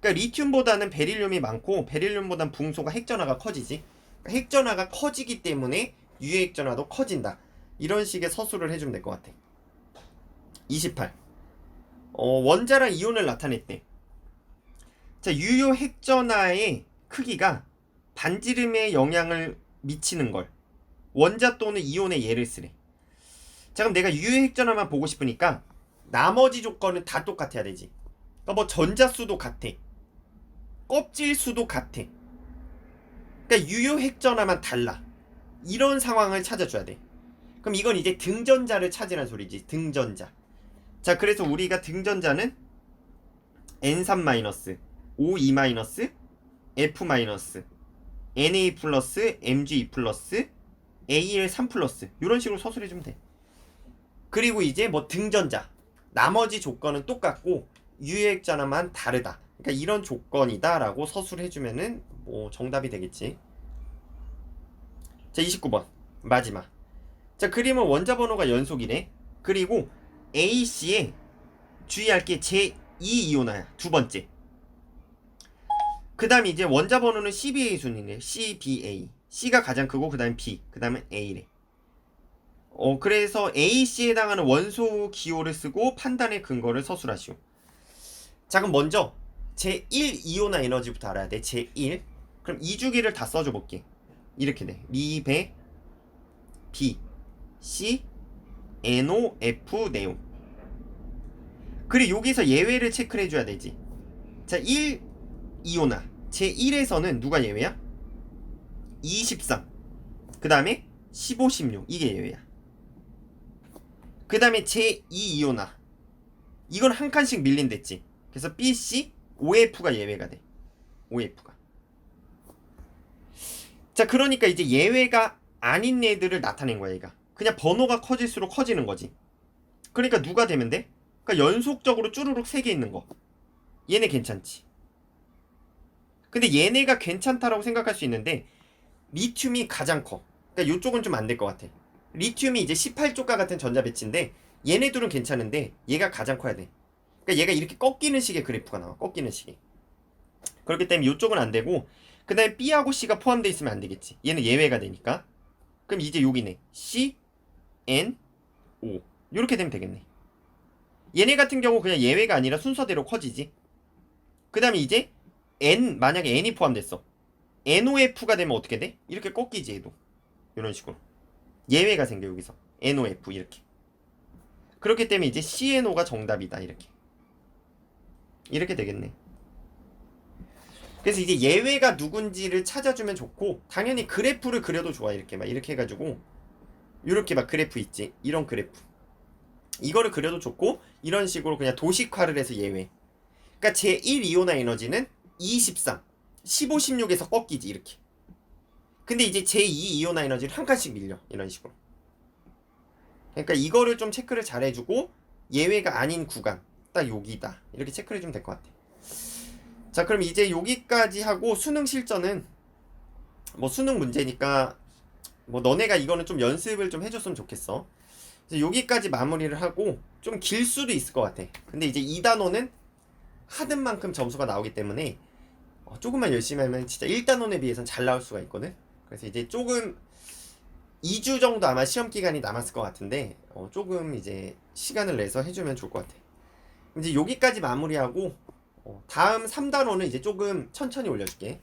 그러니까 리튬보다는 베릴륨이 많고 베릴륨보다는 붕소가 핵전화가 커지지. 핵전화가 커지기 때문에 유효 핵전화도 커진다. 이런 식의 서술을 해주면 될 것 같아. 28. 원자랑 이온을 나타냈대. 자, 유효 핵전화의 크기가 반지름에 영향을 미치는 걸 원자 또는 이온의 예를 쓰래. 자, 그럼 내가 유효 핵전화만 보고 싶으니까 나머지 조건은 다 똑같아야 되지. 그러니까 뭐 전자수도 같아. 껍질 수도 같아. 그러니까 유효 핵전화만 달라. 이런 상황을 찾아줘야 돼. 그럼 이건 이제 등전자를 찾으란 소리지. 등전자. 자, 그래서 우리가 등전자는 N3-, O2-, F-, Na+, Mg2+, Al3+, 이런 식으로 서술해주면 돼. 그리고 이제 뭐 등전자 나머지 조건은 똑같고 유효 핵전화만 다르다. 그러니까 이런 조건이다 라고 서술해주면은 뭐 정답이 되겠지. 자, 29번 마지막. 자, 그림은 원자 번호가 연속이네. 그리고 AC에 주의할 게 제2이온화야. 두 번째. 그 다음에 이제 원자 번호는 CBA 순이네. CBA. C가 가장 크고 그 다음에 B. 그 다음에 A래. 그래서 AC에 해당하는 원소 기호를 쓰고 판단의 근거를 서술하시오. 자, 그럼 먼저 제1이온화 에너지부터 알아야 돼. 제1. 그럼 이 주기를 다 써줘 볼게. 이렇게 돼. 리베 B C NO F 네온. 그리고 여기서 예외를 체크를 해줘야 되지. 자, 1이온화 제1에서는 누가 예외야? 23. 그 다음에 15, 16 이게 예외야. 그 다음에 제2이온화 이건 한 칸씩 밀린댔지. 그래서 BC OF가 예외가 돼. OF가. 자, 그러니까 이제 예외가 아닌 애들을 나타낸 거야. 얘가 그냥 번호가 커질수록 커지는 거지. 그러니까 누가 되면 돼? 그러니까 연속적으로 쭈루룩 3개 있는 거. 얘네 괜찮지. 근데 얘네가 괜찮다라고 생각할 수 있는데 리튬이 가장 커. 그러니까 이쪽은 좀 안 될 것 같아. 리튬이 이제 18쪽과 같은 전자 배치인데 얘네 둘은 괜찮은데 얘가 가장 커야 돼. 그러니까 얘가 이렇게 꺾이는 식의 그래프가 나와. 꺾이는 식의. 그렇기 때문에 이쪽은 안 되고 그 다음에 B하고 C가 포함되어 있으면 안 되겠지. 얘는 예외가 되니까. 그럼 이제 여기네. C, N, O 이렇게 되면 되겠네. 얘네 같은 경우 그냥 예외가 아니라 순서대로 커지지. 그 다음에 이제 N, 만약에 N이 포함됐어. NOF가 되면 어떻게 돼? 이렇게 꺾이지 얘도. 이런 식으로 예외가 생겨 여기서. NOF 이렇게. 그렇기 때문에 이제 CNO가 정답이다. 이렇게 되겠네. 그래서 이제 예외가 누군지를 찾아주면 좋고 당연히 그래프를 그려도 좋아. 이렇게 막 이렇게 해가지고 이렇게 막 그래프 있지. 이런 그래프 이거를 그려도 좋고 이런 식으로 그냥 도식화를 해서 예외. 그러니까 제1이온화 에너지는 23 15, 16에서 꺾이지 이렇게. 근데 이제 제2이온화 에너지를 한 칸씩 밀려. 이런 식으로. 그러니까 이거를 좀 체크를 잘 해주고 예외가 아닌 구간 딱 여기다 이렇게 체크를 해주면 될 것 같아. 자, 그럼 이제 여기까지 하고 수능 실전은 뭐 수능 문제니까 뭐 너네가 이거는 좀 연습을 좀 해줬으면 좋겠어. 그래서 여기까지 마무리를 하고 좀 길 수도 있을 것 같아. 근데 이제 2단원은 하던 만큼 점수가 나오기 때문에 조금만 열심히 하면 진짜 1단원에 비해서는 잘 나올 수가 있거든. 그래서 이제 조금 2주 정도 아마 시험 기간이 남았을 것 같은데 조금 이제 시간을 내서 해주면 좋을 것 같아. 이제 여기까지 마무리하고 다음 3단원은 이제 조금 천천히 올려줄게.